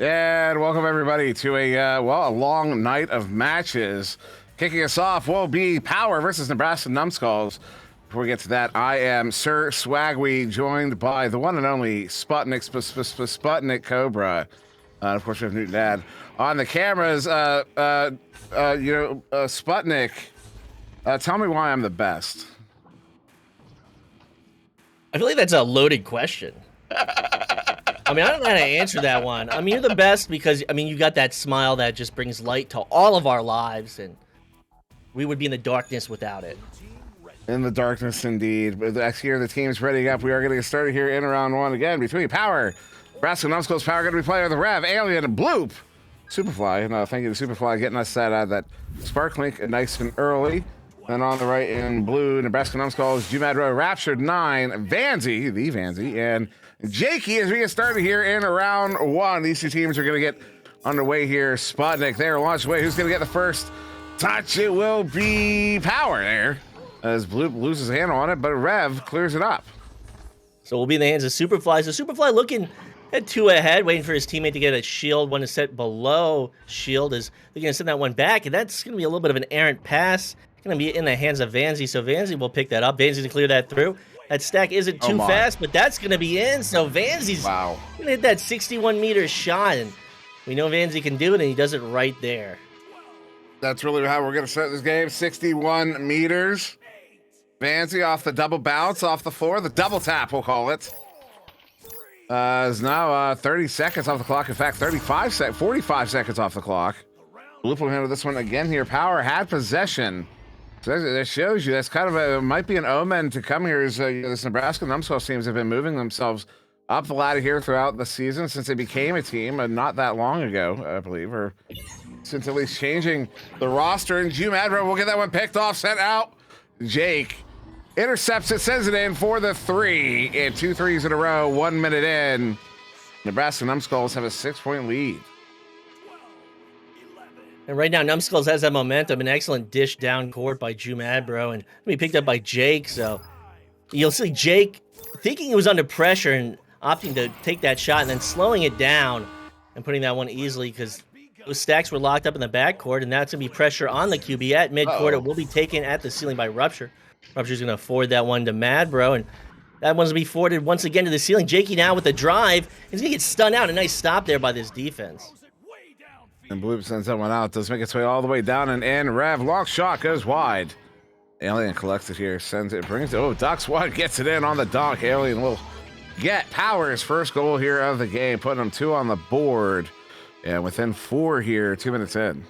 And welcome everybody to a long night of matches. Kicking us off will be Power versus Nebraska Numbskulls. Before we get to that, I am SirDimwi, joined by the one and only SputnikKobra. Of course, we have Newton Dad on the cameras. Sputnik, tell me why I'm the best. I feel like that's a loaded question. I mean, I don't know how to answer that one. I mean, you're the best because, I mean, you got that smile that just brings light to all of our lives. And we would be in the darkness without it. In the darkness, indeed. But here, the team's ready up. We are going to get started here in round one again between Power. Nebraska Numbskulls Power going to be playing with Rev, Alien, and Bloop. Superfly. No, thank you to Superfly getting us that spark link nice and early. Then on the right in blue, Nebraska Numbskulls, Jumad Row, Raptured 9, Vanzy, and Jakey as we get started here in round one. These two teams are going to get underway here. Sputnik there, launch away. Who's going to get the first touch? It will be Power there, as Bloop loses a handle on it, but Rev clears it up. So we'll be in the hands of Superfly. So Superfly looking at 2 ahead, waiting for his teammate to get a shield. One is set below shield, as they're going to send that one back, and that's going to be a little bit of an errant pass. Going to be in the hands of Vanzy, so Vanzy will pick that up. Vanzy to clear that through. That stack isn't too fast, but that's going to be in, so Vanzy's going to hit that 61-meter shot, and we know Vanzy can do it, and he does it right there. That's really how we're going to start this game. 61 meters. Vanzy off the double bounce, off the floor. The double tap, we'll call it. Is now 30 seconds off the clock. In fact, 45 seconds off the clock. Bloop will handle this one again here. Power had possession. So that shows you that's kind of might be an omen to come here. As this Nebraska Numbskulls teams have been moving themselves up the ladder here throughout the season since they became a team, not that long ago, I believe, or since at least changing the roster. And Jumad Row will get that one picked off, sent out. Jake intercepts it, sends it in for the 3, and 2 threes in a row. 1 minute in, Nebraska Numbskulls have a 6-point lead. And right now, Numbskulls has that momentum. An excellent dish down court by Jumad Row, and be picked up by Jake. So you'll see Jake thinking he was under pressure and opting to take that shot and then slowing it down and putting that one easily because those stacks were locked up in the backcourt, and that's going to be pressure on the QB at midcourt. It will be taken at the ceiling by Rupture. Rupture's going to forward that one to Madbro, and that one's going to be forwarded once again to the ceiling. Jakey now with the drive. He's going to get stunned out. A nice stop there by this defense. And Bloop sends that one out. Does make its way all the way down and in. Rev, long shot, goes wide. Alien collects it here, sends it, brings it. Ducks one, gets it in on the dunk. Alien will get Power's first goal here of the game, putting them 2 on the board. And within 4 here, 2 minutes in.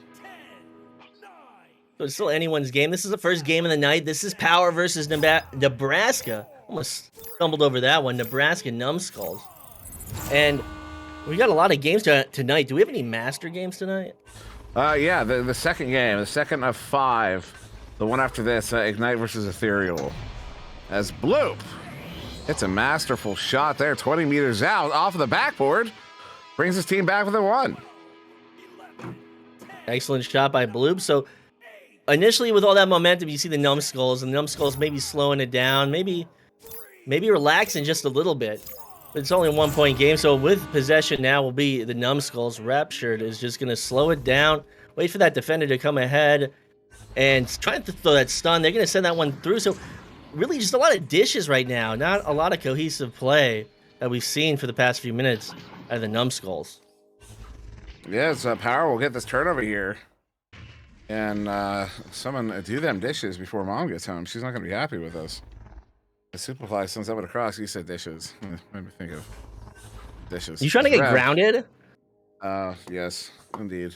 So it's still anyone's game. This is the first game of the night. This is Power versus Nebraska. Almost stumbled over that one. Nebraska Numbskulls. And we got a lot of games tonight. Do we have any master games tonight? Yeah, the second game, the second of 5. The one after this, Ignite versus Ethereal. As Bloop hits a masterful shot there, 20 meters out, off of the backboard. Brings his team back with a 1. Excellent shot by Bloop. So initially with all that momentum, you see the Numbskulls, and the Numbskulls maybe slowing it down, maybe relaxing just a little bit. But it's only a 1-point game, so with possession now will be the Numbskulls. Raptured is just going to slow it down, wait for that defender to come ahead, and trying to throw that stun. They're going to send that one through. So really just a lot of dishes right now, not a lot of cohesive play that we've seen for the past few minutes out of the Numbskulls. Yes, Power will get this turnover here. And someone do them dishes before Mom gets home. She's not going to be happy with us. The Superfly sends that one across. You said dishes. Made me think of dishes. You trying to get grounded? Yes, indeed.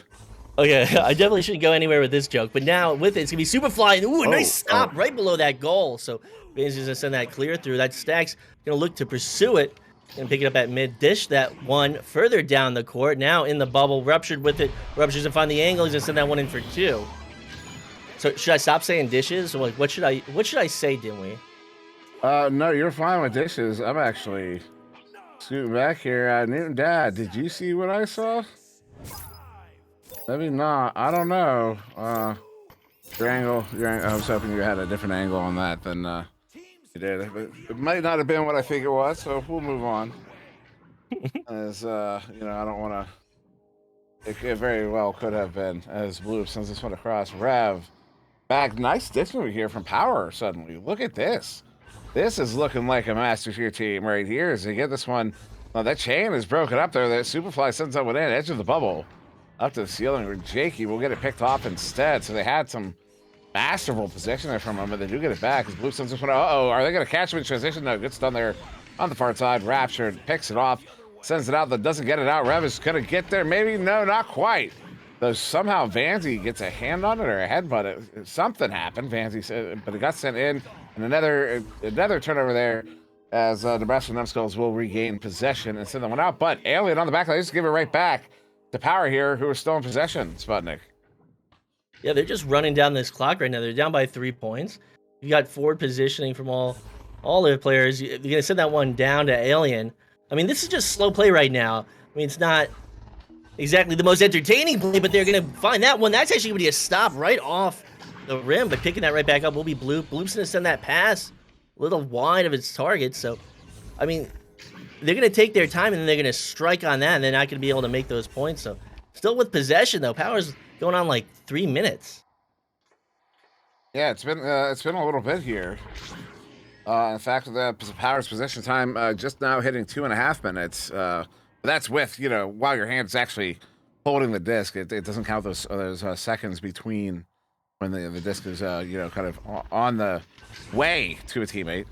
Okay, I definitely shouldn't go anywhere with this joke. But now with it, it's going to be Superfly. Ooh, a nice stop right below that goal. So Vanzy's going to send that clear through. That stack's going to look to pursue it and pick it up at mid. Dish that one further down the court. Now in the bubble. Ruptured with it. Rupture's going to find the angle. He's going to send that one in for 2. So should I stop saying dishes? Or like, what should I say, Dimwi? No, you're fine with dishes. I'm actually scooting back here. Newton Dad, did you see what I saw? Maybe not. I don't know. Your angle. I was hoping you had a different angle on that than you did. But it might not have been what I think it was, so we'll move on. As I don't want to. It very well could have been. As Bloop sends this one across. Rev back. Nice ditch move here from Power. Suddenly, look at this. This is looking like a master tier team right here. As they get this one, that chain is broken up there. That Superfly sends that one in, edge of the bubble, up to the ceiling. Where Jakey will get it picked off instead. So they had some masterful possession there from him, but they do get it back. As Blue sends this one. Are they going to catch him in transition? No, good stun there on the far side. Raptured picks it off, sends it out. That doesn't get it out. Rev is going to get there. Maybe no, not quite. Though somehow Vanzi gets a hand on it or a headbutt. Something happened. Vanzi said, but it got sent in, and another turnover there, as Nebraska Numbskulls will regain possession and send that one out. But Alien on the back line, just give it right back to Power here, who are still in possession. Sputnik. Yeah, they're just running down this clock right now. They're down by 3 points. You got forward positioning from all their players. You're gonna send that one down to Alien. I mean, this is just slow play right now. I mean, it's not exactly the most entertaining play, but they're going to find that one. That's actually going to be a stop right off the rim, but picking that right back up will be Bloop. Bloop's going to send that pass a little wide of its target. So, I mean, they're going to take their time, and then they're going to strike on that, and they're not going to be able to make those points. So, still with possession, though. Power's going on like 3 minutes. Yeah, it's been a little bit here. In fact, the Power's possession time just now hitting 2.5 minutes. That's with, while your hand's actually holding the disc. It doesn't count those seconds between when the disc is, kind of on the way to a teammate.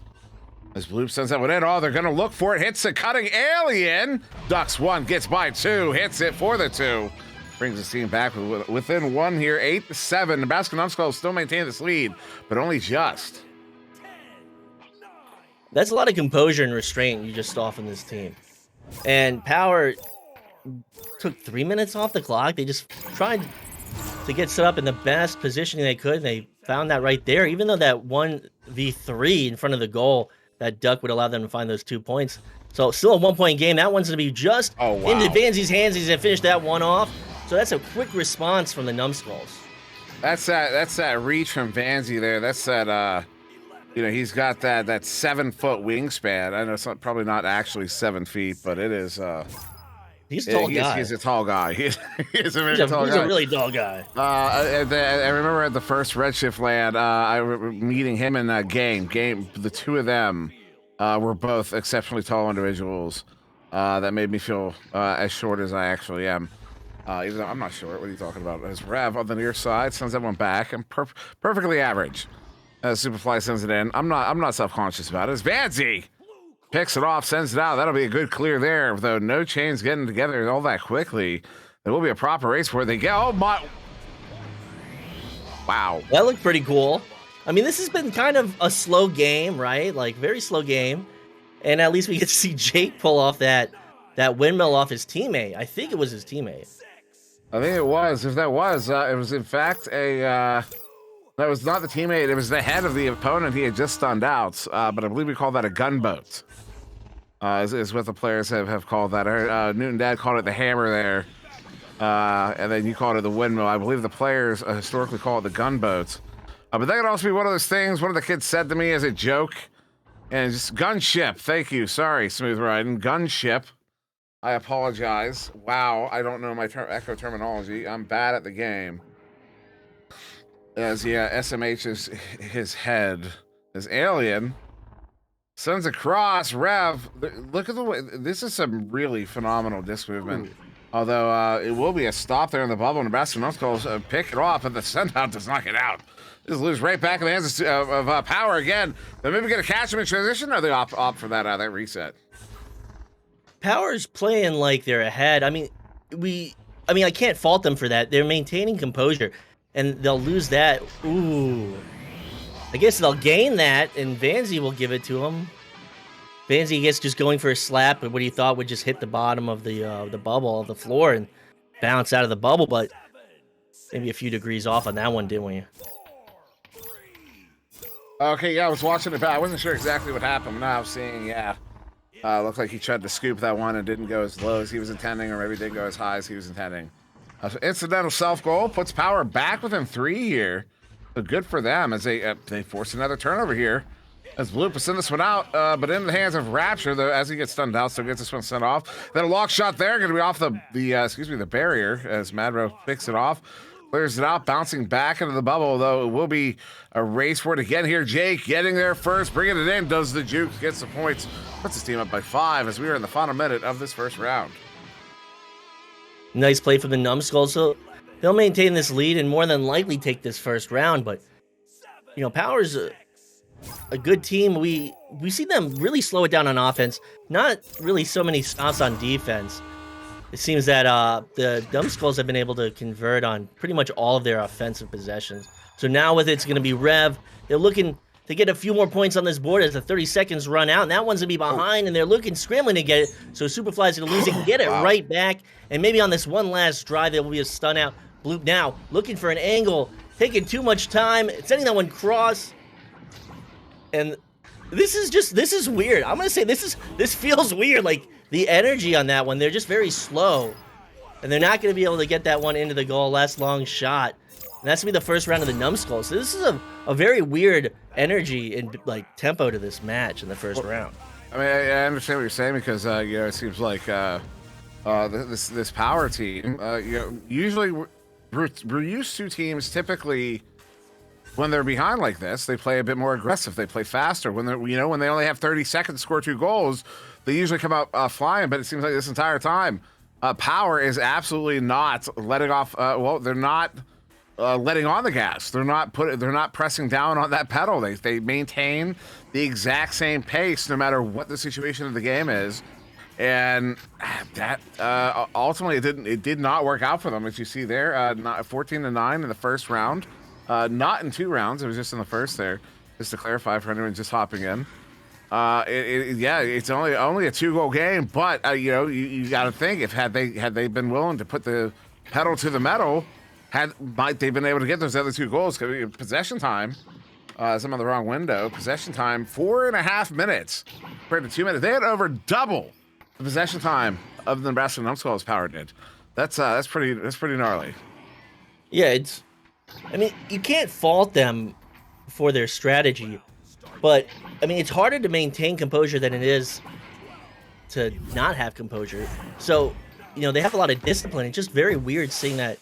As Bloop sends that one in. Oh, they're going to look for it. Hits a cutting Alien. Ducks one, gets by 2. Hits it for the 2. Brings the team back within 1 here. 8-7. Nebraska Numbskulls still maintain this lead, but only just. That's a lot of composure and restraint you just saw from this team. And Power took 3 minutes off the clock. They just tried to get set up in the best positioning they could. And they found that right there. Even though that 1v3 in front of the goal, that duck would allow them to find those 2 points. So still a 1-point game. That one's going to be just into Vanzi's hands. He's going to finish that one off. So that's a quick response from the Numbskulls. That's that reach from Vanzi there. That's that... he's got that 7-foot wingspan. I know it's probably not actually 7 feet, but it is. He's a tall guy. He's a tall guy. He's a very tall guy. He's a really tall guy. I remember at the first Redshift LAN, I remember meeting him in that game. The two of them were both exceptionally tall individuals. That made me feel as short as I actually am. Even though I'm not short. What are you talking about? As Rev on the near side sends that one back. I'm perfectly average. Superfly sends it in. I'm not self-conscious about it. It's Vanzi. Picks it off, sends it out. That'll be a good clear there, though no chains getting together all that quickly. There will be a proper race where they get. Oh my! Wow. That looked pretty cool. I mean, this has been kind of a slow game, right? Like, very slow game. And at least we get to see Jake pull off that windmill off his teammate. I think it was his teammate. I think it was. If that was, it was in fact a... That was not the teammate. It was the head of the opponent. He had just stunned out. But I believe we call that a gunboat. Is what the players have called that. Newton Dad called it the hammer there. And then you called it the windmill. I believe the players historically call it the gunboat. But that could also be one of those things one of the kids said to me as a joke. And just gunship. Thank you. Sorry, Smooth Riding. Gunship. I apologize. Wow. I don't know my echo terminology. I'm bad at the game. As SMH is his head. As Alien sends across. Rev, look at the way. This is some really phenomenal disc movement. Although it will be a stop there in the bubble. Nebraska Numbskulls pick it off, but the send out does not get out. Just lose right back in the hands of Power again. They maybe get a catch him in transition, or they opt for that reset. Power's playing like they're ahead. I mean, I can't fault them for that. They're maintaining composure. And they'll lose that. Ooh. I guess they'll gain that, and Vanzi will give it to him. Vanzi gets just going for a slap, but what he thought would just hit the bottom of the bubble, of the floor, and bounce out of the bubble, but maybe a few degrees off on that one, didn't we? Okay, yeah, I was watching it back. I wasn't sure exactly what happened. Now I'm seeing, looked like he tried to scoop that one and didn't go as low as he was intending, or maybe didn't go as high as he was intending. So incidental self-goal puts Power back within 3 here. So good for them as they force another turnover here. As Bloop will send this one out, but in the hands of Rapture, though, as he gets stunned out, so gets this one sent off. Then a lock shot there, going to be off the barrier as Madro picks it off. Clears it out, bouncing back into the bubble, though it will be a race for it again here. Jake getting there first, bringing it in, does the juke, gets the points, puts his team up by 5 as we are in the final minute of this first round. Nice play from the Numbskulls. So they'll maintain this lead and more than likely take this first round. But, Power's a good team. We see them really slow it down on offense. Not really so many stops on defense. it seems that the Numbskulls have been able to convert on pretty much all of their offensive possessions. So now with it's going to be Rev. They're looking to get a few more points on this board as the 30 seconds run out. And that one's going to be behind, and they're scrambling to get it. So Superfly's going to lose. They can get it right back. And maybe on this one last drive, there will be a stun out. Bloop now looking for an angle, taking too much time, sending that one cross. And this is weird. I'm going to say this feels weird. Like the energy on that one, they're just very slow. And they're not going to be able to get that one into the goal. Last long shot. And that's going to be the first round of the Numbskulls. So this is a very weird energy and like tempo to this match in the first round. I mean, I understand what you're saying because it seems like this power team, usually we're used to teams typically when they're behind like this, they play a bit more aggressive. They play faster. When they're when they only have 30 seconds to score 2 goals, they usually come out flying. But it seems like this entire time, power is absolutely not letting off. They're not. Letting on the gas. They're not pressing down on that pedal. They maintain the exact same pace no matter what the situation of the game is, and that ultimately it did not work out for them, as you see there. 14-9 in the first round, not in 2 rounds. It was just in the first there. Just to clarify for anyone just hopping in. It's only a 2-goal game, but you got to think if had they been willing to put the pedal to the metal. Might they've been able to get those other 2 goals? Possession time, I'm on the wrong window. Possession time, 4.5 minutes compared to 2 minutes. They had over double the possession time of the Nebraska Numbskulls power did. That's pretty gnarly. Yeah, I mean, you can't fault them for their strategy, but I mean, it's harder to maintain composure than it is to not have composure. So, they have a lot of discipline. It's just very weird seeing that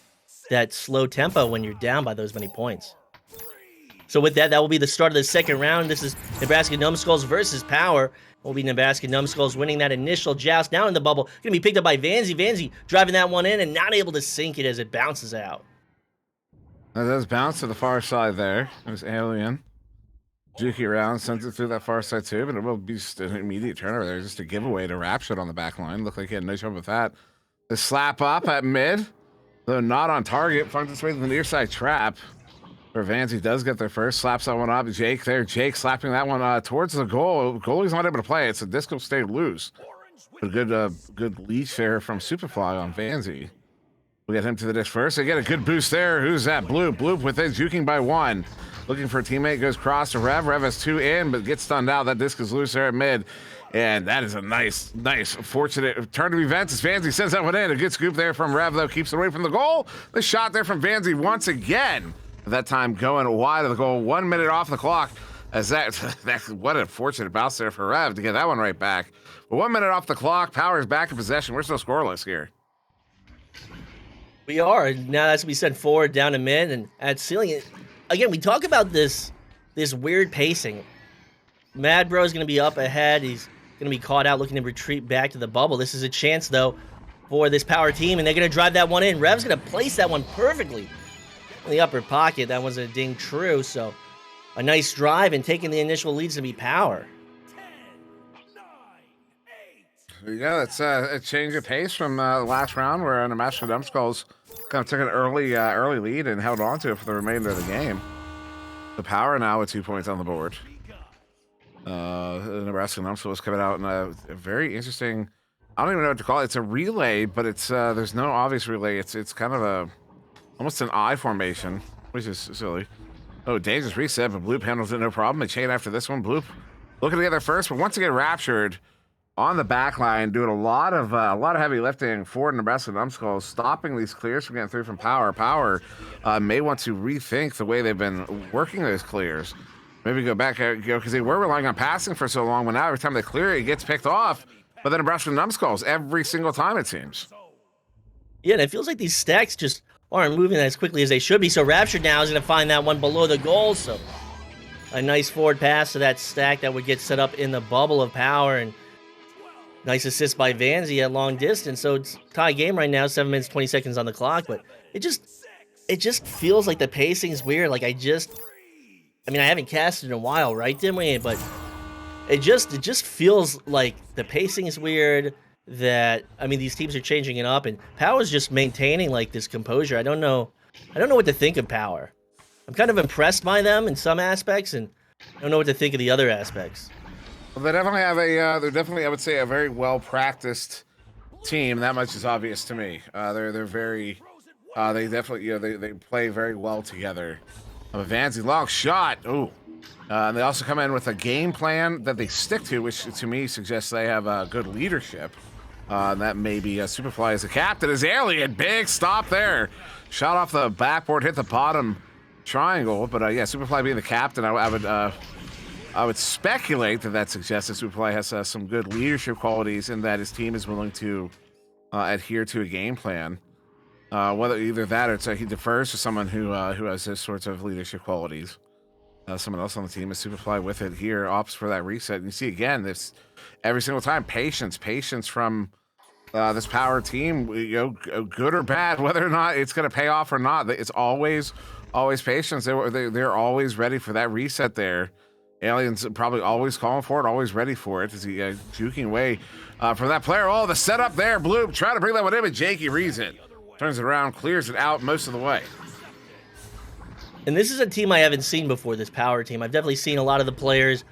slow tempo when you're down by those many points. So with that will be the start of the second round. This is Nebraska Numbskulls versus Power. It will be Nebraska Numbskulls winning that initial joust down in the bubble. Going to be picked up by Vanzi. Vanzi driving that one in and not able to sink it as it bounces out. That does bounce to the far side there. There's Alien. Juki around, sends it through that far side too, but it will be just an immediate turnover there. Just a giveaway to Rapshot on the back line. Looked like he had no trouble with that. The slap up at mid. Though not on target, finds its way to the near side trap. Where Vanzi does get there first, slaps that one up. Jake there, Jake slapping that one towards the goal. Goalie's not able to play it, so disc will stay loose. But good leash there from Superfly on Vanzi. We get him to the disc first. They get a good boost there. Who's that? Bloop. Bloop with it, juking by 1. Looking for a teammate, goes cross to Rev. Rev has 2 in, but gets stunned out. That disc is loose there at mid. And that is a nice, fortunate turn of events as Vanzi sends that one in. A good scoop there from Rev, though, keeps it away from the goal. The shot there from Vanzi once again. That time going wide of the goal. 1 minute off the clock. As that's what a fortunate bounce there for Rev to get that one right back. But 1 minute off the clock. Power's back in possession. We're still scoreless here. We are. Now that's to be sent forward down to mid and at ceiling. Again, we talk about this weird pacing. Mad Bro is going to be up ahead. He's going to be caught out looking to retreat back to the bubble. This is a chance, though, for this Power team, and they're going to drive that one in. Rev's going to place that one perfectly in the upper pocket. That one's a ding true, so a nice drive and taking the initial leads to be Power. Yeah, that's a change of pace from the last round where Nebraska Numbskulls kind of took an early lead and held on to it for the remainder of the game. The Power now with 2 points on the board. The Nebraska Numbskulls coming out in a very interesting, I don't even know what to call it. It's a relay, but it's there's no obvious relay. It's kind of almost an I formation, which is silly. Oh, dangerous reset, but Bloop handles it no problem. A chain after this one. Bloop looking to get there first, but once again raptured on the back line, doing a lot of heavy lifting for Nebraska Numbskulls, stopping these clears from getting through from Power. Power may want to rethink the way they've been working those clears. Maybe go back, because they were relying on passing for so long, but now every time they clear it gets picked off by the Nebraska Numbskulls every single time, it seems. Yeah, and it feels like these stacks just aren't moving as quickly as they should be. So Rapture now is going to find that one below the goal. So a nice forward pass to that stack that would get set up in the bubble of Power, and nice assist by Vanzi at long distance. So it's tie game right now, 7 minutes, 20 seconds on the clock, but it just feels like the pacing is weird. Like I mean, I haven't casted in a while, right, Dimwi? But it just feels like the pacing is weird. that, I mean, these teams are changing it up, and Power's just maintaining like this composure. I don't know what to think of Power. I'm kind of impressed by them in some aspects, and I don't know what to think of the other aspects. Well, they definitely have they're definitely, I would say, a very well practiced team. That much is obvious to me. They're very, they definitely, they play very well together. A Vanzi long shot. Ooh. And they also come in with a game plan that they stick to, which to me suggests they have good leadership. And that maybe Superfly is the captain. Is Alien. Big stop there. Shot off the backboard, hit the bottom triangle. But yeah, Superfly being the captain, I would speculate that suggests that Superfly has some good leadership qualities and that his team is willing to adhere to a game plan. Whether either that or he defers to someone who has those sorts of leadership qualities. Someone else on the team is Superfly with it here, opts for that reset. And you see again, this every single time, patience from this Power team, good or bad, whether or not it's going to pay off or not. It's always patience. They're always ready for that reset there. Alien's probably always calling for it, always ready for it. Is he juking away from that player? Oh, the setup there, Bloop trying to bring that one in, but Jakey reads it. Turns it around, clears it out most of the way. And this is a team I haven't seen before, this Power team. I've definitely seen a lot of the players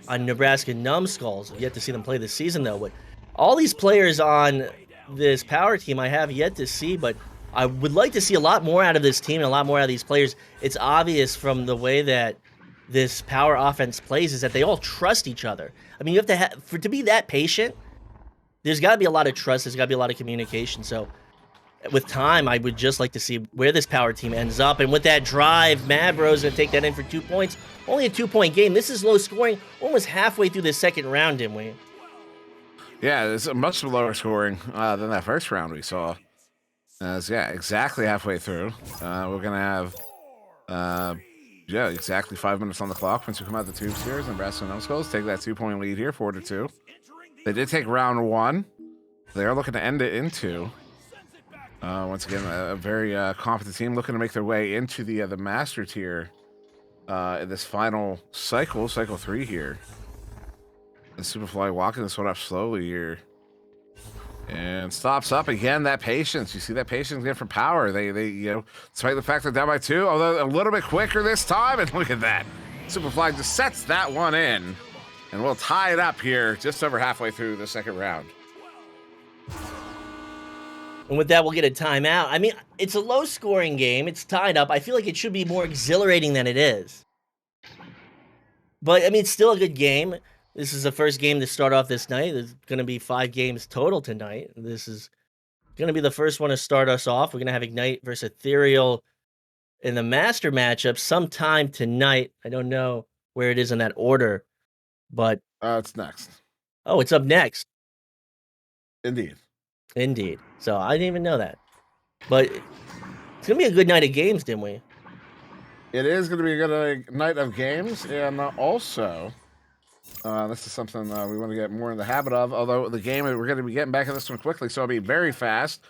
on Nebraska Numbskulls. I've yet to see them play this season, though. But all these players on this Power team I have yet to see, but I would like to see a lot more out of this team and a lot more out of these players. It's obvious from the way that this Power offense plays is that they all trust each other. I mean, you have to to be that patient, there's got to be a lot of trust. There's got to be a lot of communication. So with time, I would just like to see where this Power team ends up. And with that drive, Mad Bro's going to take that in for 2 points. Only a 2-point game. This is low scoring, almost halfway through the second round, Dimwee. Yeah, it's much lower scoring than that first round we saw. Yeah, exactly halfway through. We're going to have, exactly 5 minutes on the clock once we come out the tubes here. Nebraska Numbskulls take that 2-point lead here, 4-2. They did take round 1. They are looking to end it in 2. Once again, a very competent team looking to make their way into the master tier in this final cycle 3 here. And Superfly walking this one up slowly here. And stops up again. That patience. You see that patience again from Power. They despite the fact they're down by 2, although a little bit quicker this time. And look at that. Superfly just sets that one in. And we'll tie it up here just over halfway through the second round. And with that, we'll get a timeout. I mean, it's a low-scoring game. It's tied up. I feel like it should be more exhilarating than it is. But, I mean, it's still a good game. This is the first game to start off this night. There's going to be 5 games total tonight. This is going to be the first one to start us off. We're going to have Ignite versus Ethereal in the Master matchup sometime tonight. I don't know where it is in that order, but... it's next. Oh, it's up next. Indeed. So I didn't even know that. But it's going to be a good night of games, didn't we? It is going to be a good night of games. And also, this is something we want to get more in the habit of. Although the game, we're going to be getting back to this one quickly, so it'll be very fast.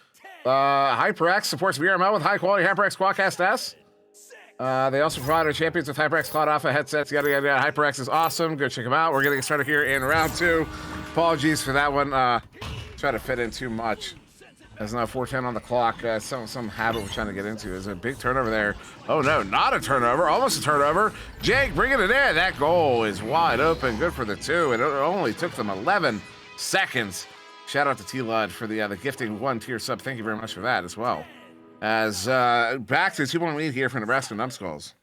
HyperX supports VRML with high-quality HyperX Quadcast S. They also provide our champions with HyperX Cloud Alpha headsets. Yada, yada, yada. HyperX is awesome. Go check them out. We're going to get started here in round 2. Apologies for that one. Try to fit in too much. There's now 4:10 on the clock. Some habit we're trying to get into. There's a big turnover there. Oh no, not a turnover. Almost a turnover. Jake bringing it in. That goal is wide open. Good for the 2. It only took them 11 seconds. Shout out to T-Lud for the gifting 1 tier sub. Thank you very much for that as well. As back to the 2-point lead here for Nebraska Numbskulls.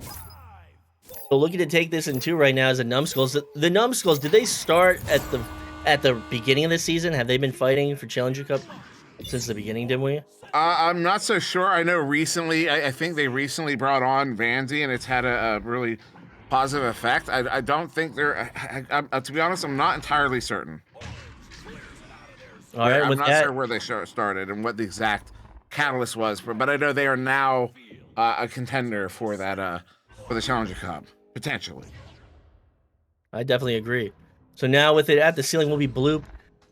So looking to take this in 2 right now is the Numbskulls. The Numbskulls, did they start at the beginning of the season? Have they been fighting for Challenger Cup since the beginning, didn't we? I'm not so sure. I know recently, I think they recently brought on Vanzi, and it's had a really positive effect. I don't think they're, to be honest, I'm not entirely certain. All right, I'm not sure where they started and what the exact catalyst was, but I know they are now a contender for that for the Challenger Cup, potentially. I definitely agree. So now with it at the ceiling will be Bloop.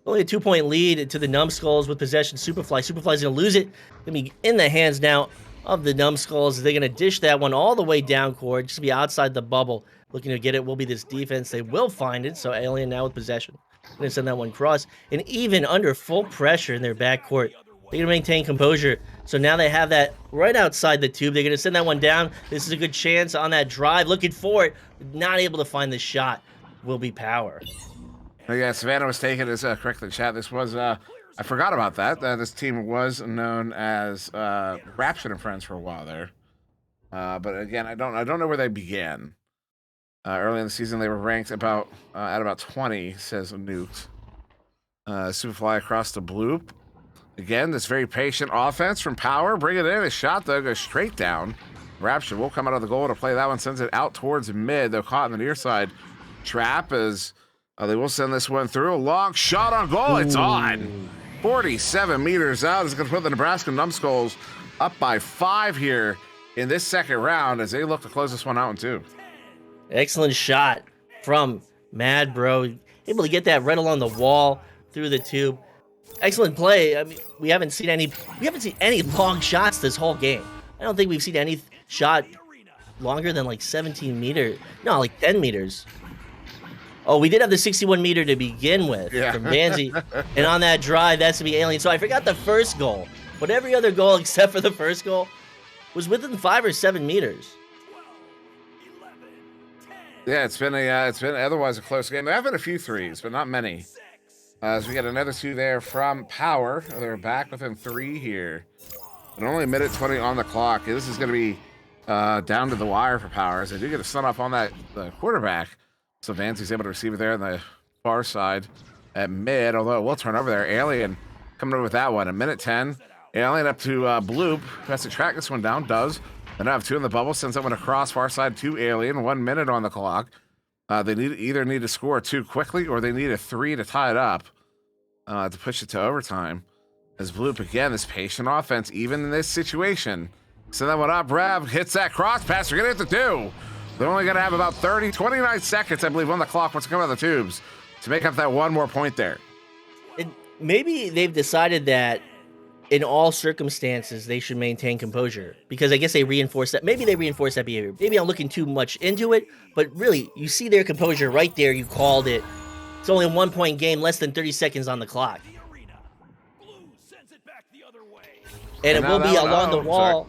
Only a 2-point lead to the Numbskulls with possession. Superfly's going to lose it. Going to be in the hands now of the Numbskulls. They're going to dish that one all the way down court. Just be outside the bubble. Looking to get it will be this defense. They will find it. So Alien now with possession. Gonna send that one cross. And even under full pressure in their backcourt, they're gonna maintain composure. So now they have that right outside the tube. They're gonna send that one down. This is a good chance on that drive. Looking for it. Not able to find the shot. Will be Power. Oh, yeah, Savannah was taken as correct in the chat. This was I forgot about that. This team was known as Rapture and Friends for a while there. But again, I don't know where they began. Early in the season, they were ranked about at about 20, says Nuked. Superfly across the bloop. Again, this very patient offense from Power. Bring it in. A shot, though, goes straight down. Rapture will come out of the goal to play that one. Sends it out towards mid. They're caught in the near side. Trap as they will send this one through. A long shot on goal. It's on. 47 meters out. It's going to put the Nebraska Numbskulls up by 5 here in this second round as they look to close this one out in 2. Excellent shot from Mad Bro. Able to get that right along the wall through the tube. Excellent play. I mean, we haven't seen any long shots this whole game. I don't think we've seen any shot longer than like 17 meters. No, like 10 meters. Oh, we did have the 61 meter to begin with from Danzy. And on that drive, that's to be Alien. So I forgot the first goal. But every other goal except for the first goal was within 5 or 7 meters. Yeah, it's been otherwise a close game. There have been a few threes, but not many. As we get another 2 there from Power. They're back within 3 here. And only a minute 20 on the clock. This is going to be down to the wire for Power. As they do get a stun off on that quarterback. So Vancy's able to receive it there on the far side at mid. Although it will turn over there. Alien coming over with that one. A minute 10. Alien up to Bloop. Has to track this one down. Does. Then I have 2 in the bubble. Sends that one across far side to Alien. 1 minute on the clock. They either need to score 2 quickly or they need a 3 to tie it up to push it to overtime. As Bloop again, this patient offense, even in this situation. Send that one up. Rev hits that cross pass. They're going to hit the 2. They're only going to have about 29 seconds, I believe, on the clock once they come out of the tubes to make up that 1 more point there. And maybe they've decided that in all circumstances, they should maintain composure because I guess they reinforce that. Maybe they reinforce that behavior. Maybe I'm looking too much into it, but really, you see their composure right there. You called it. It's only a 1-point game, less than 30 seconds on the clock. And it will be along the wall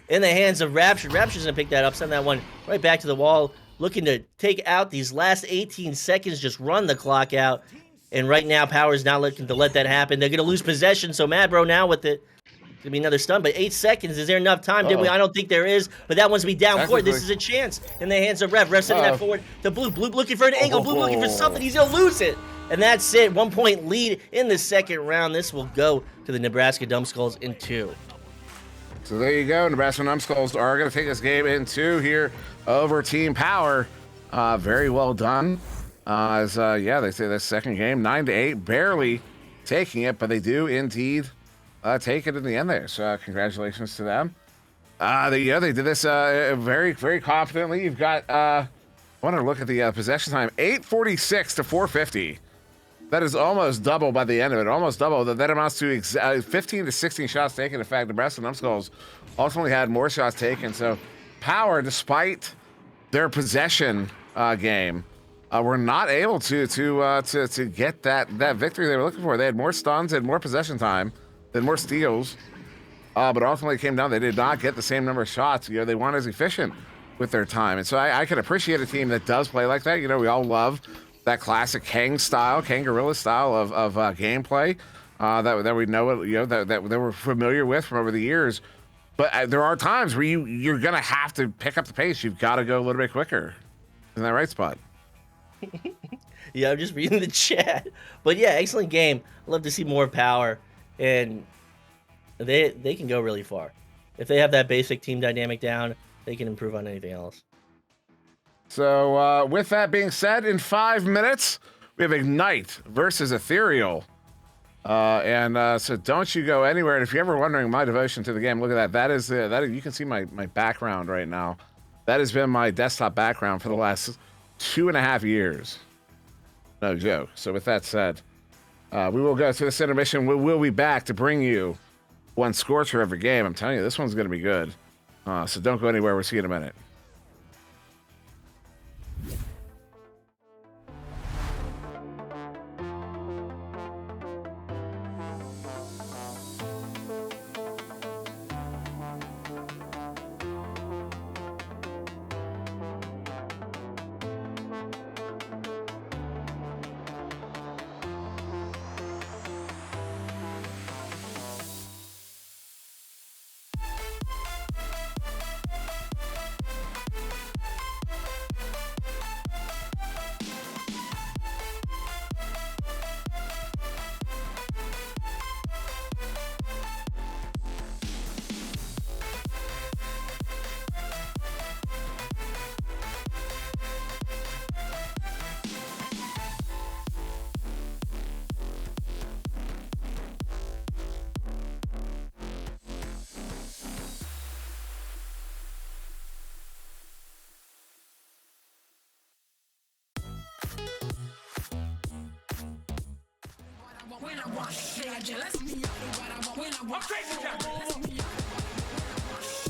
in the hands of Rapture. Rapture's going to pick that up, send that one right back to the wall, looking to take out these last 18 seconds, just run the clock out. And right now, Power's not looking to let that happen. They're going to lose possession, so Mad Bro now with it. It's going to be another stun, but 8 seconds. Is there enough time? Did we? I don't think there is, but that one's going to be down court. This is a chance in the hands of Rev. Rev sending that forward to Bloop. Bloop looking for an angle. Bloop looking for something. He's going to lose it. And that's it. 1-point lead in the second round. This will go to the Nebraska Numbskulls in 2. So there you go. Nebraska Numbskulls are going to take this game in 2 here over Team Power. Very well done. They say this second game, 9-8, barely taking it, but they do indeed take it in the end there. So congratulations to them. They did this very, very confidently. You've got, I want to look at the possession time, 8:46 to 4:50. That is almost double by the end of it. Almost double. That amounts to 15 to 16 shots taken. In fact, Nebraska Numbskulls ultimately had more shots taken. So Power, despite their possession game, were not able to get that victory they were looking for. They had more stuns, they had more possession time, they had more steals, but ultimately it came down. They did not get the same number of shots. They weren't as efficient with their time. And so I can appreciate a team that does play like that. We all love that classic Kang Gorilla style of gameplay that we know, that we're familiar with from over the years. But there are times where you're gonna have to pick up the pace. You've got to go a little bit quicker. Isn't that right, Spot? Yeah, I'm just reading the chat. But yeah, excellent game. Love to see more Power, and they can go really far. If they have that basic team dynamic down, they can improve on anything else. So with that being said, in 5 minutes, we have Ignite versus Ethereal. So don't you go anywhere. And if you're ever wondering my devotion to the game, look at that. You can see my background right now. That has been my desktop background for the last 2.5 years. No joke. So with that said, we will go to this intermission. We'll be back to bring you one scorcher every game. I'm telling you, this one's going to be good. So don't go anywhere. We'll see you in a minute.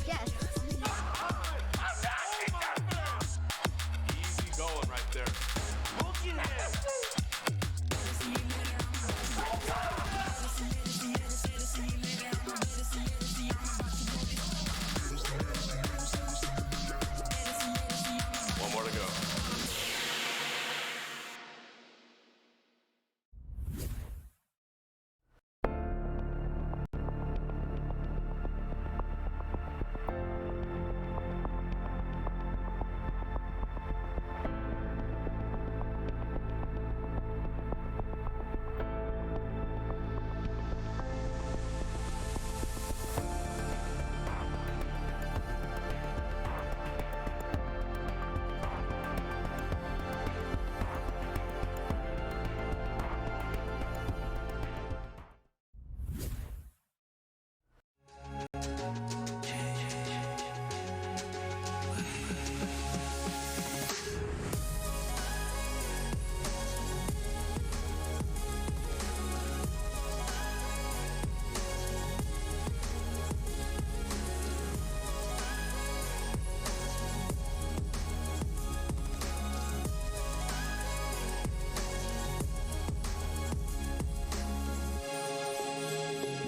Yes. Easy going right there. One more to go.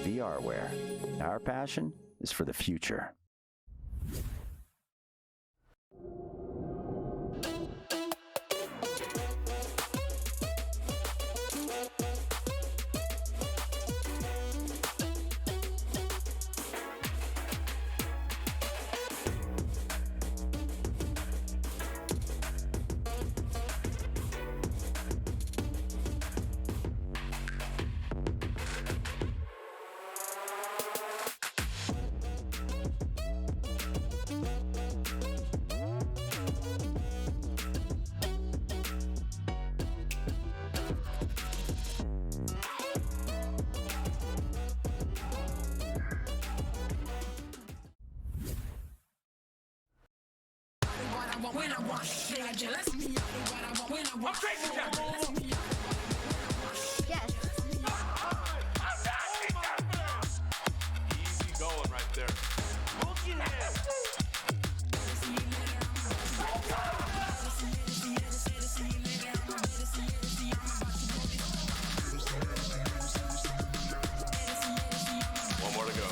VRware. Our passion is for the future. Yes. Easy going right there. One more to go.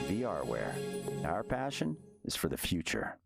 VRware. Our passion is for the future.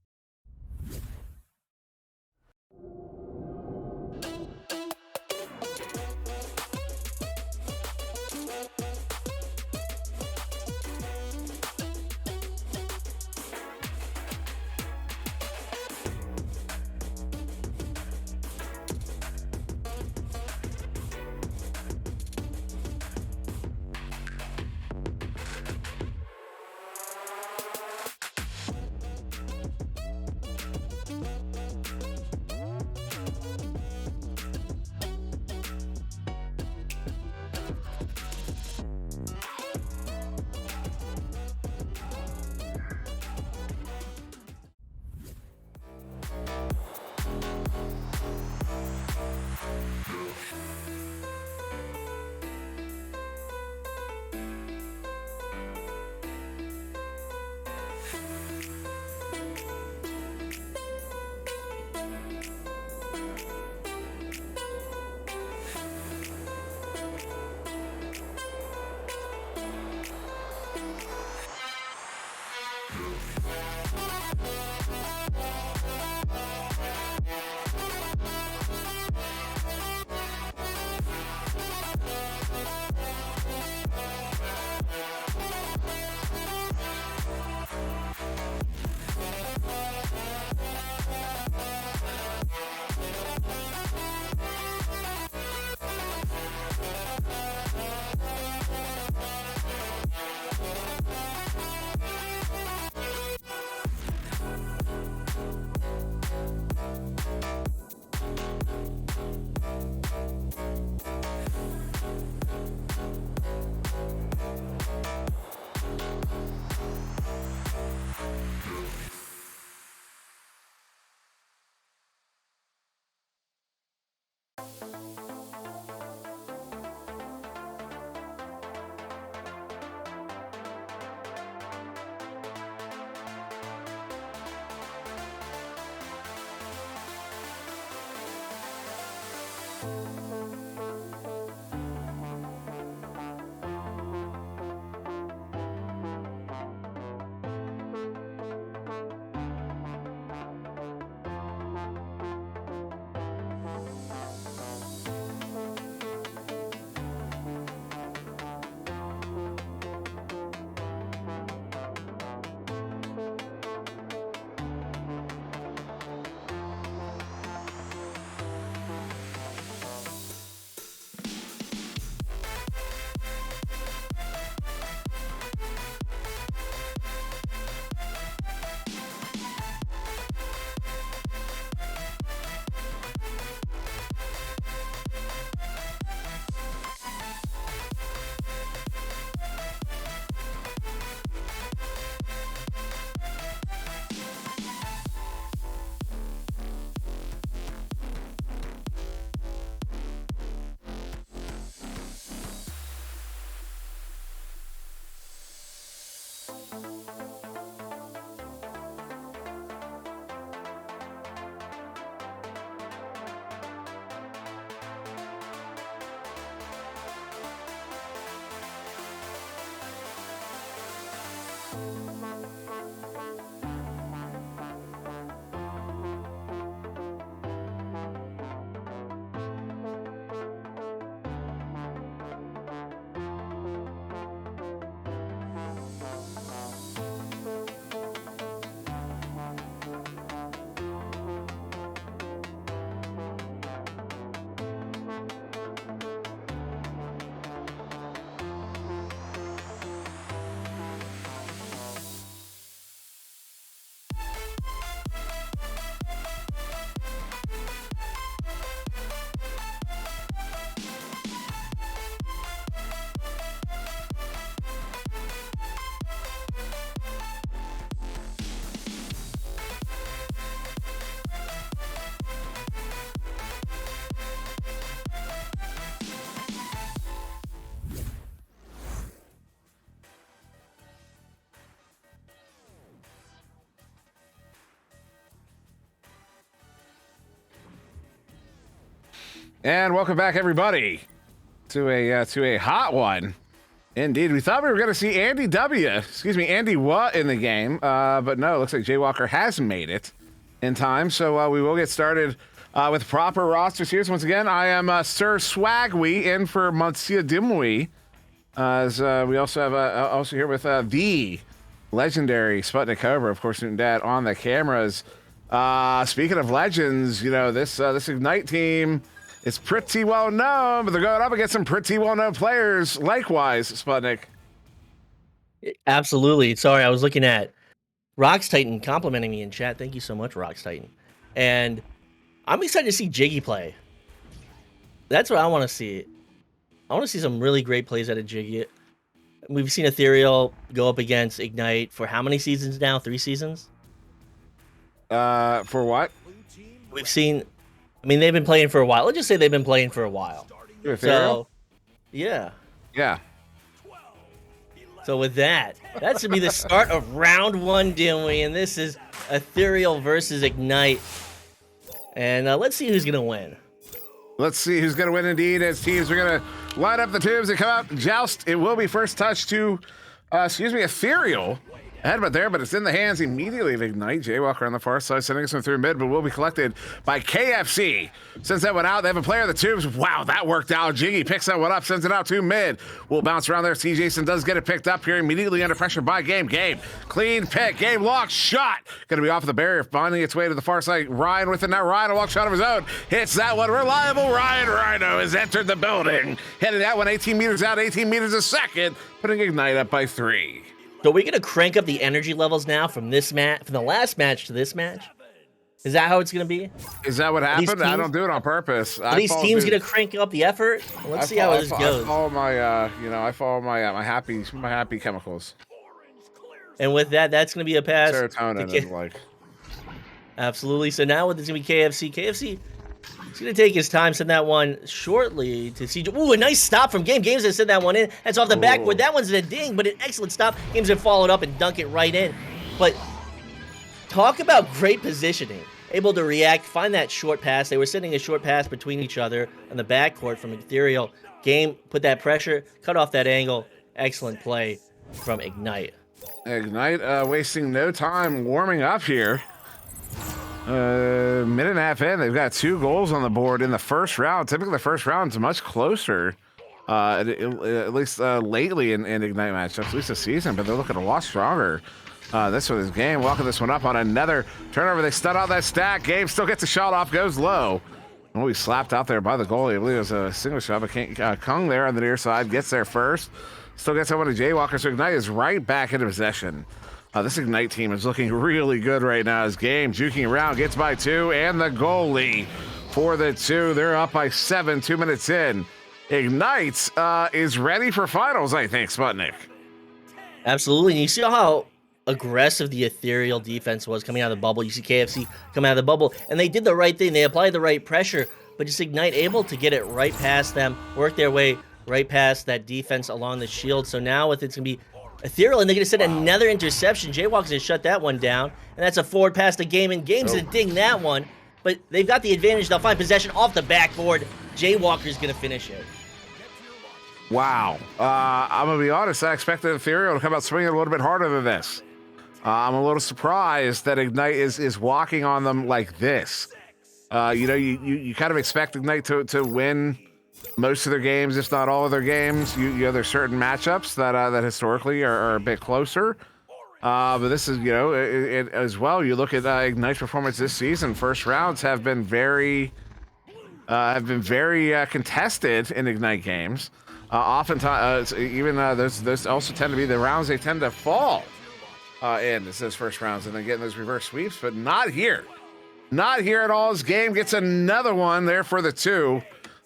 And welcome back, everybody, to a hot one. Indeed, we thought we were going to see Andy Andy What in the game, but no, it looks like Jaywalker has made it in time. So we will get started with proper rosters here. So once again, I am SirDimwi in for SirDimwi. As we also have also here with the legendary SputnikKobra, of course, and Dad on the cameras. Speaking of legends, you know, this Ignite team is pretty well known, but they're going up against some pretty well known players. Likewise, Sputnik. Absolutely. Sorry, I was looking at Rox Titan complimenting me in chat. Thank you so much, Rox Titan. And I'm excited to see Jiggy play. That's what I want to see. I want to see some really great plays out of Jiggy. We've seen Ethereal go up against Ignite for how many seasons now? 3 seasons? For what? We've seen, I mean, they've been playing for a while. Let's just say they've been playing for a while. Ethereal? So, yeah. Yeah. So with that, that should be the start of round 1, Dimwi, and this is Ethereal versus Ignite. And let's see who's going to win. Let's see who's going to win indeed, as teams are going to line up the tubes and come out and joust. It will be first touch to, Ethereal. Headbutt there, but it's in the hands immediately of Ignite. Jaywalker on the far side, sending us through mid, but will be collected by KFC. Since that went out, they have a player of the tubes. Wow, that worked out. Jiggy picks that one up, sends it out to mid. Will bounce around there. C. Jason does get it picked up here, immediately under pressure by Game. Game, clean pick. Game lock shot. Going to be off of the barrier, finding its way to the far side. Ryan with it now. Ryan, a walk shot of his own. Hits that one. Reliable Ryan Rhino has entered the building. Headed that one 18 meters out, 18 meters a second, putting Ignite up by 3. So we're gonna crank up the energy levels now from this match, from the last match to this match. Is that how it's gonna be? Is that what happened? I don't do it on purpose. Are these teams gonna crank up the effort? Let's see how this goes. I follow my, I follow my my happy chemicals. And with that, that's gonna be a pass. Serotonin and like. Absolutely. So now it's gonna be KFC. KFC. He's going to take his time, send that one shortly to see. Ooh, a nice stop from Game. Games that send that one in. That's off the backboard. That one's a ding, but an excellent stop. Games have followed up and dunk it right in. But talk about great positioning. Able to react, find that short pass. They were sending a short pass between each other on the backcourt from Ethereal. Game put that pressure, cut off that angle. Excellent play from Ignite. Ignite wasting no time warming up here. Minute and a half in, they've got 2 goals on the board in the first round. Typically, the first round's much closer, at least lately in Ignite matchups, at least this season, but they're looking a lot stronger. This one is Game walking this one up on another turnover. They stun out that stack. Game still gets a shot off, goes low. Oh, he's slapped out there by the goalie. I believe it was a single shot, but Kung there on the near side gets there first. Still gets someone to Jaywalker, so Ignite is right back into possession. This Ignite team is looking really good right now as Game juking around, gets by 2, and the goalie for the 2. They're up by 7, 2 minutes in. Ignite is ready for finals, I think, Sputnik. Absolutely. And you see how aggressive the Ethereal defense was coming out of the bubble. You see KFC coming out of the bubble, and they did the right thing. They applied the right pressure, but just Ignite able to get it right past them, work their way right past that defense along the shield. So now it's going to be Ethereal, and they're going to send another interception. Jaywalker's going to shut that one down, and that's a forward pass to Game, and Game's going to ding that one, but they've got the advantage. They'll find possession off the backboard. Jaywalker's going to finish it. Wow. I'm going to be honest, I expected Ethereal to come out swinging a little bit harder than this. I'm a little surprised that Ignite is walking on them like this. You kind of expect Ignite to win most of their games, if not all of their games. There's certain matchups that historically are a bit closer. But this is, as well, you look at Ignite's performance this season, first rounds have been very contested in Ignite games. Oftentimes, those also tend to be the rounds they tend to fall in. It's those first rounds and then getting those reverse sweeps, but not here. Not here at all. His Game gets another one there for the 2.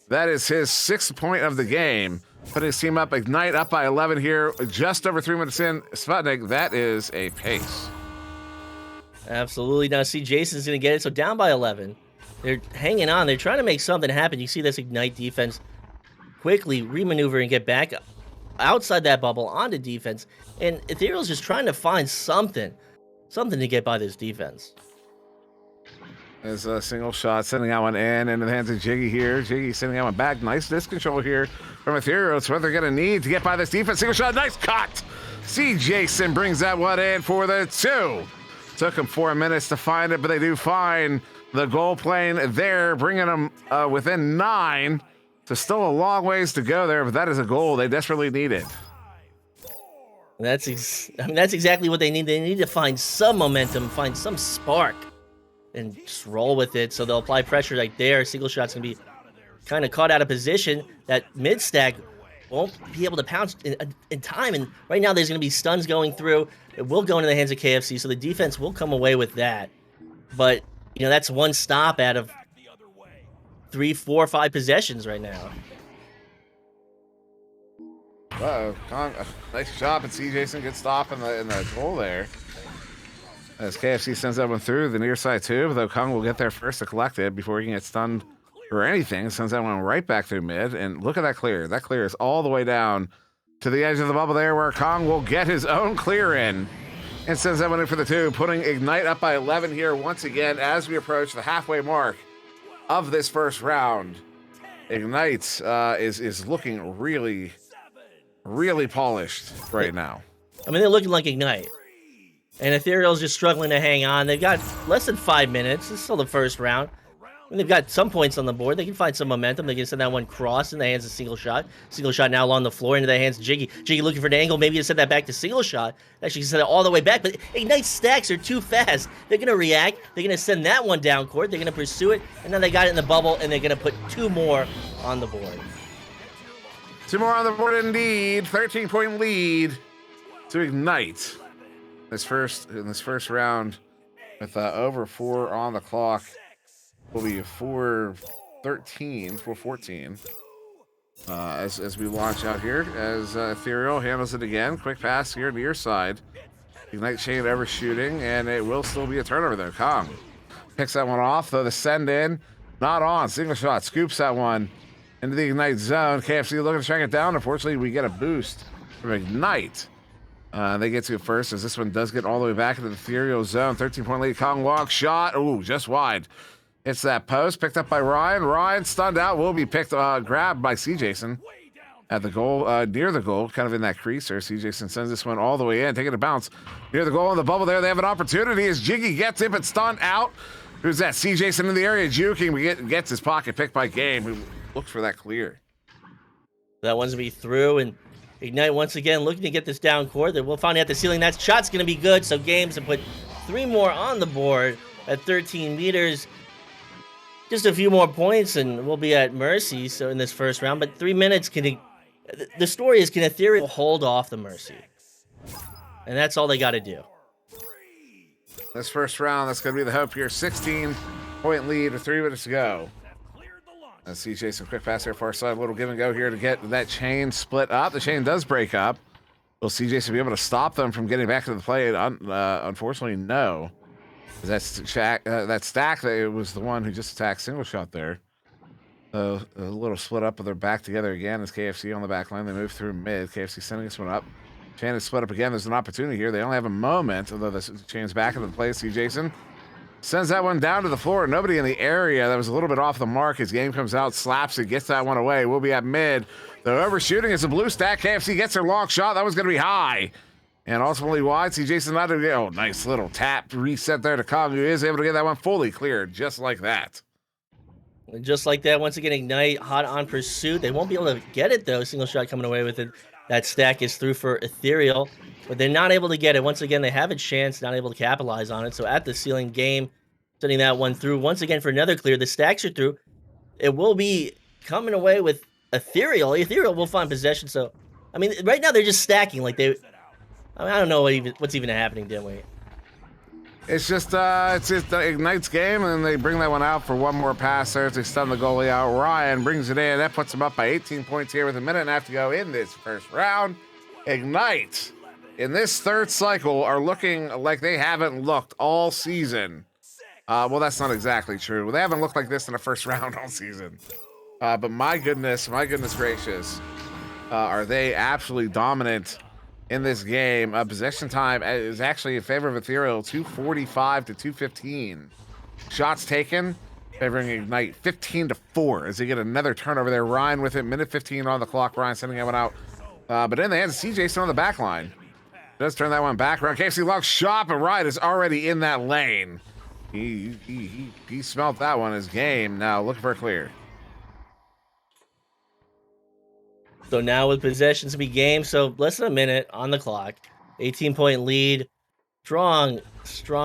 That is his 6th point of the game. Putting his team up, Ignite up by 11 here, just over 3 minutes in. Sputnik, that is a pace. Absolutely. Now, see, Jason's going to get it. So down by 11. They're hanging on. They're trying to make something happen. You see this Ignite defense quickly remaneuver and get back outside that bubble onto defense. And Ethereal's just trying to find something to get by this defense. There's a single shot, sending that one into the hands of Jiggy here. Jiggy sending that one back. Nice disc control here from Ethereal. It's what they're going to need to get by this defense. Single shot, nice cut. C. Jason brings that one in for the 2. Took them 4 minutes to find it, but they do find the goal plane there, bringing them within 9. So still a long ways to go there, but that is a goal they desperately needed. That's exactly what they need. They need to find some momentum, find some spark, and just roll with it. So they'll apply pressure right there. Single shot's gonna be kind of caught out of position. That mid stack won't be able to pounce in time. And right now there's gonna be stuns going through. It will go into the hands of KFC, so the defense will come away with that. But you know, that's one stop out of 3, 4, 5 possessions right now. Nice shot, but C. Jason good stop in the goal there. As KFC sends that one through the near side too, though Kong will get there first to collect it before he can get stunned or anything. Sends that one right back through mid, and look at that clear. That clear is all the way down to the edge of the bubble there, where Kong will get his own clear in and sends that one in for the 2, putting Ignite up by 11 here once again as we approach the halfway mark of this first round. Ignite is looking really polished right now. I mean, they're looking like Ignite. And Ethereal's just struggling to hang on. They've got less than 5 minutes. It's still the first round. I mean, they've got some points on the board. They can find some momentum. They can send that one cross in the hands of Single Shot. Single Shot now along the floor into the hands of Jiggy. Jiggy looking for an angle. Maybe to send that back to Single Shot. Actually, send it all the way back. But Ignite stacks are too fast. They're going to react. They're going to send that one down court. They're going to pursue it. And then they got it in the bubble. And they're going to put 2 more on the board. 2 more on the board indeed. 13-point lead to Ignite. In this first round, with over 4 on the clock, will be 4-14. As we launch out here, as Ethereal handles it again. Quick pass here near side. Ignite chain ever shooting, and it will still be a turnover there. Kong picks that one off, though the send in not on. Single shot scoops that one into the Ignite zone. KFC looking to track it down. Unfortunately, we get a boost from Ignite. They get to it first, as this one does get all the way back into the Ethereal zone. 13-point lead. Kong walk shot. Ooh, just wide. It's that post picked up by Ryan. Ryan stunned out. Will be grabbed by C. Jason at the goal, near the goal, kind of in that crease there. C. Jason sends this one all the way in, taking a bounce near the goal in the bubble there. They have an opportunity as Jiggy gets it, but stunned out. Who's that? C. Jason in the area, juking. Gets his pocket picked by Game, who looks for that clear. That one's going to be through, and Ignite once again looking to get this down court. We'll find out the ceiling. That shot's going to be good, so Games to put 3 more on the board at 13 meters. Just a few more points, and we'll be at Mercy. So in this first round, but 3 minutes the story is, can Ethereal hold off the Mercy? And that's all they got to do. This first round, that's going to be the hope here. 16-point lead with 3 minutes to go. See Jason, quick pass here, far side, little give and go here to get that chain split up. The chain does break up. Will C. Jason be able to stop them from getting back to the play? Unfortunately, no. That stack, that was the one who just attacked Single Shot there. A little split up, but they're back together again as KFC on the back line. They move through mid. KFC sending this one up. Chain is split up again. There's an opportunity here. They only have a moment, although the chain's back into the play. See Jason sends that one down to the floor. Nobody in the area. That was a little bit off the mark. His Game comes out, slaps it, gets that one away. We'll be at mid. The overshooting is a blue stack. KFC gets their long shot. That was going to be high. And ultimately wide. See Jason not to go. Nice little tap reset there to Kong, who is able to get that one fully cleared just like that. And just like that, once again, Ignite hot on pursuit. They won't be able to get it, though. Single Shot coming away with it. That stack is through for Ethereal, but they're not able to get it. Once again, they have a chance, not able to capitalize on it. So at the ceiling, Game sending that one through once again for another clear. The stacks are through. It will be coming away with Ethereal. Ethereal will find possession. So, I mean, right now they're just stacking. Like I don't know what's even happening, Dimwi. It's just Ignite's game, and they bring that one out for one more pass there as they stun the goalie out. Ryan brings it in. That puts them up by 18 points here with a minute and a half to go in this first round. Ignite, in this third cycle, are looking like they haven't looked all season. Well, that's not exactly true. They haven't looked like this in the first round all season. But my goodness gracious, are they absolutely dominant in this game. Possession time is actually in favor of Ethereal, 245 to 215. Shots taken, favoring Ignite 15-4 as they get another turnover there. Ryan with it, minute 15 on the clock. Ryan sending that one out. But in the hands of CJ on the back line. Does turn that one back around. KFC long shot, but Ryan is already in that lane. He smelled that one as game. Now looking for a clear. So now with possessions to be game, so less than a minute on the clock. 18-point lead. Strong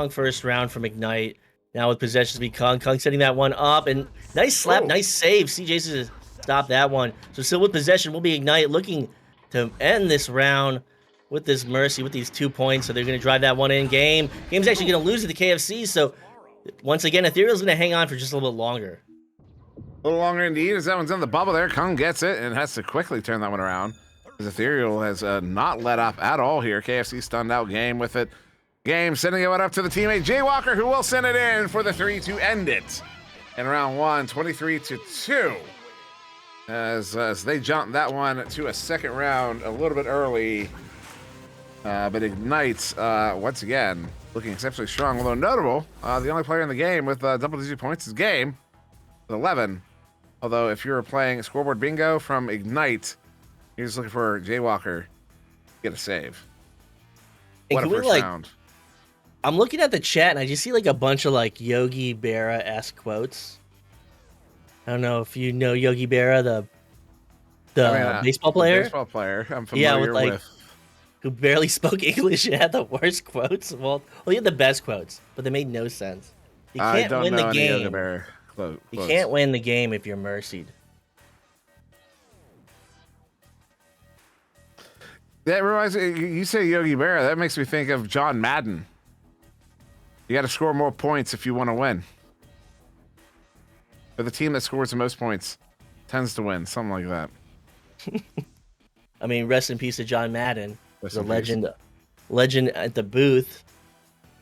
first round from Ignite. Now with possessions to be Kung. Kung setting that one up, and nice slap, nice save. CJ to stop that one. So still with possession will be Ignite looking to end this round with this Mercy, with these 2 points. So they're going to drive that one in game. Game's actually going to lose to the KFC, so once again, Ethereal's going to hang on for just a little bit longer. A little longer indeed, as that one's in the bubble there. Kung gets it and has to quickly turn that one around. As Ethereal has not let up at all here. KFC stunned out game with it. Game sending it up to the teammate Jaywalker, who will send it in for the 3 to end it. In round 1, 23-2. As they jump that one to a second round a little bit early. But Ignites, once again, looking exceptionally strong. Although notable, the only player in the game with double-digit points is Game with 11. Although if you're playing scoreboard bingo from Ignite, you're just looking for Jaywalker, get a save. And What a first round. I'm looking at the chat and I just see like a bunch of like Yogi Berra-esque quotes. I don't know if you know Yogi Berra, the baseball player. Baseball player. I'm familiar with. Who barely spoke English and had the worst quotes. Well, he had the best quotes, but they made no sense. You can't win the game. You can't win the game if you're mercied. That reminds me, you say Yogi Berra, that makes me think of John Madden. You got to score more points if you want to win. But the team that scores the most points tends to win, something like that. I mean, rest in peace to John Madden, the legend at the booth.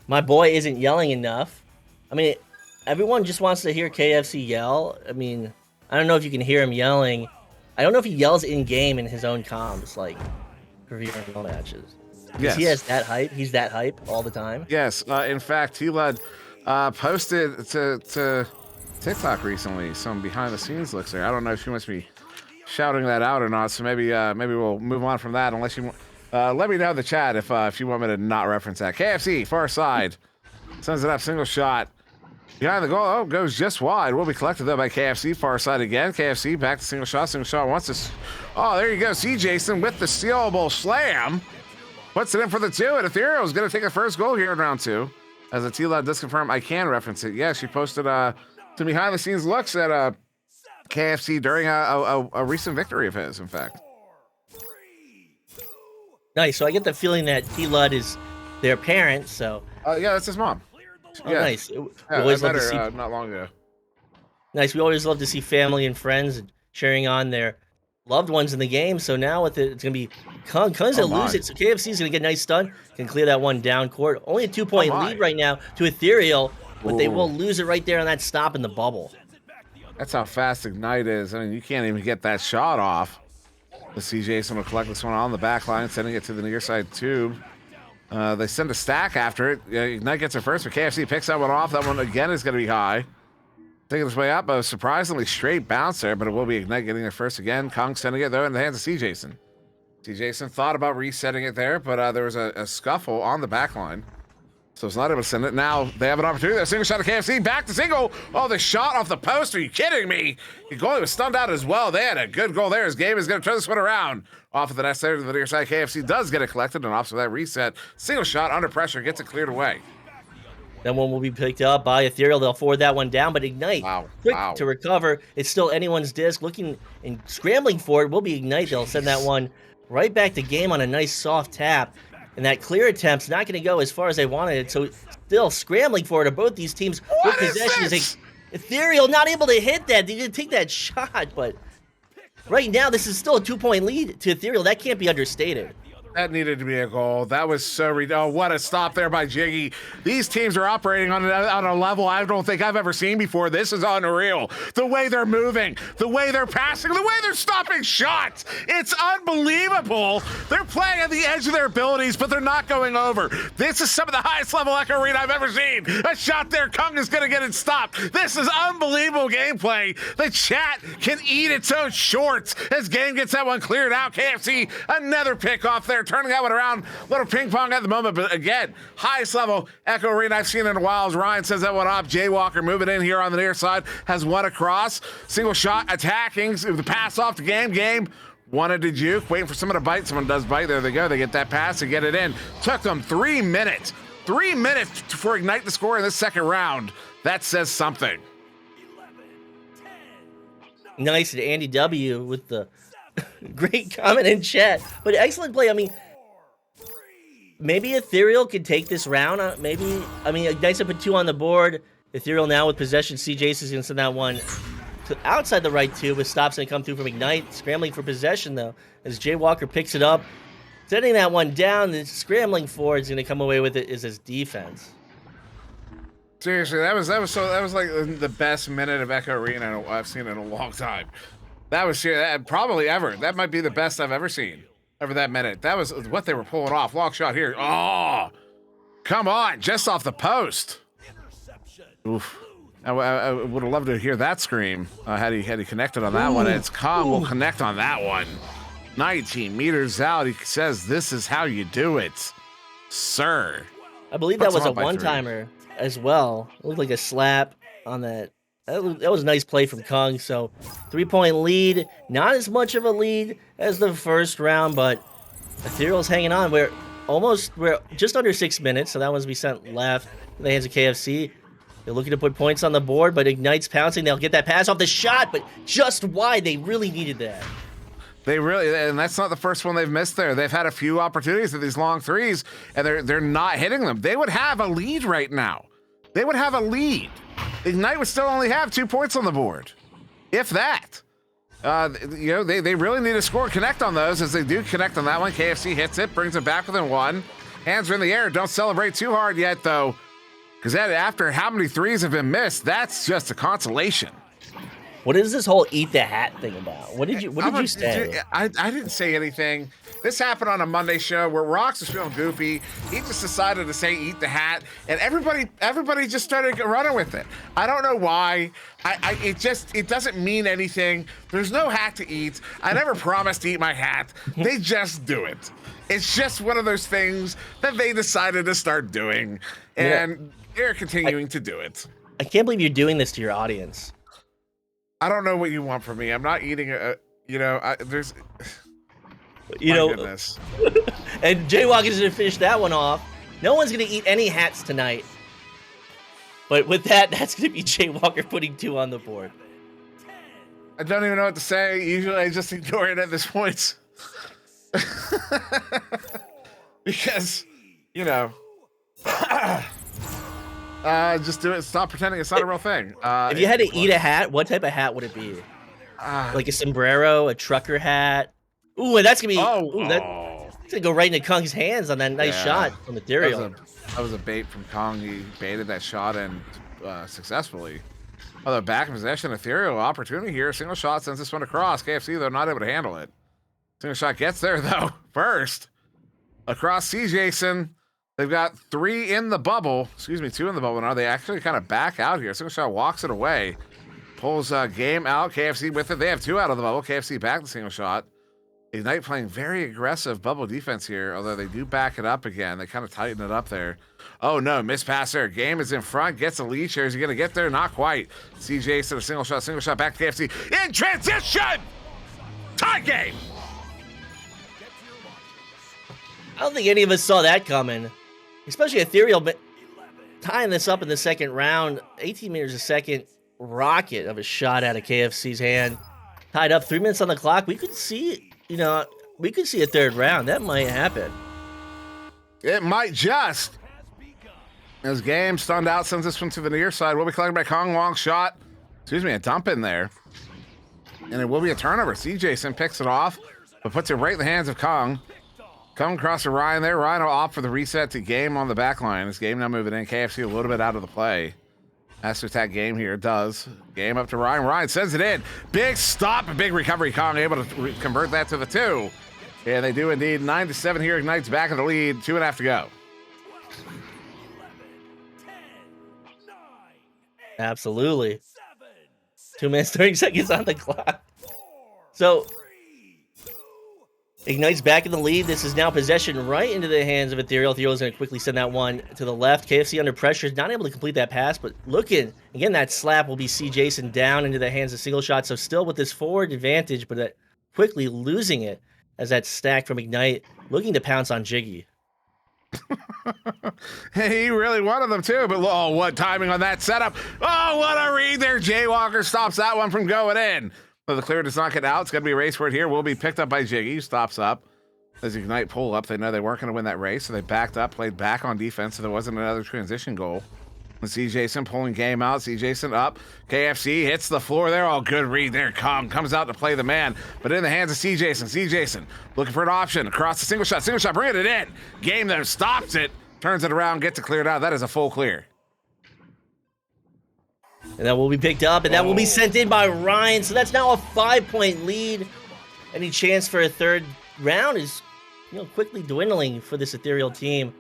My boy isn't yelling enough. I mean, everyone just wants to hear KFC yell. I mean, I don't know if you can hear him yelling. I don't know if he yells in game in his own comms, like for VRML matches. Yes. He has that hype. He's that hype all the time. Yes. In fact, T-Lud posted to TikTok recently some behind the scenes looks there. I don't know if she must be shouting that out or not. So maybe we'll move on from that. Unless you let me know in the chat if you want me to not reference that. KFC far side sends it up, single shot behind the goal. Oh, goes just wide. Will be collected though by KFC far side again. KFC back to single shot. Single shot wants to. Oh, there you go. See Jason with the stealable slam. Puts it in for the 2, and Ethereal is going to take the first goal here in round 2. As the T-Lud does confirm, I can reference it. Yeah, she posted some behind-the-scenes looks at KFC during a recent victory of his, in fact. Nice. So I get the feeling that T-Lud is their parent, so... yeah, that's his mom. Oh, yeah. Nice. We always love to see... not long ago. Nice. We always love to see family and friends and cheering on their loved ones in the game. So now with it, it's going to be Kung's going to lose it. So KFC's going to get a nice stun. Can clear that one down court. Only a 2-point lead right now to Ethereal, but they will lose it right there on that stop in the bubble. That's how fast Ignite is. I mean, you can't even get that shot off. The CJ will collect this one on the back line, sending it to the near side tube. They send a stack after it. Ignite gets it first, but KFC picks that one off. That one again is going to be high. Taking this way up, a surprisingly straight bounce there, but it will be Ignite getting it first again. Kung sending it though in the hands of C-Jason. C-Jason thought about resetting it there, but there was a scuffle on the back line. So it's not able to send it. Now they have an opportunity. A single shot of KFC. Back to single. Oh, the shot off the post. Are you kidding me? The goalie was stunned out as well. They had a good goal there. His game is going to turn this one around. Off of the net there to the near side. KFC does get it collected, and off of that reset. Single shot under pressure. Gets it cleared away. That one will be picked up by Ethereal. They'll forward that one down, but Ignite, quick to recover. It's still anyone's disc. Looking and scrambling for it will be Ignite. They'll send that one right back to game on a nice soft tap. And that clear attempt's not going to go as far as they wanted it. So still scrambling for it. Of both these teams with possession. Ethereal not able to hit that. They didn't take that shot, but right now this is still a 2-point lead to Ethereal. That can't be understated. That needed to be a goal. That was so oh, what a stop there by Jiggy. These teams are operating on a level I don't think I've ever seen before. This is unreal. The way they're moving, the way they're passing, the way they're stopping shots. It's unbelievable. They're playing at the edge of their abilities, but they're not going over. This is some of the highest level Echo Arena I've ever seen. A shot there, Kung is going to get it stopped. This is unbelievable gameplay. The chat can eat its own shorts as Game gets that one cleared out. KFC, another pick off there, turning that one around. Little ping pong at the moment, but again, highest level Echo Arena I've seen in a while. As Ryan says that one up. Jay Walker moving in here on the near side, has one across. Single shot attacking, the pass off the Game wanted to juke, waiting for someone to bite. Someone does bite. There they go. They get that pass and get it in. Took them 3 minutes. 3 minutes for Ignite to score in this second round. That says something. Nice to Andy W with the great comment in chat. But excellent play. I mean, maybe Ethereal could take this round. Ignite's to put 2 on the board. Ethereal now with possession. CJ's is going to send that one to outside the right 2, but stops and come through from Ignite. Scrambling for possession, though, as Jay Walker picks it up. Setting that one down, the scrambling forward is going to come away with it is his defense. Seriously, that was like the best minute of Echo Arena I've seen in a long time. That was probably ever. That might be the best I've ever seen over that minute. That was what they were pulling off. Long shot here. Oh, come on, just off the post. Oof. I would have loved to hear that scream had he connected on that one. It's Kong will connect on that one. 19 meters out. He says, "This is how you do it, sir." I believe that was a one-timer as well. It looked like a slap on that. That was a nice play from Kong. So 3-point lead. Not as much of a lead as the first round, but Ethereal's hanging on. We're just under 6 minutes, so that one's be sent left in the hands of KFC. They're looking to put points on the board, but Ignite's pouncing. They'll get that pass off the shot, but just wide. They really needed that. And that's not the first one they've missed there. They've had a few opportunities at these long threes, and they're not hitting them. They would have a lead right now. They would have a lead. Ignite would still only have 2 points on the board, if that. They really need to score, connect on those, as they do connect on that one. KFC hits it, brings it back within 1. Hands are in the air. Don't celebrate too hard yet, though, because after how many threes have been missed, that's just a consolation. What is this whole eat the hat thing about? What did you say? I didn't say anything. This happened on a Monday show where Rox was feeling goofy. He just decided to say eat the hat, and everybody just started running with it. I don't know why. It doesn't mean anything. There's no hat to eat. I never promised to eat my hat. They just do it. It's just one of those things that they decided to start doing, and they're continuing to do it. I can't believe you're doing this to your audience. I don't know what you want from me. I'm not eating goodness. And Jaywalk is going to finish that one off. No one's going to eat any hats tonight. But with that's going to be Jay Walker putting 2 on the board. I don't even know what to say. Usually I just ignore it at this point. Because, just do it. Stop pretending it's not a real thing. If you had to eat a hat, what type of hat would it be? Like a sombrero, a trucker hat? Ooh, and that's gonna be. That's gonna go right into Kong's hands on that nice shot from Ethereal. That was a bait from Kong. He baited that shot in successfully. Although back in possession, Ethereal opportunity here. Single shot sends this one across. KFC, they're not able to handle it. Single shot gets there though. First across C. Jason. They've got 3 in the bubble. 2 in the bubble now. They actually kind of back out here. Single shot walks it away. Pulls Game out. KFC with it. They have 2 out of the bubble. KFC back the single shot. Ignite playing very aggressive bubble defense here, although they do back it up again. They kind of tighten it up there. Oh no, miss pass there. Game is in front, gets a lead share. Is he going to get there? Not quite. CJ to the single shot back to KFC. In transition! Tie game! I don't think any of us saw that coming. Especially Ethereal, but tying this up in the second round. 18 meters a second. Rocket of a shot out of KFC's hand. Tied up, 3 minutes on the clock. We could see, a third round. That might happen. It might just. As Game stunned out, sends this one to the near side. Will be collected by Kong. Long shot. A dump in there. And it will be a turnover. C. Jason picks it off, but puts it right in the hands of Kong. Coming across to Ryan there. Ryan will opt for the reset to game on the back line. This game now moving in. KFC a little bit out of the play. Has to attack game here. Does. Game up to Ryan. Ryan sends it in. Big stop. A big recovery. Kong able to convert that to the 2. Yeah, they do indeed. 9-7 here. Ignite's back in the lead. 2.5 to go. Absolutely. 2 minutes, 30 seconds on the clock. So, Ignite's back in the lead. This is now possession right into the hands of Ethereal. Ethereal's going to quickly send that one to the left. KFC under pressure is not able to complete that pass, but looking, again, that slap will be C. Jason down into the hands of Single Shot. So still with this forward advantage, but quickly losing it as that stack from Ignite looking to pounce on Jiggy. He really wanted them too, but oh, what timing on that setup. Oh, what a read there. Jaywalker stops that one from going in. So the clear does not get out. It's going to be a race for it here. Will be picked up by Jiggy. Stops up. As Ignite pull up, they know they weren't going to win that race, so they backed up, played back on defense, so there wasn't another transition goal. And C. Jason pulling game out. C. Jason up. KFC hits the floor there. Oh, good read there. Kong comes out to play the man, but in the hands of C. Jason. C. Jason looking for an option across the single shot. Single shot, bringing it in. Game there stops it, turns it around, gets it cleared out. That is a full clear. And that will be picked up, and that will be sent in by Ryan. So that's now a 5-point lead. Any chance for a third round is, quickly dwindling for this Ethereal team.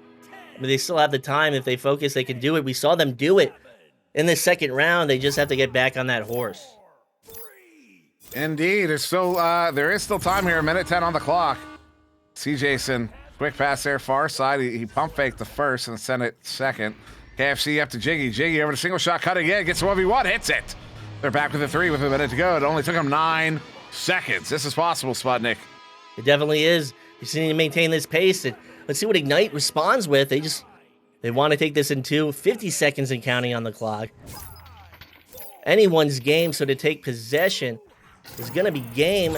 I mean, they still have the time. If they focus, they can do it. We saw them do it in the second round. They just have to get back on that horse. Indeed. There is still time here. 1:10 on the clock. C. Jason, quick pass there, far side. He pump faked the first and sent it second. KFC up to Jiggy. Jiggy over to single shot, cut again, gets 1v1, hits it. They're back with a 3 with a minute to go. It only took them 9 seconds. This is possible, Sputnik. It definitely is. You just need to maintain this pace. And let's see what Ignite responds with. They want to take this in 50 seconds and counting on the clock. Anyone's game, so to take possession is going to be game.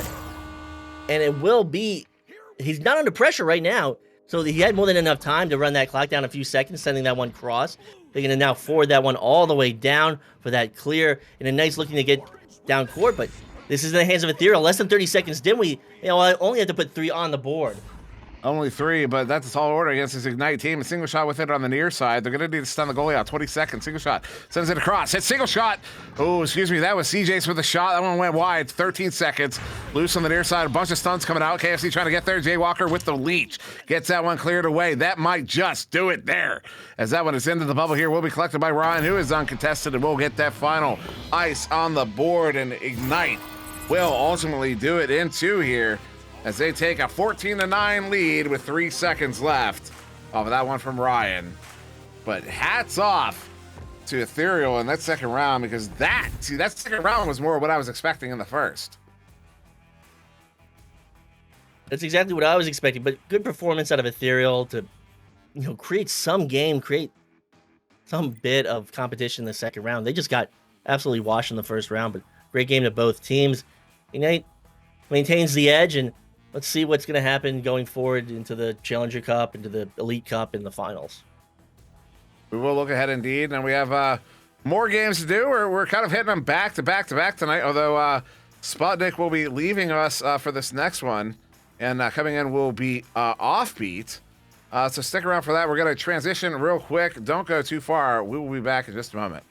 And it will be, he's not under pressure right now. So he had more than enough time to run that clock down a few seconds, sending that one cross. They're going to now forward that one all the way down for that clear. And Ignite's looking to get down court, but this is in the hands of Ethereal. Less than 30 seconds. Dimwi, I only have to put 3 on the board. Only 3, but that's a tall order against this Ignite team. A single shot with it on the near side. They're going to need to stun the goalie out. 20 seconds. Single shot. Sends it across. Hit single shot. Oh, excuse me. That was CJ's with a shot. That one went wide. 13 seconds. Loose on the near side. A bunch of stunts coming out. KFC trying to get there. Jaywalker with the leech. Gets that one cleared away. That might just do it there. As that one is into the bubble here. Will be collected by Ryan, who is uncontested, and will get that final ice on the board. And Ignite will ultimately do it in 2 here, as they take a 14-9 lead with 3 seconds left off of that one from Ryan. But hats off to Ethereal in that second round, because that second round was more what I was expecting in the first. That's exactly what I was expecting, but good performance out of Ethereal to, create some game, create some bit of competition in the second round. They just got absolutely washed in the first round, but great game to both teams. Ignite maintains the edge, and let's see what's going to happen going forward into the Challenger Cup, into the Elite Cup, in the finals. We will look ahead indeed, and we have more games to do. We're kind of hitting them back to back to back tonight, although Sputnik will be leaving us for this next one, and coming in will be Offbeat. So stick around for that. We're going to transition real quick. Don't go too far. We will be back in just a moment.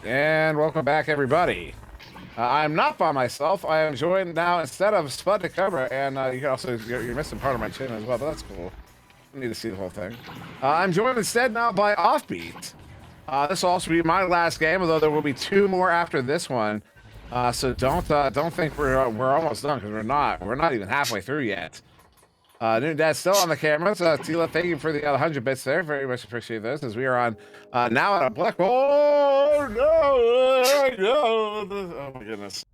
and welcome back, everybody. I'm not by myself. I am joined now instead of SputnikKobra, and you can also you're missing part of my chin as well, but that's cool. I need to see the whole thing. I'm joined instead now by Offbeat. This will also be my last game, although there will be 2 more after this one. So don't think we're almost done, because we're not. We're not even halfway through yet. New Dad's still on the camera, so Tila, thank you for the 100 bits there. Very much appreciate those, as we are on now at a black hole. Oh, no, no. Oh, my goodness.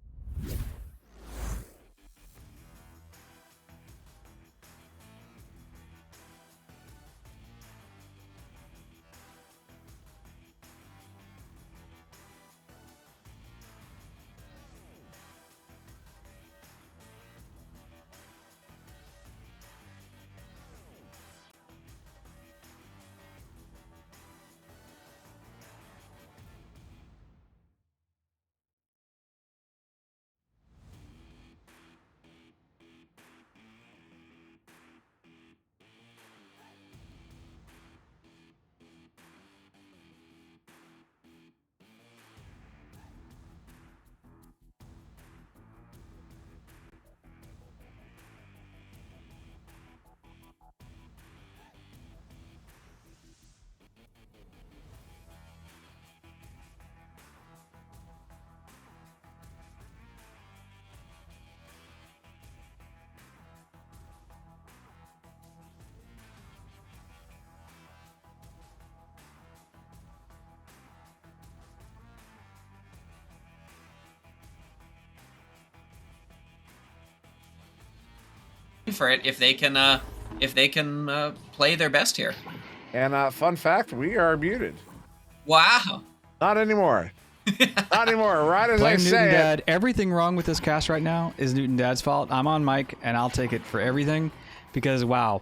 For it if they can play their best here. And fun fact, we are muted. Wow. Not anymore. Not anymore. Right as Blame I Newton say Dad. it. Everything wrong with this cast right now is Newton Dad's fault. I'm on mic, and I'll take it for everything because, wow,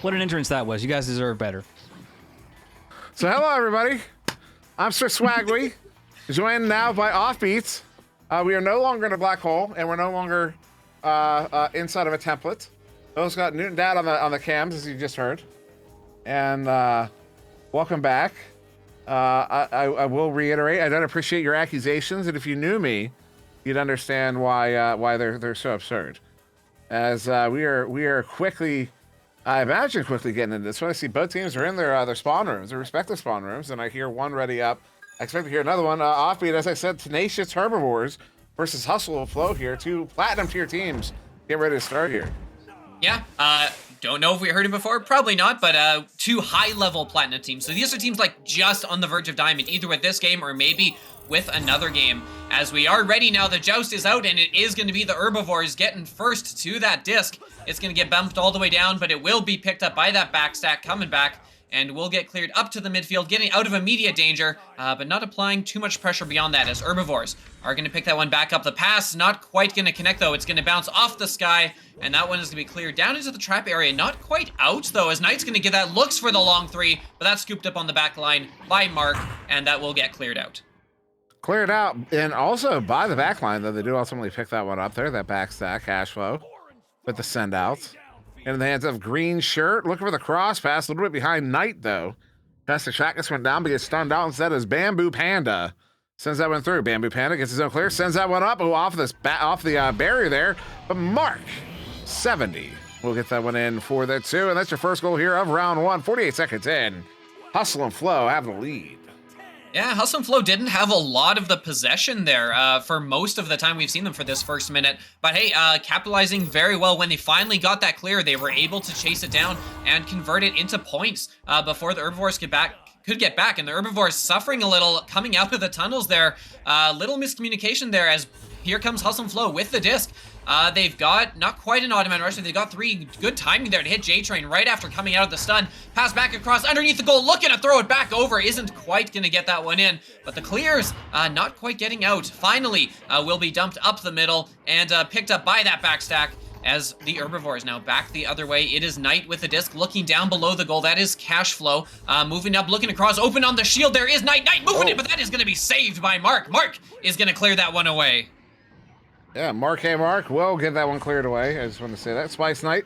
what an entrance that was. You guys deserve better. So hello, everybody. I'm SirDimwi, joined now by Offbeats. We are no longer in a black hole, and we're no longer inside of a template. Those got Newton Dad on the cams, as you just heard. And welcome back. I will reiterate, I don't appreciate your accusations, and if you knew me, you'd understand why they're so absurd. As we are quickly, I imagine quickly getting into this one. I see both teams are in their spawn rooms, their respective spawn rooms, and I hear one ready up. I expect to hear another one. Offbeat, as I said, tenacious herbivores versus Hustle and Flow here. 2 platinum tier teams get ready to start here. Yeah, don't know if we heard it before, probably not, but 2 high-level platinum teams. So these are teams like just on the verge of diamond, either with this game or maybe with another game. As we are ready now, the joust is out, and it is going to be the herbivores getting first to that disc. It's going to get bumped all the way down, but it will be picked up by that backstack coming back, and will get cleared up to the midfield, getting out of immediate danger, but not applying too much pressure beyond that, as herbivores are going to pick that one back up. The pass not quite going to connect, though. It's going to bounce off the sky, and that one is going to be cleared down into the trap area. Not quite out, though, as Knight's going to get that. Looks for the long 3, but that's scooped up on the back line by Mark, and that will get cleared out. Cleared out, and also by the back line, though, they do ultimately pick that one up there, that backstack, cash flow, with the send out. In the hands of Green Shirt, looking for the cross pass, a little bit behind Knight, though. Past the Trackness went down, but gets stunned out instead as Bamboo Panda sends that one through. Bamboo Panda gets his own clear, sends that one up, off the barrier there. But Mark, 70, will get that one in for the 2, and that's your first goal here of round 1. 48 seconds in. Hustle and Flow have the lead. Yeah, Hustle and Flow didn't have a lot of the possession there for most of the time we've seen them for this first minute. But hey, capitalizing very well when they finally got that clear. They were able to chase it down and convert it into points before the herbivores could get back. And the herbivores suffering a little coming out of the tunnels there. Little miscommunication there as here comes Hustle and Flow with the disc. They've got not quite an automatic rush, they've got 3 good timing there to hit J-Train right after coming out of the stun. Pass back across underneath the goal, looking to throw it back over, isn't quite going to get that one in, but the clears not quite getting out. Finally will be dumped up the middle and picked up by that backstack as the herbivores now back the other way. It is Knight with the disc looking down below the goal. That is Cash Flow. Moving up, looking across, open on the shield. There is Knight. Knight moving it, but that is going to be saved by Mark. Mark is going to clear that one away. Yeah, Mark will get that one cleared away. I just want to say that. Spice Knight,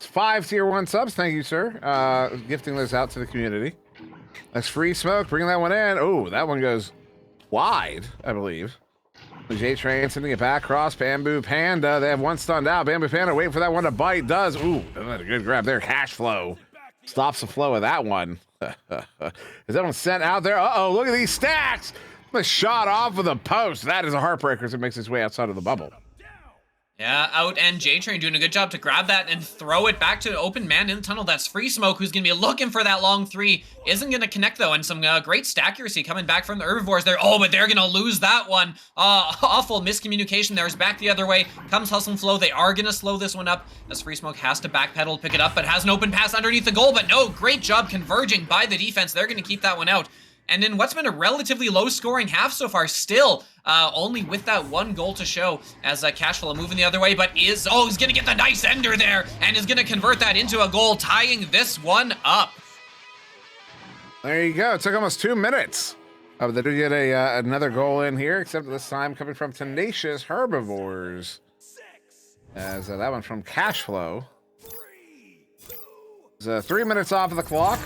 5 tier 1 subs. Thank you, sir. Gifting those out to the community. That's Free Smoke, bringing that one in. Oh, that one goes wide, I believe. J-Train sending it back across. Bamboo Panda. They have one stunned out. Bamboo Panda waiting for that one to bite. Does. Ooh, a good grab there. Cash flow. Stops the flow of that one. Is that one sent out there? Uh-oh, look at these stacks. The shot off of the post. That is a heartbreaker as it makes its way outside of the bubble. Yeah, out and J-Train doing a good job to grab that and throw it back to an open man in the tunnel. That's Free Smoke, who's going to be looking for that long three. Isn't going to connect, though, and some great accuracy coming back from the Herbivores there. Oh, but they're going to lose that one. Awful miscommunication there. It's back the other way. Comes Hustle and Flow. They are going to slow this one up as Free Smoke has to backpedal, pick it up, but has an open pass underneath the goal. But no, great job converging by the defense. They're going to keep that one out. And in what's been a relatively low-scoring half so far, still only with that one goal to show as Cashflow moving the other way, but he's going to get the nice ender there and is going to convert that into a goal, tying this one up. There you go. It took almost 2 minutes. They do get another goal in here, except this time coming from Tenacious Herbivores. As that one from Cashflow. It's 3 minutes off of the clock.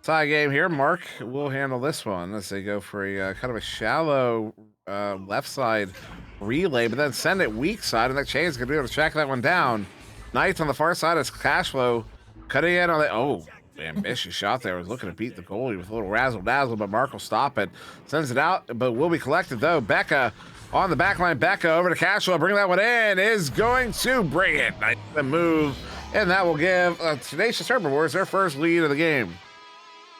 Tie game here. Mark will handle this one as they go for a kind of a shallow left side relay, but then send it weak side, and that Chain's going to be able to track that one down. Knights on the far side as Cashflow cutting in on the... Oh, ambitious shot there. Was looking to beat the goalie with a little razzle-dazzle, but Mark will stop it. Sends it out, but will be collected, though. Becca on the back line. Becca over to Cashflow. Bring that one in. Is going to bring it. Nice move, and that will give Tenacious Herbivores their first lead of the game.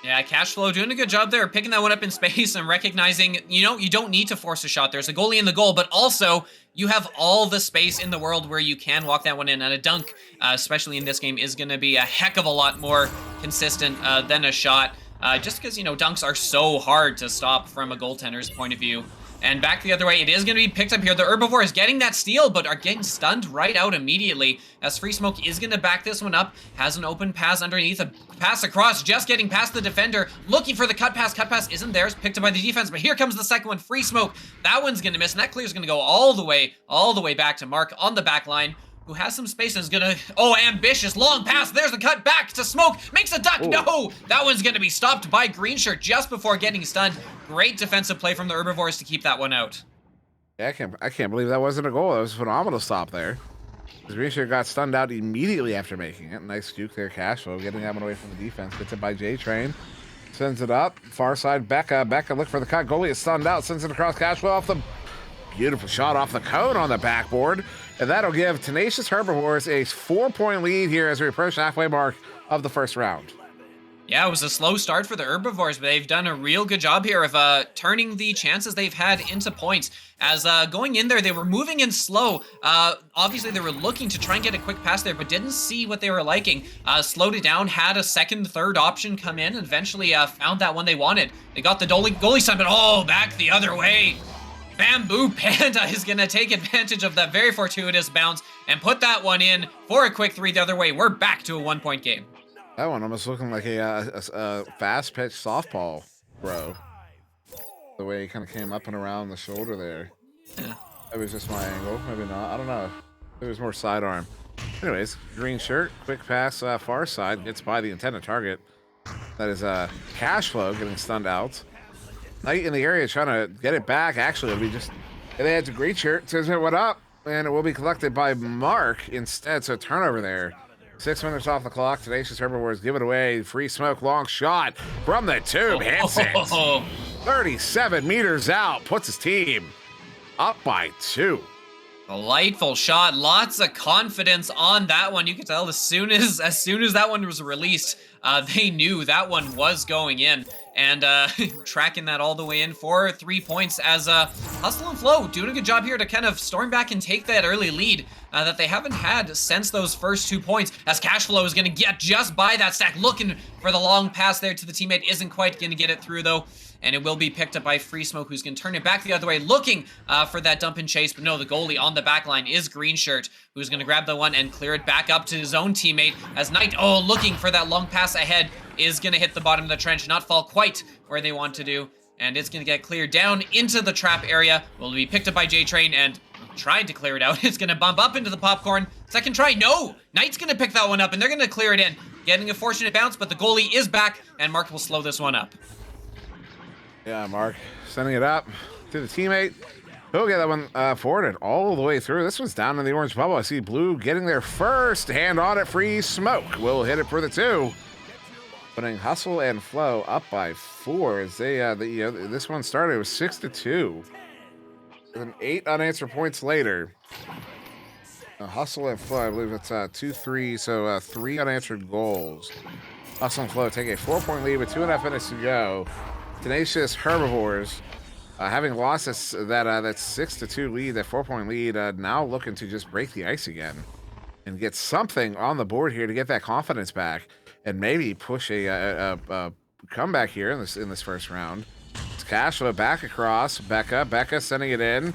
Yeah, Cashflow doing a good job there, picking that one up in space and recognizing, you don't need to force a shot. There's a goalie in the goal, but also you have all the space in the world where you can walk that one in. And a dunk, especially in this game, is going to be a heck of a lot more consistent than a shot, just because, dunks are so hard to stop from a goaltender's point of view. And back the other way, it is going to be picked up here. The Herbivore is getting that steal, but are getting stunned right out immediately as Free Smoke is going to back this one up. Has an open pass underneath, a pass across, just getting past the defender, looking for the cut pass. Cut pass isn't there. It's picked up by the defense, but here comes the second one. Free Smoke. That one's going to miss, and that clear is going to go all the way back to Mark on the back line, who has some space and is gonna, ambitious, long pass, there's the cut back to Smoke, makes a duck, no! That one's gonna be stopped by Green Shirt just before getting stunned. Great defensive play from the Herbivores to keep that one out. Yeah, I can't believe that wasn't a goal. That was a phenomenal stop there. Green Shirt got stunned out immediately after making it. Nice juke there, Cashflow, getting that one away from the defense. Gets it by J-Train, sends it up, far side, Becca look for the cut, goalie is stunned out, sends it across, Cashflow off the beautiful shot off the cone on the backboard. And that'll give Tenacious Herbivores a 4-point lead here as we approach halfway mark of the first round. Yeah, it was a slow start for the Herbivores, but they've done a real good job here of turning the chances they've had into points. As going in there, they were moving in slow. Obviously, they were looking to try and get a quick pass there, but didn't see what they were liking. Slowed it down, had a second, third option come in, and eventually found that one they wanted. They got the goalie stun, but back the other way. Bamboo Panda is going to take advantage of that very fortuitous bounce and put that one in for a quick 3 the other way. We're back to a 1-point game. That one almost looking like a fast pitch softball, bro. The way he kind of came up and around the shoulder there. Yeah. That was just my angle. Maybe not. I don't know. It was more sidearm. Anyways, Green Shirt, quick pass far side, gets by the intended target. That is Cashflow getting stunned out. Knight in the area trying to get it back. Actually, it'll be just... They had to Green Shirt. Says it went up. And it will be collected by Mark instead. So turnover there. 6 minutes off the clock. Tenacious Herbivores give it away. Free Smoke, long shot from the tube. Hits it. 37 meters out. Puts his team up by 2. Delightful shot. Lots of confidence on that one. You could tell as soon as that one was released, they knew that one was going in. And tracking that all the way in for 3 points as Hustle and Flow doing a good job here to kind of storm back and take that early lead that they haven't had since those first 2 points. As Cashflow is going to get just by that stack, looking for the long pass there to the teammate. Isn't quite going to get it through, though. And it will be picked up by Free Smoke, who's going to turn it back the other way, looking for that dump and chase. But no, the goalie on the back line is Green Shirt, who's going to grab the one and clear it back up to his own teammate. As Knight, looking for that long pass ahead, is going to hit the bottom of the trench, not fall quite where they want to do. And it's going to get cleared down into the trap area. Will be picked up by J-Train and tried to clear it out. It's going to bump up into the popcorn. Second try, no! Knight's going to pick that one up, and they're going to clear it in. Getting a fortunate bounce, but the goalie is back, and Mark will slow this one up. Yeah, Mark sending it up to the teammate. He'll get that one forwarded all the way through. This one's down in the orange bubble. I see Blue getting there first. Hand on it, free smoke. Will hit it for the 2. Putting Hustle and Flow up by 4 as they, this one started. It was 6-2. And 8 unanswered points later. Hustle and Flow, I believe that's 2-3, so 3 unanswered goals. Hustle and Flow take a 4-point lead with 2.5 minutes to go. Tenacious Herbivores, having lost that 6-2 lead, that 4-point lead, now looking to just break the ice again and get something on the board here to get that confidence back and maybe push a comeback here in this first round. It's Cashflow back across. Becca sending it in.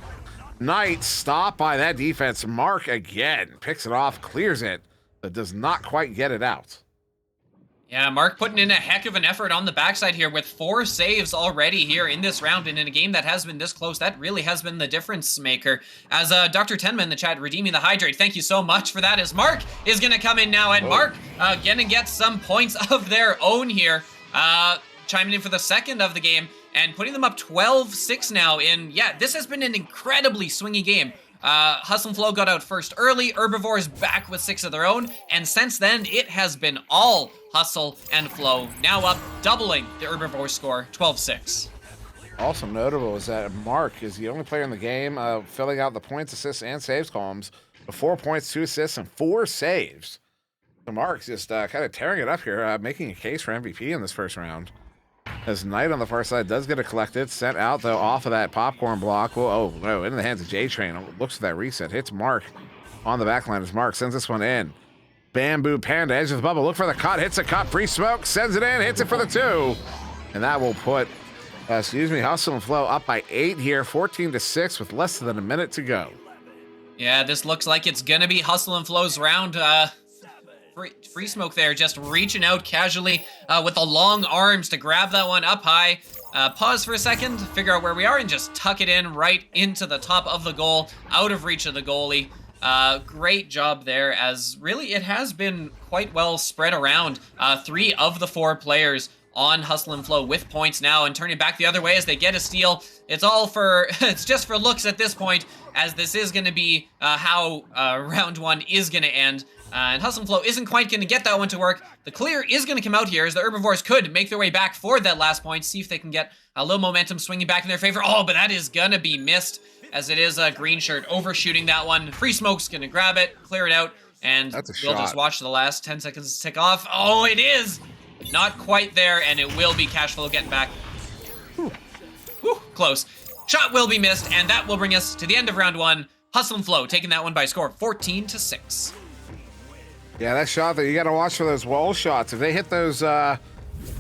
Knight stopped by that defense. Mark again picks it off, clears it, but does not quite get it out. Yeah, Mark putting in a heck of an effort on the backside here with 4 saves already here in this round, and in a game that has been this close, that really has been the difference maker. As Dr. Tenma in the chat, redeeming the hydrate, thank you so much for that, as Mark is going to come in now, and Mark gonna get some points of their own here, chiming in for the second of the game, and putting them up 12-6 now in, yeah, this has been an incredibly swingy game. Hustle and Flow got out first early, Herbivores back with 6 of their own, and since then, it has been all Hustle and Flow, now up, doubling the Herbivore score, 12-6. Also notable is that Mark is the only player in the game filling out the points, assists, and saves columns with 4 points, 2 assists, and 4 saves. So Mark's just kind of tearing it up here, making a case for MVP in this first round. As Knight on the far side does get it collected, sent out though off of that popcorn block. Well, oh no, into the hands of J-Train. Looks for that reset. Hits Mark on the back line as Mark sends this one in. Bamboo Panda, edge of the bubble. Look for the cut. Hits a cut. Free smoke. Sends it in. Hits it for the 2. And that will put, Hustle and Flow up by 8 here. 14-6 with less than a minute to go. Yeah, this looks like it's going to be Hustle and Flow's round. Free smoke there, just reaching out casually with the long arms to grab that one up high. Pause for a second, figure out where we are, and just tuck it in right into the top of the goal, out of reach of the goalie. Great job there, as really it has been quite well spread around. 3 of the 4 players on Hustle and Flow with points now, and turning back the other way as they get a steal. It's all for, it's just for looks at this point, as this is going to be how round 1 is going to end. And Hustle and Flow isn't quite going to get that one to work. The clear is going to come out here as the Herbivores could make their way back for that last point, see if they can get a little momentum swinging back in their favor. Oh, but that is going to be missed, as it is a green shirt overshooting that one. Free smoke's going to grab it, clear it out, and we'll just watch the last 10 seconds tick off. Oh, it is! Not quite there, and it will be Cashflow getting back. Whew, close. Shot will be missed, and that will bring us to the end of round 1. Hustle and Flow taking that one by a score of 14-6. Yeah, that shot that you got to watch for those wall shots. If they hit those, kind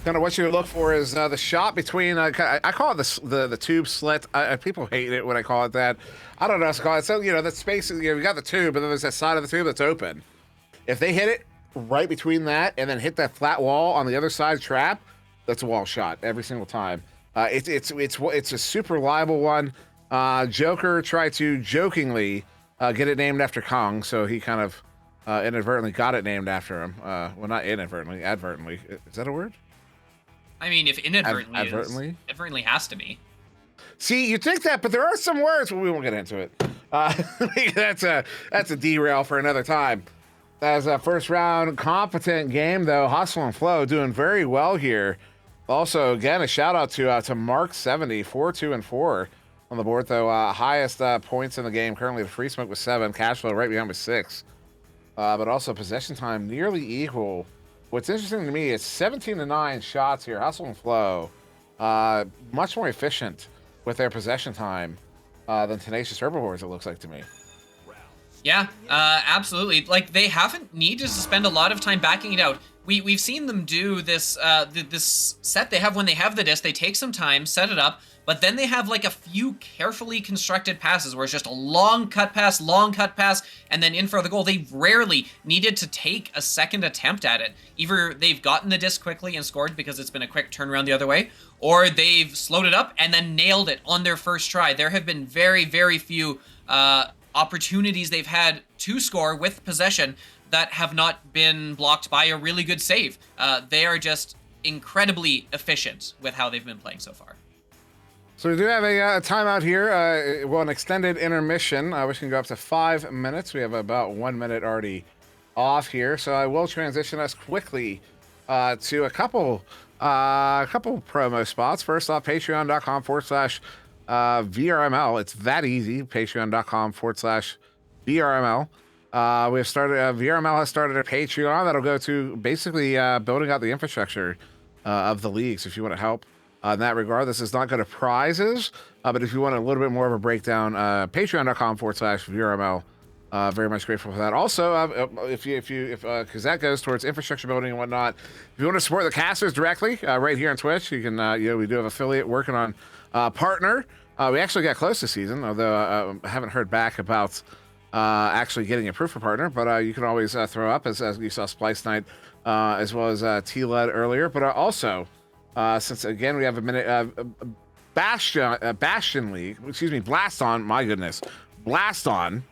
of what you look for is the shot between. I call it the tube slit. People hate it when I call it that. I don't know what to call it. So that space. You got the tube, and then there's that side of the tube that's open. If they hit it right between that, and then hit that flat wall on the other side trap, that's a wall shot every single time. It's a super reliable one. Joker tried to jokingly get it named after Kong, so he kind of. Inadvertently got it named after him. Well, not inadvertently, advertently. Is that a word? I mean, if inadvertently advertently has to be. See, you think that, but there are some words. Well, we won't get into it. That's a derail for another time. As a first round competent game, though, Hustle and Flow doing very well here. Also, again, a shout out to Mark 70, 4-2-4 on the board, though. Highest points in the game currently. The free smoke with 7. Cashflow right behind with 6. But also possession time nearly equal. What's interesting to me is 17-9 shots here. Hustle and Flow, much more efficient with their possession time than Tenacious Herbivores, it looks like to me. Yeah, absolutely. Like, they haven't needed to spend a lot of time backing it out. We've seen them do this this set they have when they have the disc. They take some time, set it up, but then they have like a few carefully constructed passes where it's just a long cut pass, and then in for the goal. They've rarely needed to take a second attempt at it. Either they've gotten the disc quickly and scored because it's been a quick turnaround the other way, or they've slowed it up and then nailed it on their first try. There have been very, very few opportunities they've had to score with possession that have not been blocked by a really good save. They are just incredibly efficient with how they've been playing so far. So we do have a timeout here. Well, an extended intermission, which can go up to 5 minutes. We have about 1 minute already off here, so I will transition us quickly to a couple promo spots. First off, patreon.com/VRML. It's that easy. Patreon.com/VRML. We have started. VRML has started a Patreon that'll go to basically building out the infrastructure of the league. So if you want to help in that regard, this is not going to prizes, but if you want a little bit more of a breakdown, Patreon.com/VRML. Very much grateful for that. Also, if because that goes towards infrastructure building and whatnot. If you want to support the casters directly, right here on Twitch, you can. We do have affiliate working on partner. We actually got close this season, although I haven't heard back about actually getting approved for partner. But you can always throw up, as you saw Splice Night, as well as T-Led earlier. But also, since again we have a minute, Bastion League. Excuse me, Blast On. My goodness, Blast On.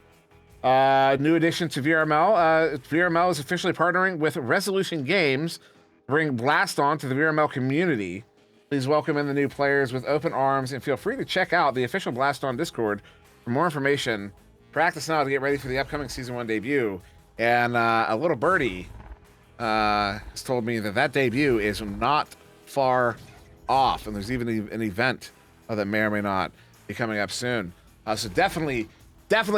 New addition to VRML. VRML is officially partnering with Resolution Games to bring Blast On to the VRML community. Please welcome in the new players with open arms and feel free to check out the official Blast On Discord for more information. Practice now to get ready for the upcoming Season 1 debut. And a little birdie has told me that debut is not far off. And there's even an event that may or may not be coming up soon. So definitely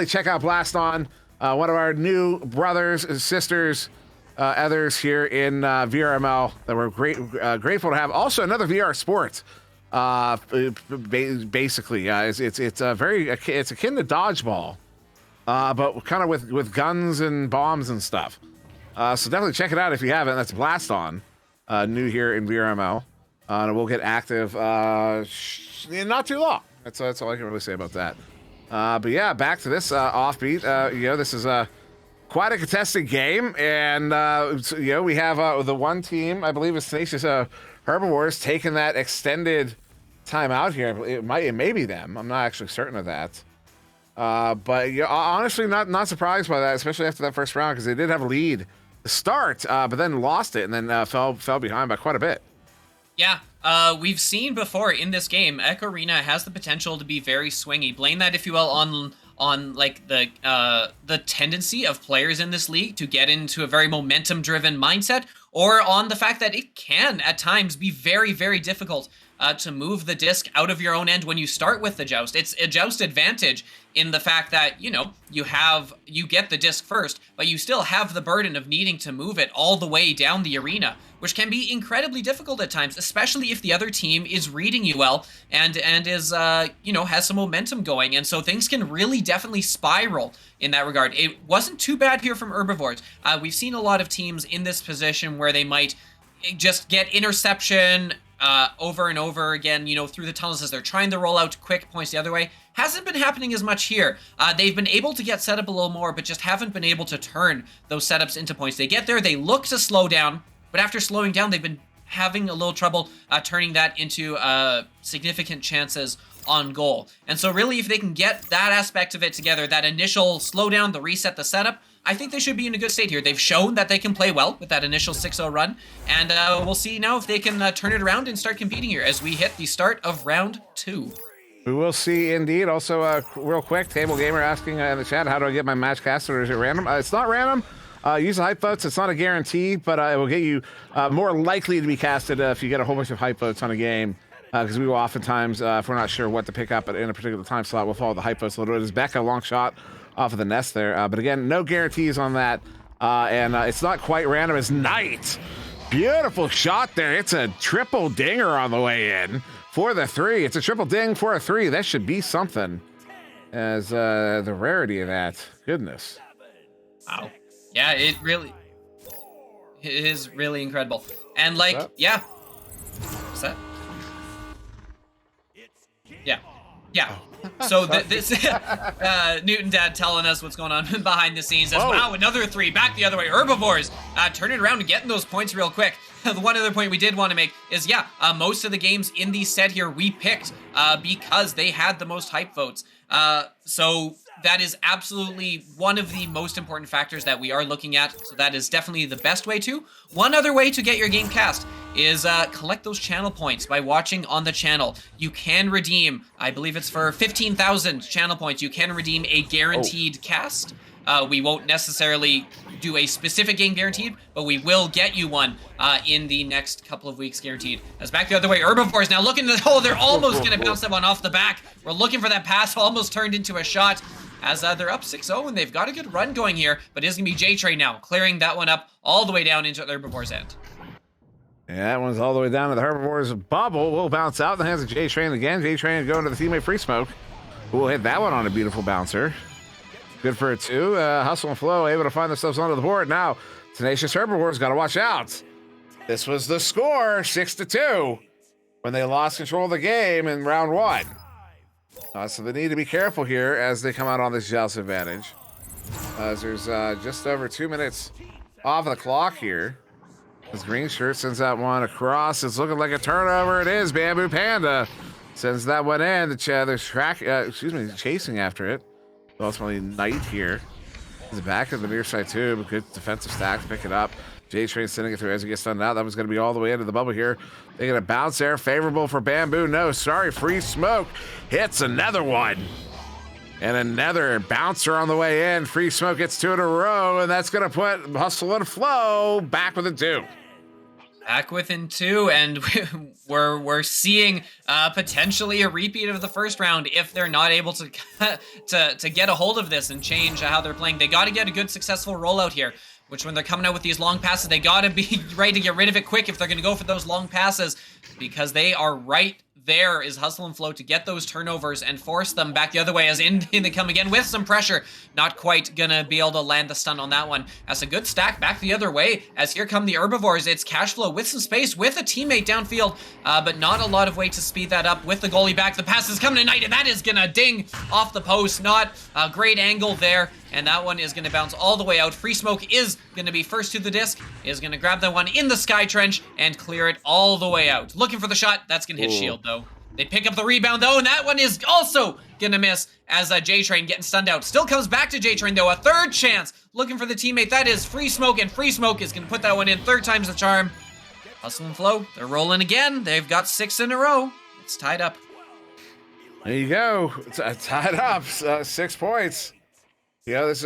check out Blast On, one of our new brothers and sisters, others here in VRML that we're grateful to have. Also, another VR sport, basically. It's akin to dodgeball, but kind of with guns and bombs and stuff. So definitely check it out if you haven't. That's Blast On, new here in VRML, and we'll get active in not too long. That's all I can really say about that. But yeah, back to this offbeat. This is quite a contested game, and we have the one team, I believe, is Tenacious Herbivores, taking that extended time out here. It may be them. I'm not actually certain of that. But honestly, not surprised by that, especially after that first round, because they did have a lead to start, but then lost it and then fell behind by quite a bit. Yeah, we've seen before in this game, Echo Arena has the potential to be very swingy. Blame that, if you will, on like the tendency of players in this league to get into a very momentum-driven mindset, or on the fact that it can at times be very, very difficult to move the disc out of your own end when you start with the joust. It's a joust advantage in the fact that, you get the disc first, but you still have the burden of needing to move it all the way down the arena, which can be incredibly difficult at times, especially if the other team is reading you well and is, has some momentum going. And so things can really definitely spiral in that regard. It wasn't too bad here from Herbivores. We've seen a lot of teams in this position where they might just get interception over and over again, through the tunnels as they're trying to roll out quick points the other way. Hasn't been happening as much here. They've been able to get set up a little more, but just haven't been able to turn those setups into points. They get there, they look to slow down, but after slowing down, they've been having a little trouble turning that into significant chances on goal. And so really, if they can get that aspect of it together, that initial slowdown, the reset, the setup, I think they should be in a good state here. They've shown that they can play well with that initial 6-0 run, and we'll see now if they can turn it around and start competing here as we hit the start of round 2. We will see indeed. Also, real quick, Table Gamer asking in the chat, how do I get my match casted, or is it random? It's not random. Use the hype votes. It's not a guarantee, but it will get you more likely to be casted if you get a whole bunch of hype votes on a game. Because we will oftentimes, if we're not sure what to pick up in a particular time slot, we'll follow the hype votes a little bit. It's Becca, long shot off of the nest there. But again, no guarantees on that. And it's not quite random. It's Knight. Beautiful shot there. It's a triple dinger on the way in for the 3. It's a triple ding for a 3. That should be something, as the rarity of that. Goodness. Wow. Yeah, it is really incredible. And yeah. What's that? Yeah. So this Newton Dad telling us what's going on behind the scenes. As wow, another 3 back the other way. Herbivores turning around and getting those points real quick. The one other point we did want to make is most of the games in the set here we picked because they had the most hype votes. So that is absolutely one of the most important factors that we are looking at. So that is definitely the best way to. One other way to get your game cast is collect those channel points by watching on the channel. You can redeem, I believe it's for 15,000 channel points, you can redeem a guaranteed cast. We won't necessarily do a specific game guaranteed, but we will get you one in the next couple of weeks guaranteed. As back the other way, Herbivores now looking to the hole. They're almost going to bounce that one off the back. We're looking for that pass, almost turned into a shot. As they're up 6-0 and they've got a good run going here, but it is going to be J-Train now, clearing that one up all the way down into the Herbivores' end. Yeah, that one's all the way down to the Herbivores' bubble. Will bounce out in the hands of J-Train again. J-Train going to the teammate Free Smoke, who will hit that one on a beautiful bouncer. Good for a 2. Hustle and Flow able to find themselves onto the board. Now, Tenacious Herbivores got to watch out. This was the score, 6-2, when they lost control of the game in round 1. So they need to be careful here as they come out on this Joust advantage. As there's just over 2 minutes off of the clock here. As Green Shirt sends that one across. It's looking like a turnover. It is. Bamboo Panda sends that one in. The chasing after it. Ultimately, Knight here. He's back at the near side too, but good defensive stack to pick it up. J-Train sending it through as he gets stunned out. That was going to be all the way into the bubble here. They get a bounce there. Favorable for Bamboo. No, sorry. Free Smoke hits another one. And another bouncer on the way in. Free Smoke gets 2 in a row, and that's going to put Hustle and Flow back with a 2. Back within 2, and we're seeing potentially a repeat of the first round if they're not able to get a hold of this and change how they're playing. They got to get a good successful rollout here, which when they're coming out with these long passes, they got to be ready to get rid of it quick if they're going to go for those long passes, because they are right there is Hustle and Flow to get those turnovers and force them back the other way as in they come again with some pressure. Not quite gonna be able to land the stun on that one. That's a good stack back the other way as here come the Herbivores. It's Cashflow with some space with a teammate downfield, but not a lot of way to speed that up with the goalie back. The pass is coming tonight and that is gonna ding off the post. Not a great angle there. And that one is going to bounce all the way out. Free Smoke is going to be first to the disc, is going to grab that one in the Sky Trench and clear it all the way out. Looking for the shot. That's going to hit Shield, though. They pick up the rebound, though, and that one is also going to miss as J-Train getting stunned out. Still comes back to J-Train, though. A third chance. Looking for the teammate. That is Free Smoke, and Free Smoke is going to put that one in. 3rd time's the charm. Hustle and Flow. They're rolling again. They've got 6 in a row. It's tied up. There you go. It's tied up. 6 points. You know, this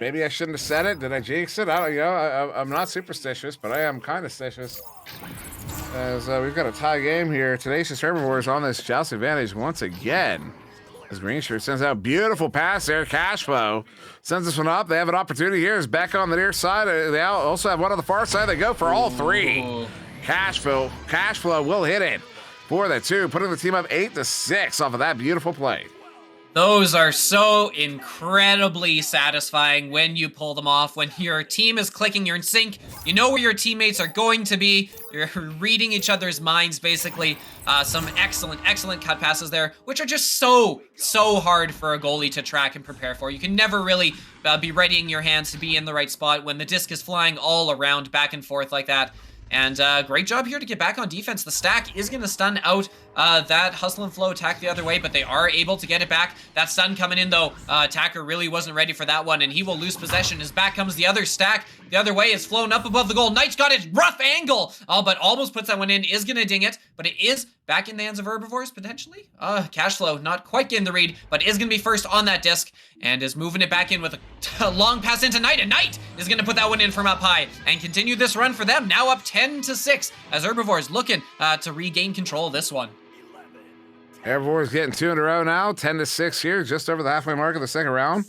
maybe I shouldn't have said it. Did I jinx it? I'm not superstitious, but I am kind of stitious. As we've got a tie game here. Tenacious Herbivores on this Joust advantage once again. As Green Shirt sends out beautiful pass there. Cashflow sends this one up. They have an opportunity here. Is back on the near side. They also have one on the far side. They go for all 3. Cashflow will hit it for the 2, putting the team up 8-6 off of that beautiful play. Those are so incredibly satisfying when you pull them off, when your team is clicking, you're in sync, you know where your teammates are going to be, you're reading each other's minds, basically. Some excellent cut passes there, which are just so hard for a goalie to track and prepare for. You can never really be readying your hands to be in the right spot when the disc is flying all around back and forth like that. And great job here to get back on defense. The stack is going to stun out that Hustle and Flow attack the other way, but they are able to get it back. That stun coming in, though. Attacker really wasn't ready for that one, and he will lose possession. As back comes the other stack. The other way is flown up above the goal. Knight's got it. Rough angle. But almost puts that one in. Is going to ding it, but it is back in the hands of Herbivores, potentially. Cashflow not quite getting the read, but is going to be first on that disc, and is moving it back in with a long pass into Knight, and Knight is going to put that one in from up high, and continue this run for them, now up 10-6, as Herbivores looking to regain control of this one. Herbivores getting 2 in a row now, 10-6 here, just over the halfway mark of the 2nd round.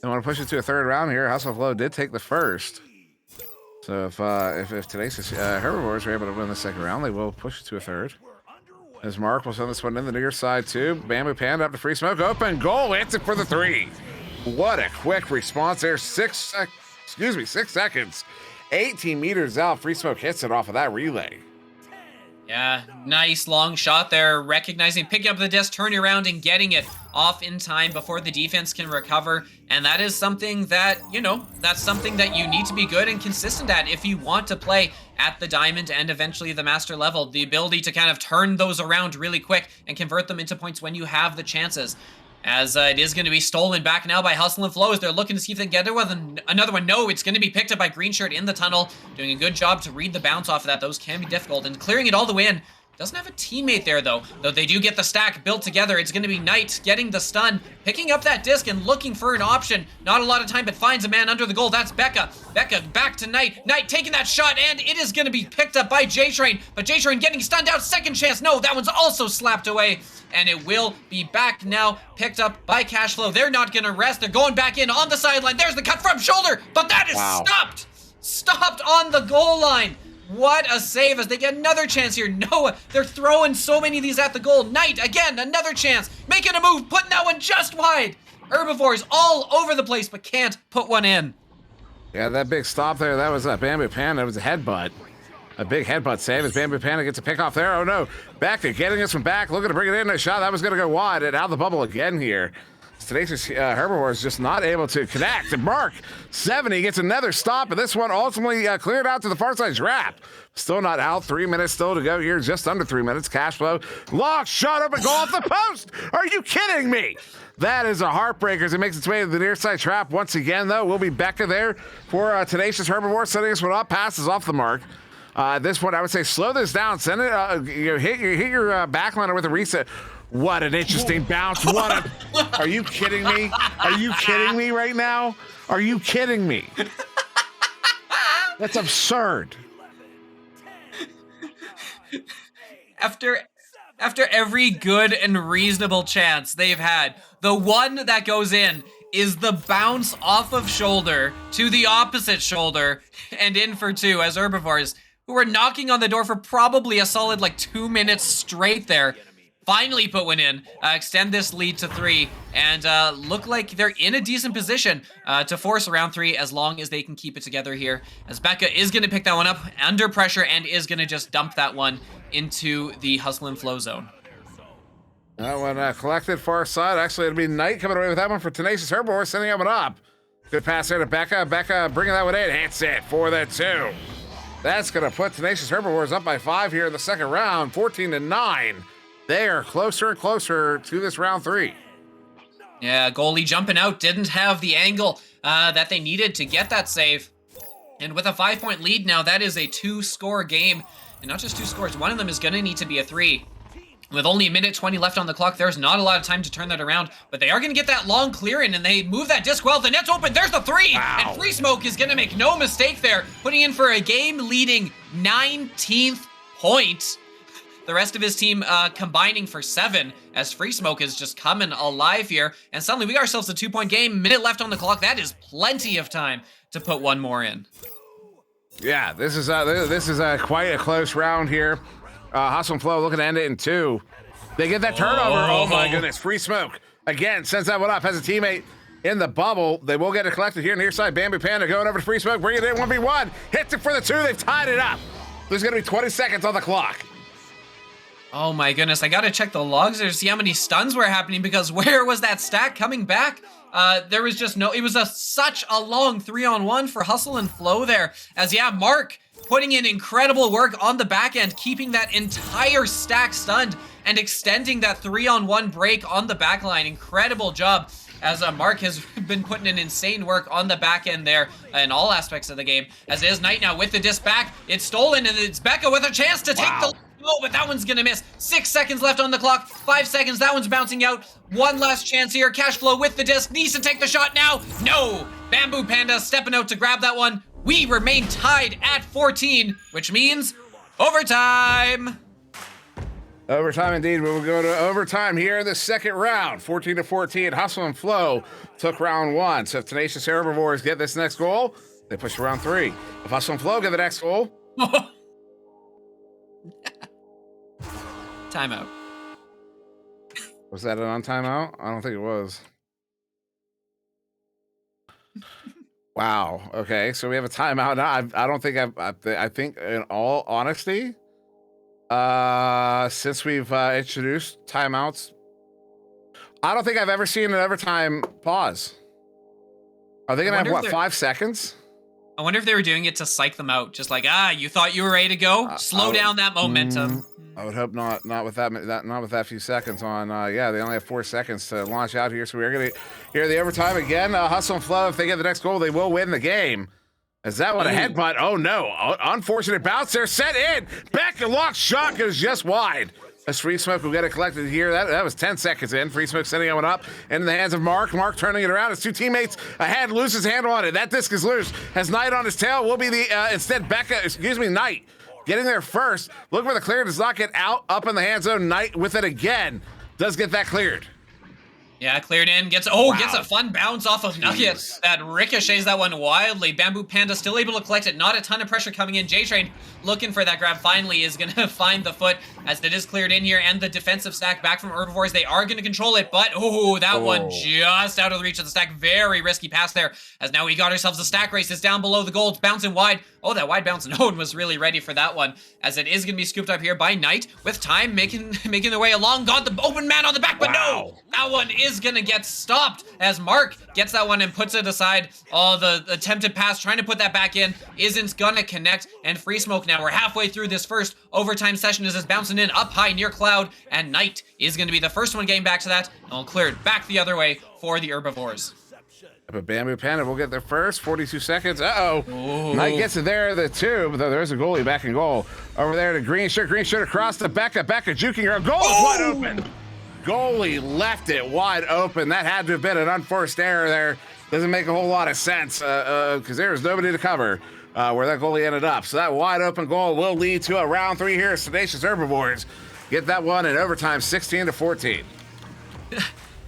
They want to push it to a 3rd round here. Hustle and Flow did take the 1st. So if Tenacious Herbivores are able to win the 2nd round, they will push it to a 3rd. As Mark will send this one in the near side too. Bamboo Panda up to Free Smoke. Open goal. Hits it for the 3. What a quick response there. 6 seconds. 18 meters out. Free Smoke hits it off of that relay. Yeah, nice long shot there. Recognizing, picking up the disc, turning around and getting it off in time before the defense can recover. And that is something that, that's something that you need to be good and consistent at if you want to play at the Diamond and eventually the Master level. The ability to kind of turn those around really quick and convert them into points when you have the chances. as it is going to be stolen back now by Hustle and Flow as they're looking to see if they can get another one. No, it's going to be picked up by Green Shirt in the tunnel, doing a good job to read the bounce off of that. Those can be difficult, and clearing it all the way in. Doesn't have a teammate there, though they do get the stack built together. It's going to be Knight getting the stun, picking up that disc and looking for an option. Not a lot of time, but finds a man under the goal. That's Becca. Becca back to Knight. Knight taking that shot, and it is going to be picked up by J-Train. But J-Train getting stunned out. Second chance. No, that one's also slapped away. And it will be back now, picked up by Cashflow. They're not going to rest. They're going back in on the sideline. There's the cut from shoulder, but that is stopped. Stopped on the goal line. What a save as they get another chance here. Noah, they're throwing so many of these at the goal. Knight, again, another chance. Making a move, putting that one just wide. Herbivores all over the place, but can't put one in. Yeah, that big stop there, that was a Bamboo Panda. It was a headbutt. A big headbutt save as Bamboo Panda gets a pick off there. Oh no, Becca getting us from back, looking to bring it in. A shot that was going to go wide and out of the bubble again here. Tenacious Herbivore is just not able to connect. And Mark, 70 gets another stop, and this one ultimately cleared out to the far side trap. Still not out. 3 minutes still to go here. Just under 3 minutes. Cashflow. Lock, shot up and goal off the post. Are you kidding me? That is a heartbreaker as it makes its way to the near side trap. Once again, though, will be Becca there for Tenacious Herbivore. Setting this one up. Passes off the mark. This one, I would say, slow this down. Send it. Hit your backliner with a reset. What an interesting bounce. Are you kidding me? Are you kidding me right now? Are you kidding me? That's absurd. After every good and reasonable chance they've had, the one that goes in is the bounce off of shoulder to the opposite shoulder and in for two as Herbivores, who were knocking on the door for probably a solid 2 minutes straight there, finally put one in, extend this lead to 3, and look like they're in a decent position to force round 3 as long as they can keep it together here. As Becca is going to pick that one up under pressure and is going to just dump that one into the Hustle and Flow zone. That one collected far side. Actually, it'll be Knight coming away with that one for Tenacious Herbivore, sending that one up. Good pass there to Becca. Becca bringing that one in. Hits it for the 2. That's going to put Tenacious Herbivores up by 5 here in the second round, 14-9. They are closer and closer to this round 3. Yeah, goalie jumping out, didn't have the angle that they needed to get that save. And with a 5-point lead now, that is a 2-score game. And not just 2 scores, one of them is going to need to be a 3. With only 1:20 left on the clock, there's not a lot of time to turn that around. But they are going to get that long clear in, and they move that disc well. The net's open. There's the 3. Wow. And Free Smoke is going to make no mistake there, putting in for a game-leading 19th point. The rest of his team combining for 7 as Free Smoke is just coming alive here. And suddenly we got ourselves a 2-point game. Minute left on the clock. That is plenty of time to put one more in. Yeah, this is quite a close round here. Hustle and Flow looking to end it in 2. They get that turnover. Oh my goodness. Free Smoke again sends that one up. Has a teammate in the bubble. They will get it collected here near side. Bamboo Panda going over to Free Smoke. Bring it in 1v1. Hits it for the 2. They've tied it up. There's going to be 20 seconds on the clock. Oh my goodness, I gotta check the logs there to see how many stuns were happening, because where was that stack coming back? There was just no, it was such a long 3-on-1 for Hustle and Flow there. As Mark putting in incredible work on the back end, keeping that entire stack stunned and extending that 3-on-1 break on the back line. Incredible job, as Mark has been putting in insane work on the back end there in all aspects of the game. As it is Knight now with the disc back, it's stolen, and it's Becca with a chance to take the... Oh, but that one's gonna miss. 6 seconds left on the clock. 5 seconds, that one's bouncing out. One last chance here. Cashflow with the disc, needs to take the shot now. No! Bamboo Panda stepping out to grab that one. We remain tied at 14, which means overtime. Overtime indeed. We will go to overtime here in the second round. 14-14. Hustle and Flow took round 1. So if Tenacious Herbivores get this next goal, they push to round 3. If Hustle and Flow get the next goal... Timeout. Was that an on timeout? I don't think it was. Wow. Okay, so we have a timeout now. I don't think I think in all honesty, since we've introduced timeouts, I don't think I've ever seen an overtime pause. Are they gonna have 5 seconds? I wonder if they were doing it to psych them out. Just like, you thought you were ready to go? Slow down that momentum. I would hope not. Not with that few seconds on. Yeah, they only have 4 seconds to launch out here. So we're going to hear the overtime again. Hustle and Flow, if they get the next goal, they will win the game. Is that one a headbutt? Oh, no. Unfortunate bounce there. Set in. Back and lock shot goes just wide. As Free Smoke will get it collected here. That was 10 seconds in. Free Smoke sending one up into the hands of Mark. Mark turning it around. His two teammates ahead. Loses handle on it. That disc is loose. Has Knight on his tail. Will be the instead Knight getting there first. Look for the clear. Does not get out. Up in the hand zone. Knight with it again. Does get that cleared. Yeah, cleared in, gets a fun bounce off of Nuggets that ricochets that one wildly. Bamboo Panda still able to collect it, not a ton of pressure coming in. J-Train looking for that grab, finally is gonna find the foot as it is cleared in here, and the defensive stack back from Herbivores. They are gonna control it, but that one just out of the reach of the stack. Very risky pass there, as now we got ourselves a stack race. It's down below the goal, it's bouncing wide. Oh, that wide bounce, no one was really ready for that one, as it is gonna be scooped up here by Knight, with time making their way along. Got the open man on the back, but no! That one is gonna get stopped as Mark gets that one and puts it aside. Oh, the attempted pass, trying to put that back in, isn't gonna connect, and Free Smoke now. We're halfway through this first overtime session as it's bouncing in up high near Cloud, and Knight is gonna be the first one getting back to that, and we'll clear it back the other way for the Herbivores. But Bamboo Panda will get there first. 42 seconds. Knight gets it there, the two, though there's a goalie back in goal. Over there to Green Shirt across to Becca. Becca juking her. Goal is wide open. Goalie left it wide open. That had to have been an unforced error there. Doesn't make a whole lot of sense because there was nobody to cover where that goalie ended up. So that wide open goal will lead to a round 3 here. Sedacious Herbivores get that one in overtime, 16-14.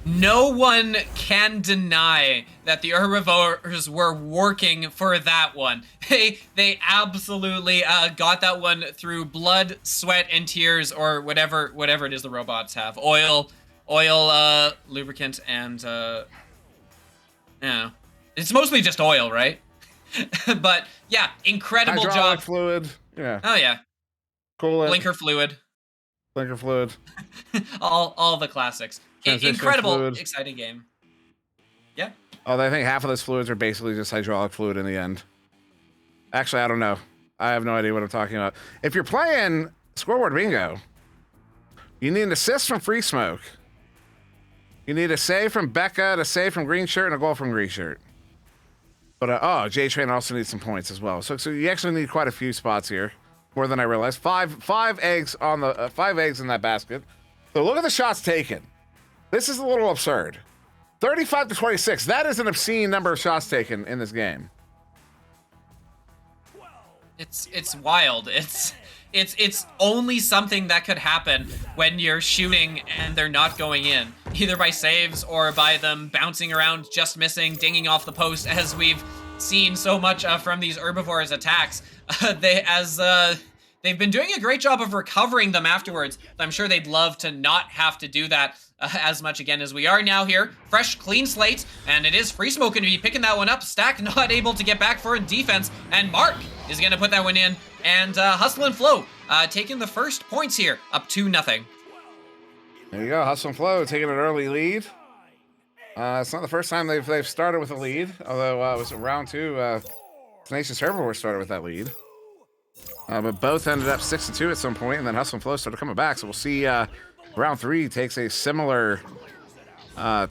No one can deny that the Herbivores were working for that one. They absolutely got that one through blood, sweat, and tears, or whatever it is the robots have. Oil, lubricant, and yeah, it's mostly just oil, right? But yeah, incredible Hydraulic job. fluid. Yeah. Oh yeah. Coolant. Blinker fluid. all the classics. Incredible, fluid. exciting game. Yeah. Oh, I think half of those fluids are basically just hydraulic fluid in the end. Actually, I don't know. I have no idea what I'm talking about. If you're playing Scoreboard Bingo, you need an assist from Free Smoke. You need a save from Becca, a save from Green Shirt, and a goal from Green Shirt. But J-Train also needs some points as well. So you actually need quite a few spots here, more than I realized. Five eggs on the 5 eggs in that basket. So look at the shots taken. This is a little absurd. 35-26. That is an obscene number of shots taken in this game. It's wild. It's only something that could happen when you're shooting and they're not going in, either by saves or by them bouncing around, just missing, dinging off the post, as we've seen so much from these Herbivores attacks. They've been doing a great job of recovering them afterwards. I'm sure they'd love to not have to do that as much again as we are now here. Fresh, clean slate, and it is Free Smoke going to be picking that one up. Stack not able to get back for a defense, and Mark is going to put that one in. And Hustle and Flow taking the first points here, up 2-0. There you go, Hustle and Flow taking an early lead. It's not the first time they've started with a lead, although it was round 2. Tenacious Herbivore started with that lead. But both ended up 6-2 at some point, and then Hustle and Flow started coming back. So we'll see round 3 takes a similar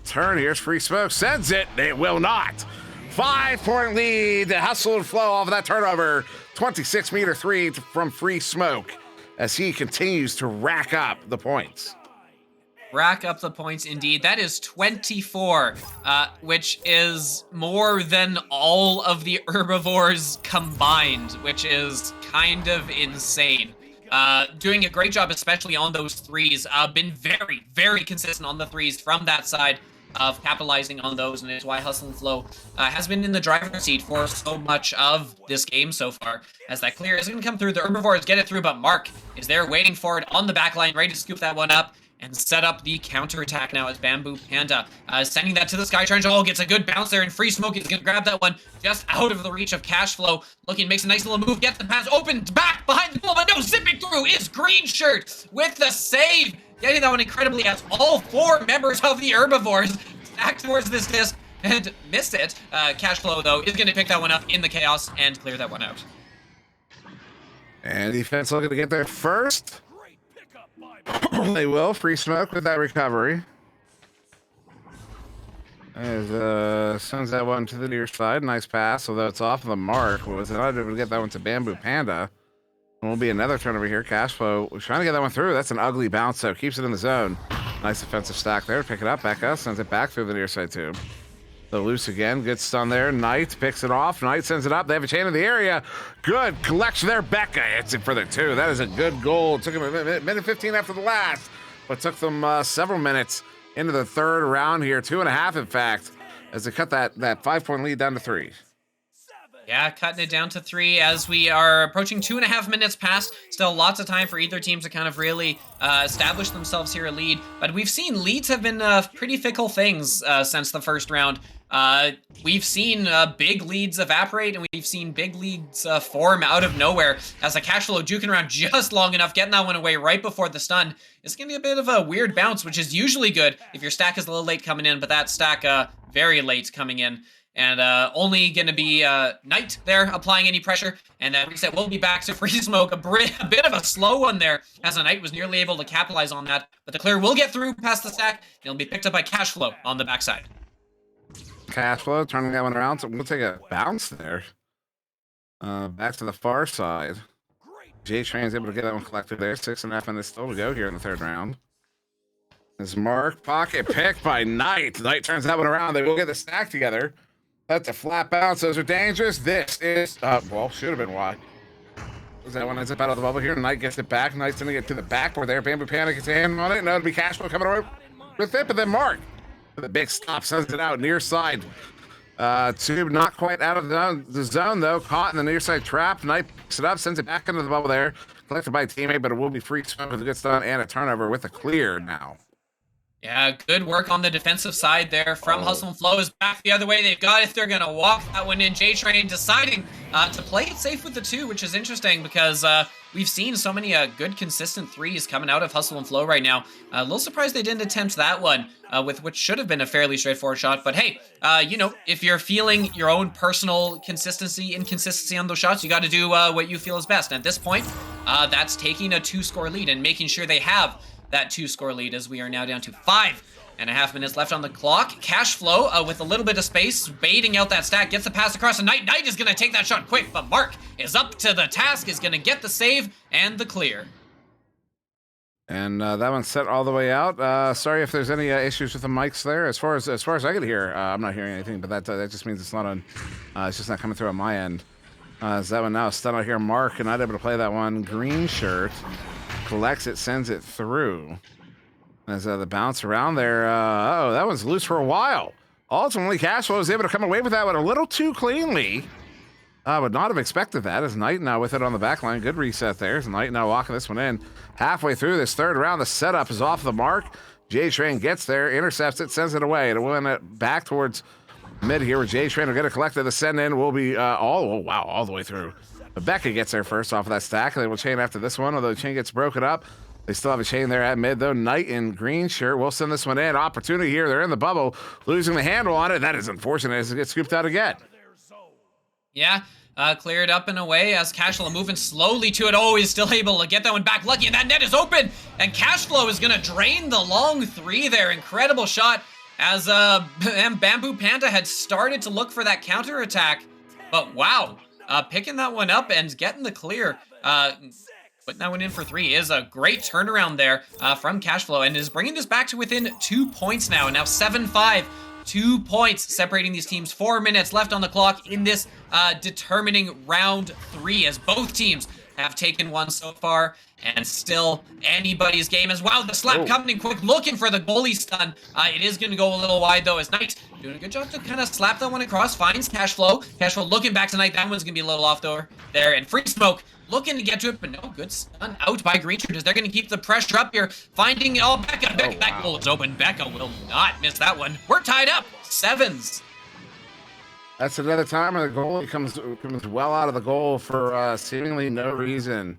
turn. Here's Free Smoke. Sends it. It will not. 5-point lead to Hustle and Flow off of that turnover. 26-meter 3 from Free Smoke as he continues to rack up the points. Rack up the points, indeed. That is 24, which is more than all of the Herbivores combined, which is kind of insane. Doing a great job, especially on those threes. Been very, very consistent on the threes from that side of capitalizing on those, and it's why Hustle and Flow has been in the driver's seat for so much of this game so far. As that clear is going to come through, the Herbivores get it through, but Mark is there waiting for it on the back line, ready to scoop that one up and set up the counterattack now as Bamboo Panda sending that to the Sky Trench. Oh, gets a good bounce there, and Free Smoke is going to grab that one just out of the reach of Cash Flow. Looking, makes a nice little move, gets the pass open, back behind the goal, but no, zipping through is Green Shirt with the save. Getting that one incredibly as all 4 members of the Herbivores stack towards this disc. and missed it. Cashflow, though, is going to pick that one up in the chaos and clear that one out. And defense looking to get there first. They will. Free smoke with that recovery. As sends that one to the near side. Nice pass, although it's off of the mark. Was not able to get that one to Bamboo Panda. And will be another turnover here. Cashflow was trying to get that one through. That's an ugly bounce, though. Keeps it in the zone. Nice defensive stack there. Pick it up. Back up. Sends it back through the near side, too. So loose again. Good stun there. Knight picks it off. Knight sends it up. They have a chain in the area. Good collection there. Becca hits it for the 2. That is a good goal. It took him a minute 15 after the last, but took them several minutes into the third round here. 2.5, in fact, as they cut that 5-point lead down to 3. Yeah, cutting it down to 3 as we are approaching 2.5 minutes past. Still lots of time for either team to kind of really establish themselves here a lead. But we've seen leads have been pretty fickle things since the first round. We've seen big leads evaporate, and we've seen big leads form out of nowhere as a Cashflow juking around just long enough, getting that one away right before the stun. It's going to be a bit of a weird bounce, which is usually good if your stack is a little late coming in, but that stack very late coming in. And only going to be Knight there applying any pressure. And that reset will be back to free smoke. A bit of a slow one there as a Knight was nearly able to capitalize on that. But the clear will get through past the stack. And it'll be picked up by Cashflow on the backside. Cashflow turning that one around. So we'll take a bounce there. Back to the far side. J-Train's able to get that one collected there. 6.5 minutes still to go here in the third round. As Mark pocket pick by Knight. Knight turns that one around. They will get the stack together. That's a flat bounce. Those are dangerous. This is, well, should have been wide. That one ends up out of the bubble here. Knight gets it back. Knight's going to get to the backboard there. Bamboo Panda gets a hand on it. No, it'll be Cashflow coming over with it, but then Mark with a big stop sends it out near side. Tube not quite out of the zone, though. Caught in the near side trap. Knight picks it up, sends it back into the bubble there. Collected by a teammate, but it will be free smoke with a good stun and a turnover with a clear now. Yeah, good work on the defensive side there from Hustle and Flow. Is back the other way. They've got it. They're going to walk that one in. J-Train deciding to play it safe with the 2, which is interesting because we've seen so many good, consistent 3s coming out of Hustle and Flow right now. A little surprised they didn't attempt that one with which should have been a fairly straightforward shot. But hey, you know, if you're feeling your own personal inconsistency on those shots, you got to do what you feel is best. And at this point, that's taking a 2-score lead and making sure they have that 2-score lead as we are now down to 5.5 minutes left on the clock. Cashflow with a little bit of space, baiting out that stack, gets the pass across the Knight. Knight is going to take that shot quick, but Mark is up to the task, is going to get the save and the clear. And that one's set all the way out. Sorry if there's any issues with the mics there. As far as I can hear, I'm not hearing anything, but that just means it's not on. It's just not coming through on my end. Is that one now stun out here? Mark and not able to play that one. Green shirt collects it, sends it through. As the bounce around there, that one's loose for a while. Ultimately, Cashflow was able to come away with that one a little too cleanly. Would not have expected that. As Knight now with it on the back line. Good reset there. As Knight now walking this one in. Halfway through this third round, the setup is off the mark. J-Train gets there, intercepts it, sends it away. It'll win it back towards mid here where J-Train will get it collected. The send in will be all the way through. But Becca gets there first off of that stack. They will chain after this one, although the chain gets broken up. They still have a chain there at mid, though. Knight in green shirt will send this one in. Opportunity here. They're in the bubble, losing the handle on it. That is unfortunate as it gets scooped out again. Yeah, cleared up and away as Cashflow moving slowly to it. Oh, he's still able to get that one back. Lucky, and that net is open. And Cashflow is going to drain the long 3 there. Incredible shot as Bamboo Panda had started to look for that counterattack. But wow. Picking that one up and getting the clear, putting that one in for 3 is a great turnaround there from Cashflow and is bringing this back to within 2 points now. Now 7-5, 2 points separating these teams. 4 minutes left on the clock in this determining round 3 as both teams have taken one so far and still anybody's game as well. The slap coming in quick, looking for the goalie stun. It is going to go a little wide though as Knight doing a good job to kind of slap that one across, finds Cashflow. Cashflow looking back tonight. That one's going to be a little off there. And free smoke looking to get to it, but no, good stun out by Green Shirt as they're going to keep the pressure up here. Finding, Becca, that goal is open. Becca will not miss that one. We're tied up, 7s. That's another time where the goalie comes well out of the goal for seemingly no reason.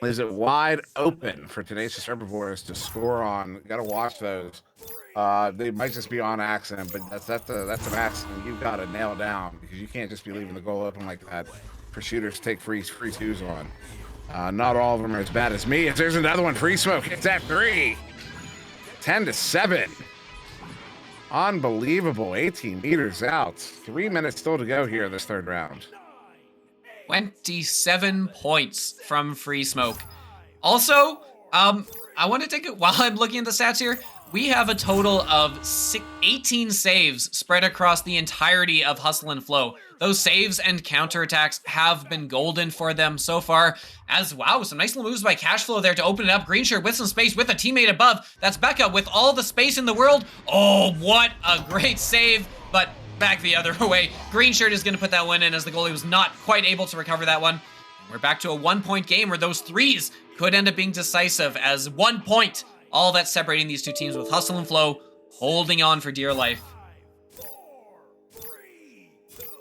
Leaves it wide open for Tenacious Herbivores to score on. Got to watch those. They might just be on accident, but that's an accident you've got to nail down because you can't just be leaving the goal open like that for shooters to take free twos on. Not all of them are as bad as me. If there's another one, Free Smoke hits that 3. 10-7. Unbelievable. 18 meters out. 3 minutes still to go here in this third round. 27 points from Free Smoke. Also, I want to take it while I'm looking at the stats here. We have a total of 18 saves spread across the entirety of Hustle and Flow. Those saves and counterattacks have been golden for them so far. As wow, some nice little moves by Cashflow there to open it up. Green shirt with some space with a teammate above. That's Becca with all the space in the world. Oh, what a great save, but back the other way. Green shirt is going to put that one in as the goalie was not quite able to recover that one. We're back to a 1-point game where those threes could end up being decisive as 1 point. All that's separating these two teams with Hustle and Flow holding on for dear life.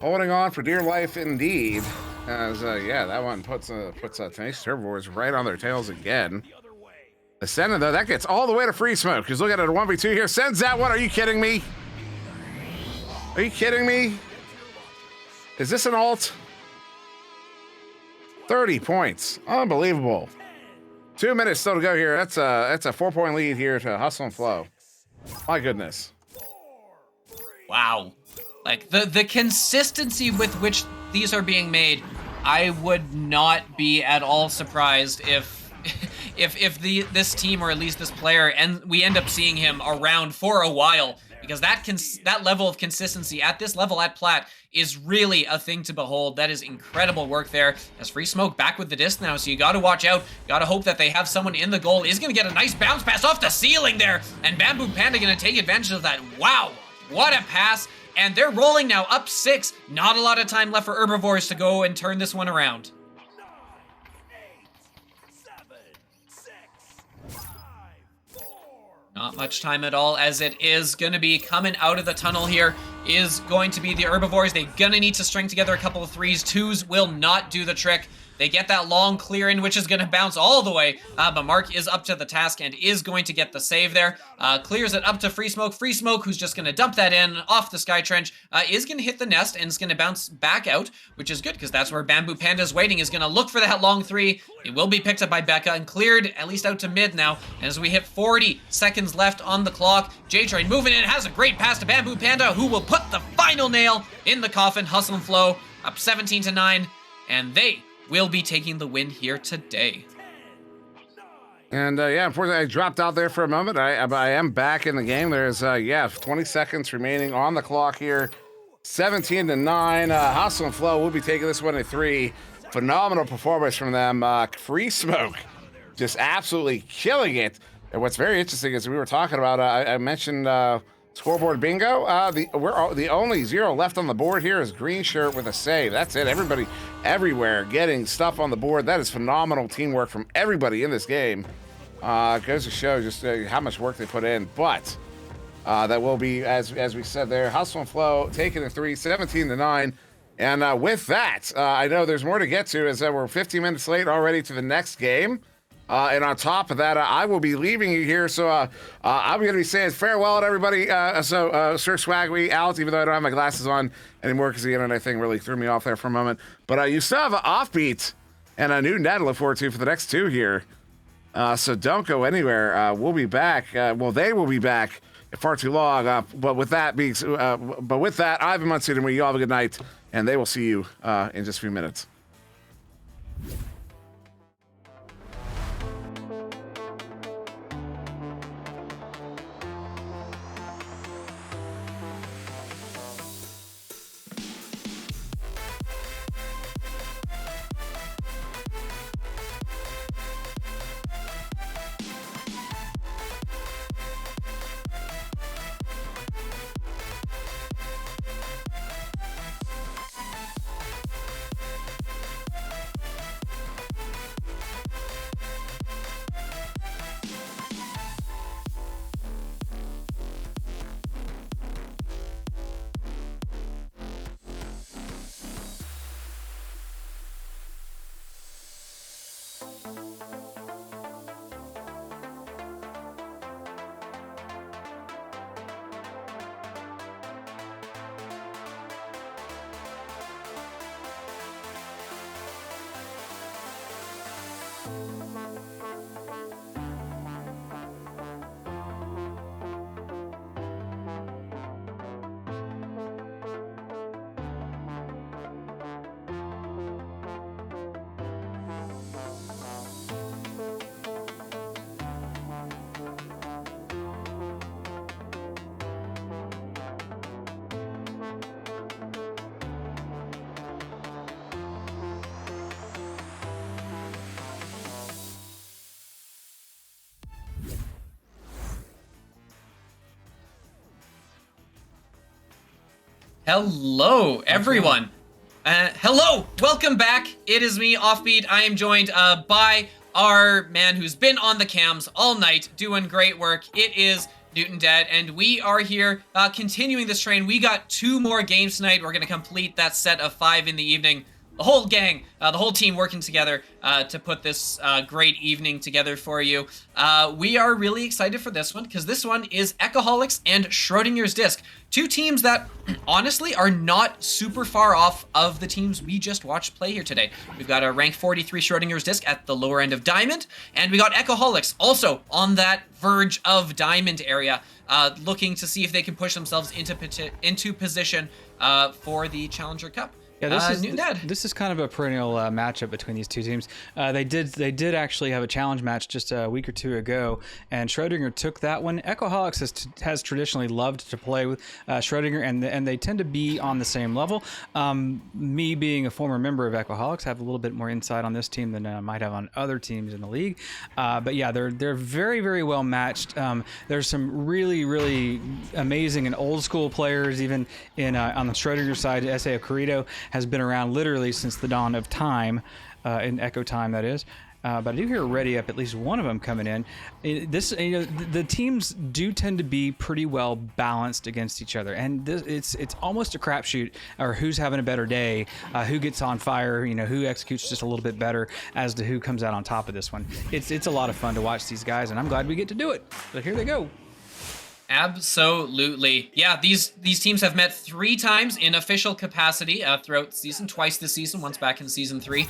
Holding on for dear life indeed. As yeah, that one puts Tenacious Herbivores right on their tails again. The center though, that gets all the way to Free Smoke. He's looking at a 1v2 here. Sends that one. Are you kidding me? Are you kidding me? Is this an ult? 30 points. Unbelievable. 2 minutes still to go here. That's a 4-point lead here to Hustle and Flow. My goodness. Wow. Like the consistency with which these are being made, I would not be at all surprised if this team, or at least this player, and we end up seeing him around for a while, because that level of consistency at this level at Plat is really a thing to behold. That is incredible work there. As Free Smoke back with the disc now, so you got to watch out. Got to hope that they have someone in the goal. Is going to get a nice bounce pass off the ceiling there, and Bamboo Panda going to take advantage of that. Wow, what a pass. And they're rolling now up 6. Not a lot of time left for Herbivores to go and turn this one around. Not much time at all, as it is going to be coming out of the tunnel here is going to be the Herbivores. They're going to need to string together a couple of threes. Twos will not do the trick. They get that long clear in, which is going to bounce all the way, but Mark is up to the task and is going to get the save there. Clears it up to Free Smoke. Free Smoke, who's just going to dump that in off the Sky Trench, is going to hit the nest and is going to bounce back out, which is good because that's where Bamboo Panda is waiting, is going to look for that long 3. It will be picked up by Becca and cleared at least out to mid now. And as we hit 40 seconds left on the clock, J-Train moving in, has a great pass to Bamboo Panda, who will put the final nail in the coffin. Hustle and Flow up 17-9, and they will be taking the win here today. And yeah, unfortunately, I dropped out there for a moment. I am back in the game. There's 20 seconds remaining on the clock here. 17-9. Hustle and Flow will be taking this one at 3. Phenomenal performance from them. Free Smoke just absolutely killing it. And what's very interesting is we were talking about. I mentioned scoreboard bingo. The only 0 left on the board here is Green Shirt with a save. That's it. Everybody everywhere getting stuff on the board. That is phenomenal teamwork from everybody in this game. Goes to show just how much work they put in. But that will be, as we said there, Hustle and Flow taking a 3, 17-9. And with that, I know there's more to get to, as we're 15 minutes late already to the next game. And on top of that, I will be leaving you here. So I'm going to be saying farewell to everybody. Sir Swaggy out, even though I don't have my glasses on anymore because the internet thing really threw me off there for a moment. But you still have an Offbeat and a Newton Dad to look forward to for the next 2 here. So don't go anywhere. We'll be back. They will be back far too long. But with that, I've been SirDimwi. You all have a good night, and they will see you in just a few minutes. Hello, everyone. Hello, welcome back. It is me, Offbeat. I am joined by our man who's been on the cams all night doing great work. It is Newton Dad, and we are here continuing this train. We got 2 more games tonight. We're going to complete that set of 5 in the evening. The whole gang, the whole team working together to put this great evening together for you. We are really excited for this one because this one is Echoholics and Schrodinger's Disc. 2 teams that honestly are not super far off of the teams we just watched play here today. We've got a rank 43 Schrodinger's Disc at the lower end of Diamond, and we got Echoholics also on that verge of Diamond area, looking to see if they can push themselves into position for the Challenger Cup. Yeah, this is kind of a perennial matchup between these 2 teams. They did actually have a challenge match just a week or 2 ago, and Schrodinger took that one. Echoholics has traditionally loved to play with Schrodinger, and they tend to be on the same level. Me being a former member of Echoholics, have a little bit more insight on this team than I might have on other teams in the league. But yeah, they're very, very well matched. There's some really, really amazing and old school players, even in on the Schrodinger side. S.A. Corrido has been around literally since the dawn of time, in Echo time, that is. But I do hear Ready Up, at least one of them coming in. The teams do tend to be pretty well balanced against each other, and it's almost a crapshoot, or who's having a better day, who gets on fire, who executes just a little bit better as to who comes out on top of this one. It's a lot of fun to watch these guys, and I'm glad we get to do it. But here they go. Absolutely. Yeah, these teams have met 3 times in official capacity throughout the season, twice this season, once back in season 3.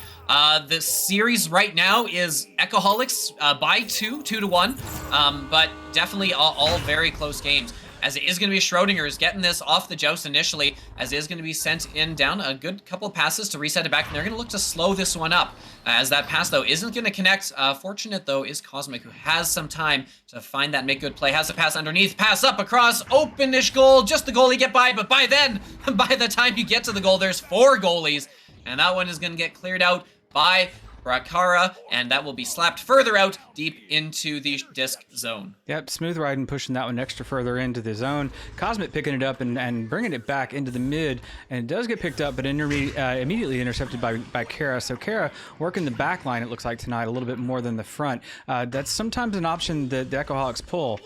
The series right now is Echoholics by 2-1, but definitely all very close games. As it is going to be Schrodinger's getting this off the joust initially, as it is going to be sent in down a good couple of passes to reset it back, and they're going to look to slow this one up. As that pass, though, isn't going to connect. Fortunate, though, is Cosmic, who has some time to find that make good play. Has a pass underneath, pass up across, open-ish goal, just the goalie get by, but by then, by the time you get to the goal, there's 4 goalies, and that one is going to get cleared out by Brakara, and that will be slapped further out deep into the disc zone. Yep, Smooth Riding pushing that one extra further into the zone. Cosmic picking it up and bringing it back into the mid, and it does get picked up, but immediately intercepted by Kara. So Kara working the back line, it looks like tonight, a little bit more than the front. That's sometimes an option that the Echoholics pull.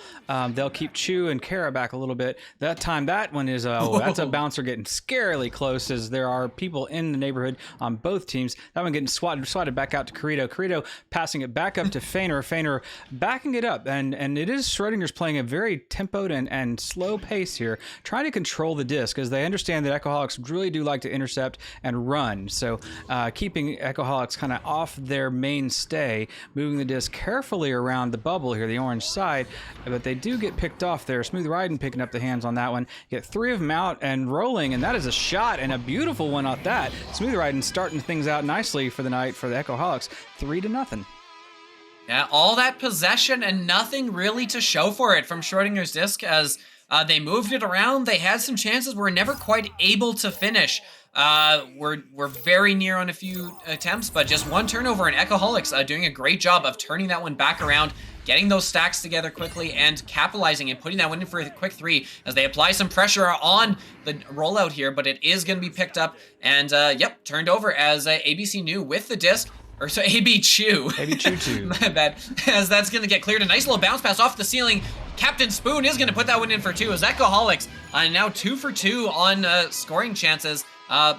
They'll keep Chu and Kara back a little bit. That time, that one is, that's a bouncer getting scarily close, as there are people in the neighborhood on both teams. That one getting swatted back out to Corrido. Corrido passing it back up to Feiner. Feiner backing it up, and it is Schrodinger's playing a very tempoed and slow pace here, trying to control the disc, as they understand that Echoholics really do like to intercept and run. So keeping Echoholics kind of off their mainstay, moving the disc carefully around the bubble here, the orange side, but they do get picked off there. Smooth Riding picking up the hands on that one. Get 3 of them out and rolling, and that is a shot, and a beautiful one off that. Smooth Riding starting things out nicely for the night for the Echoholics. 3-0. Yeah, all that possession and nothing really to show for it from Schrodinger's Disc, as they moved it around. They had some chances, were never quite able to finish. We're very near on a few attempts, but just 1 turnover, and Echoholics doing a great job of turning that one back around, getting those stacks together quickly, and capitalizing and putting that one in for a quick 3 as they apply some pressure on the rollout here, but it is going to be picked up and, yep, turned over as ABC New with the disc. Or so AB Chew. AB Chew. My bad. As that's going to get cleared. A nice little bounce pass off the ceiling. Captain Spoon is going to put that one in for 2. As Echoholics now 2 for 2 on scoring chances.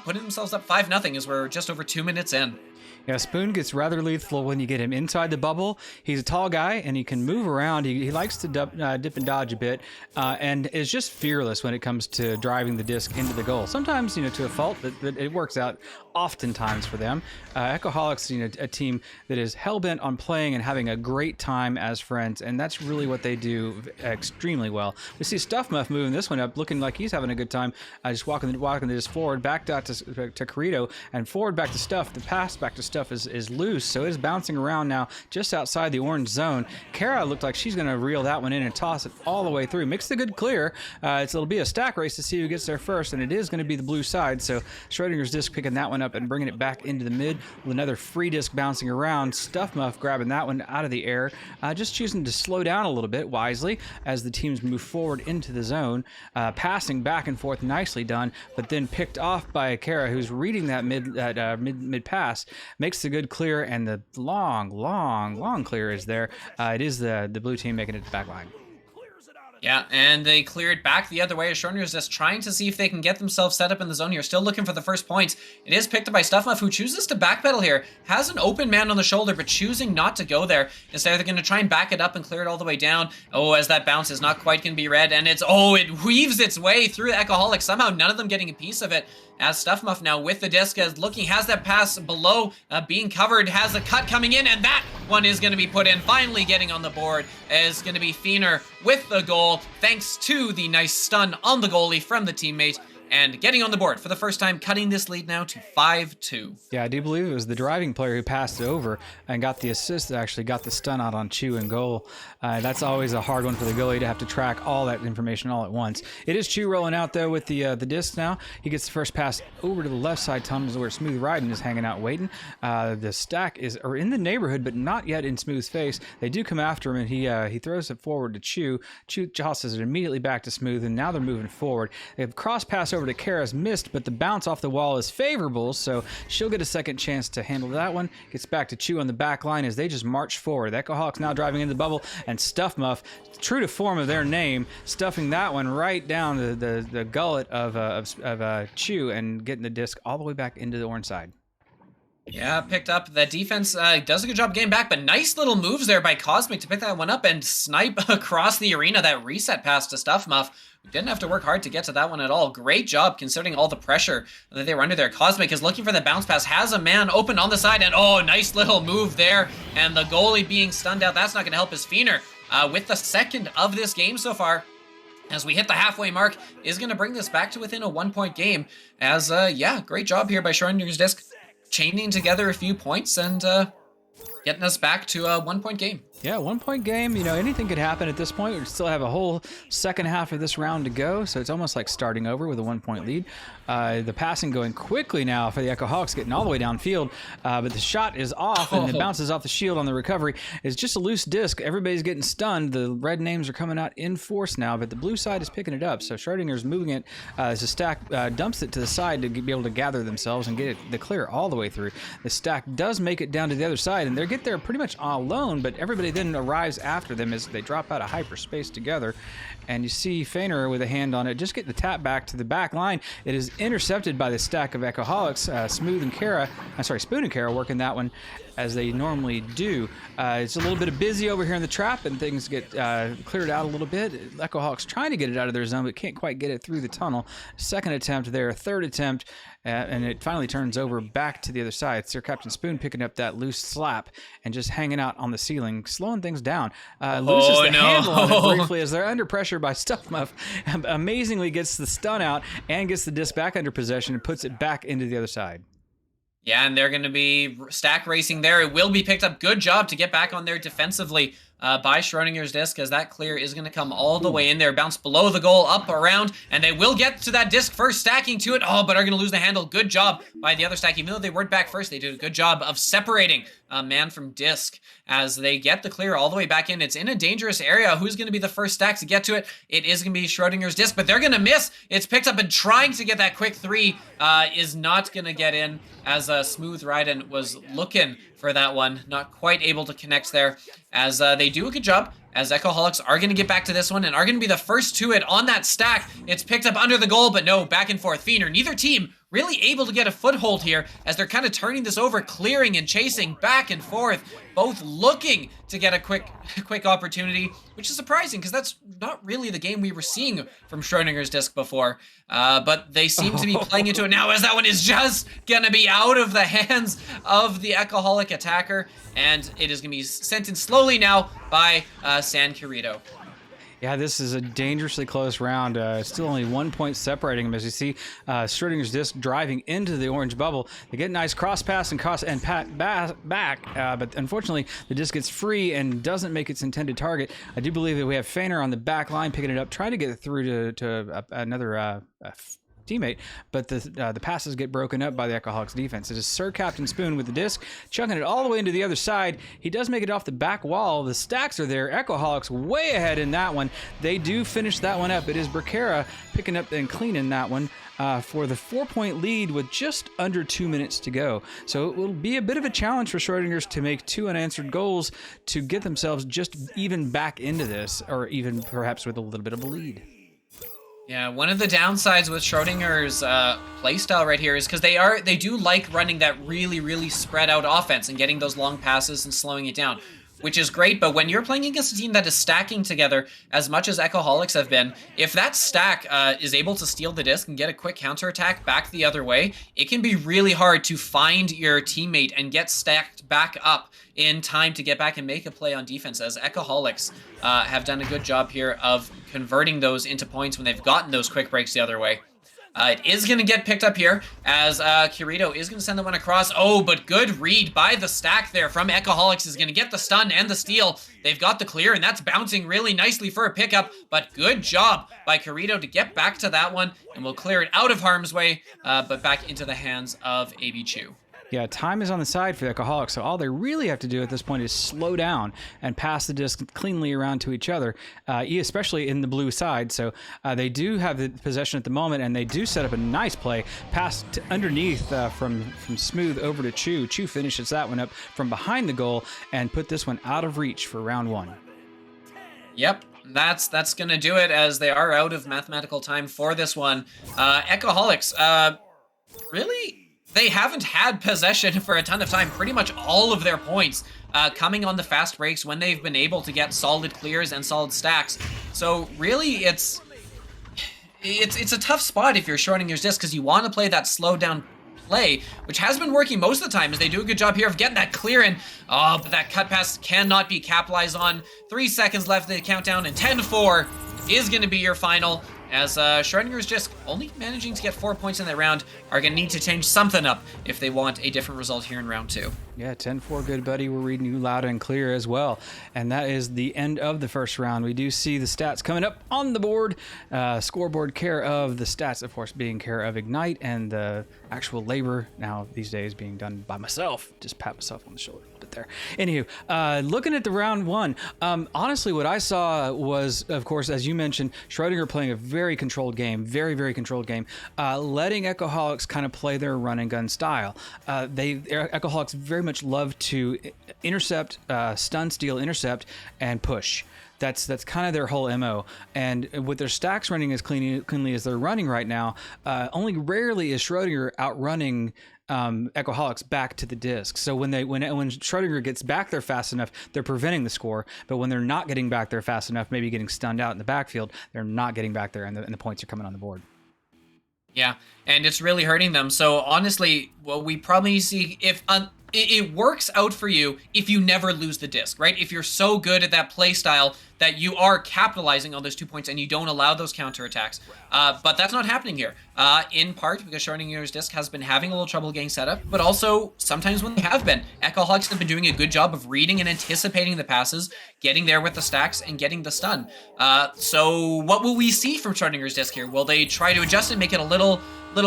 Putting themselves up 5-0 as we're just over 2 minutes in. Yeah, Spoon gets rather lethal when you get him inside the bubble. He's a tall guy, and he can move around. He likes to dip and dodge a bit, and is just fearless when it comes to driving the disc into the goal. Sometimes, to a fault, but it works out oftentimes for them. Echoholics, a team that is hell-bent on playing and having a great time as friends, and that's really what they do extremely well. We see Stuff Muff moving this one up, looking like he's having a good time, just walking the disc forward, back out to Corrido, and forward back to Stuff, the pass back to of stuff is loose, so it is bouncing around now just outside the orange zone. Kara looked like she's going to reel that one in and toss it all the way through. Makes the good clear. It'll be a stack race to see who gets there first, and it is going to be the blue side. So Schrodinger's disc picking that one up and bringing it back into the mid with another free disc bouncing around. Stuff Muff grabbing that one out of the air, just choosing to slow down a little bit wisely as the teams move forward into the zone, passing back and forth, nicely done, but then picked off by Kara, who's reading that mid pass, makes the good clear, and the long clear is there. It is the blue team making it to the back line. Yeah, and they cleared back the other way. Schrodinger's just trying to see if they can get themselves set up in the zone here. Still looking for the first points. It is picked up by StuffMuff, who chooses to backpedal here. Has an open man on the shoulder, but choosing not to go there. Instead, they're going to try and back it up and clear it all the way down. Oh, as that bounce is not quite going to be read, and it weaves its way through the Echoholic. Somehow, none of them getting a piece of it. As StuffMuff now with the disc has that pass below being covered, has a cut coming in, and that one is going to be put in. Finally getting on the board is going to be Fiener with the goal, thanks to the nice stun on the goalie from the teammate, and getting on the board for the first time, cutting this lead now to 5-2. Yeah, I do believe it was the driving player who passed it over and got the assist that actually got the stun out on Chu and goal. That's always a hard one for the goalie to have to track all that information all at once. It is Chu rolling out, though, with the disc now. He gets the first pass over to the left side tunnels where Smooth Riding is hanging out waiting. The stack are in the neighborhood, but not yet in Smooth's face. They do come after him, and he throws it forward to Chu. Chu tosses it immediately back to Smooth, and now they're moving forward. They have cross pass over to Kara's missed, but the bounce off the wall is favorable, so she'll get a second chance to handle that one. Gets back to Chu on the back line as they just march forward. The Echohawks now driving into the bubble, and StuffMuff, true to form of their name, stuffing that one right down the gullet of Chu and getting the disc all the way back into the orange side. Yeah, picked up. The defense does a good job getting back, but nice little moves there by Cosmic to pick that one up and snipe across the arena. That reset pass to StuffMuff. Didn't have to work hard to get to that one at all. Great job considering all the pressure that they were under there. Cosmic is looking for the bounce pass, has a man open on the side, and oh, nice little move there. And the goalie being stunned out. That's not going to help his Fiener with the second of this game so far. As we hit the halfway mark, is going to bring this back to within a 1-point game. As, yeah, great job here by Schrodinger's disc, chaining together a few points and getting us back to a 1-point game. Yeah, 1-point game. You know, anything could happen at this point. We still have a whole second half of this round to go, so it's almost like starting over with a 1-point lead. The passing going quickly now for the Echohawks, getting all the way downfield, but the shot is off and it bounces off the shield on the recovery. It's just a loose disc. Everybody's getting stunned. The red names are coming out in force now, but the blue side is picking it up. So Schrodinger's moving it as the stack dumps it to the side to be able to gather themselves and get the clear all the way through. The stack does make it down to the other side, and they get there pretty much all alone, but everybody then arrives after them as they drop out of hyperspace together. And you see Feiner with a hand on it, just getting the tap back to the back line. It is intercepted by the stack of Echoholics. Spoon and Kara working that one as they normally do. It's a little bit of busy over here in the trap, and things get cleared out a little bit. Echohawks trying to get it out of their zone, but can't quite get it through the tunnel. Second attempt there, third attempt, and it finally turns over back to the other side. Sir Captain Spoon picking up that loose slap and just hanging out on the ceiling, slowing things down. Loses the handle on it briefly as they're under pressure by StuffMuff. Amazingly gets the stun out and gets the disc back under possession and puts it back into the other side. Yeah, and they're going to be stack racing there. It will be picked up. Good job to get back on there defensively by Schrodinger's disc, as that clear is going to come all the way in there. Bounce below the goal, up, around, and they will get to that disc first, stacking to it. Oh, but are going to lose the handle. Good job by the other stack. Even though they weren't back first, they did a good job of separating man from disc as they get the clear all the way back in. It's in a dangerous area. Who's going to be the first stack to get to it? It is going to be Schrodinger's disc, but they're going to miss. It's picked up, and trying to get that quick three is not going to get in, as Smooth Riding was looking for that one. Not quite able to connect there, as they do a good job, as Echoholics are going to get back to this one and are going to be the first to it on that stack. It's picked up under the goal, but no, back and forth. Fiener, neither team really able to get a foothold here as they're kind of turning this over, clearing and chasing back and forth, both looking to get a quick opportunity, which is surprising because that's not really the game we were seeing from Schrodinger's disc before. But they seem to be playing into it now, as that one is just going to be out of the hands of the Echoholic attacker, and it is going to be sent in slowly now by San Quirito. Yeah, this is a dangerously close round. Still only 1 point separating them, as you see Schrodinger's disc driving into the orange bubble. They get a nice cross pass and pat back, but unfortunately the disc gets free and doesn't make its intended target. I do believe that we have Feiner on the back line picking it up, trying to get it through to another teammate, but the passes get broken up by the Echohawks defense. It is Sir Captain Spoon with the disc, chucking it all the way into the other side. He does make it off the back wall. The stacks are there. Echohawks way ahead in that one. They do finish that one up. It is Bracara picking up and cleaning that one for the 4-point lead with just under 2 minutes to go. So it will be a bit of a challenge for Schrodinger's to make 2 unanswered goals to get themselves just even back into this, or even perhaps with a little bit of a lead. Yeah, one of the downsides with Schrodinger's playstyle right here is because they do like running that really spread out offense and getting those long passes and slowing it down, which is great. But when you're playing against a team that is stacking together as much as Echoholics have been, if that stack is able to steal the disc and get a quick counterattack back the other way, it can be really hard to find your teammate and get stacked back up in time to get back and make a play on defense, as Echoholics have done a good job here of converting those into points when they've gotten those quick breaks the other way. It is going to get picked up here as Kirito is going to send the one across. Oh, but good read by the stack there from Echoholics is going to get the stun and the steal. They've got the clear, and that's bouncing really nicely for a pickup, but good job by Kirito to get back to that one, and we'll clear it out of harm's way, but back into the hands of AB Chu. Yeah, time is on the side for the Echoholics, so all they really have to do at this point is slow down and pass the disc cleanly around to each other, especially in the blue side. So they do have the possession at the moment, and they do set up a nice play. Pass underneath from Smooth over to Chu. Chu finishes that one up from behind the goal and put this one out of reach for round 1. Yep. That's going to do it, as they are out of mathematical time for this one. Echoholics, really... They haven't had possession for a ton of time. Pretty much all of their points coming on the fast breaks when they've been able to get solid clears and solid stacks. So really, it's a tough spot if you're Schrodinger's disc, because you want to play that slow down play, which has been working most of the time, as they do a good job here of getting that clear in. Oh, but that cut pass cannot be capitalized on. 3 seconds left in the countdown, and 10-4 is going to be your final, as Schrodinger's just only managing to get 4 points in that round are going to need to change something up if they want a different result here in round 2. Yeah, 10-4, good buddy. We're reading you loud and clear as well. And that is the end of the first round. We do see the stats coming up on the board. Scoreboard care of the stats, of course, being care of Ignite, and the actual labor now these days being done by myself. Just pat myself on the shoulder a bit there. Anywho, looking at the round 1, honestly, what I saw was, of course, as you mentioned, Schrodinger playing a very controlled game, very controlled game, letting Echoholics kind of play their run and gun style. Echoholics very much love to intercept, stun, steal, intercept, and push. That's kind of their whole MO. And with their stacks running as cleanly as they're running right now, only rarely is Schrodinger outrunning Echoholics back to the disc. So when Schrodinger gets back there fast enough, they're preventing the score. But when they're not getting back there fast enough, maybe getting stunned out in the backfield, they're not getting back there, and the points are coming on the board. Yeah, and it's really hurting them. So honestly, what we probably see, if it works out for you if you never lose the disc, right? If you're so good at that play style that you are capitalizing on those 2 points and you don't allow those counterattacks. But that's not happening here, in part because Schrodinger's disc has been having a little trouble getting set up, but also sometimes when they have been. Echoholics have been doing a good job of reading and anticipating the passes, getting there with the stacks, and getting the stun. So what will we see from Schrodinger's disc here? Will they try to adjust and make it a little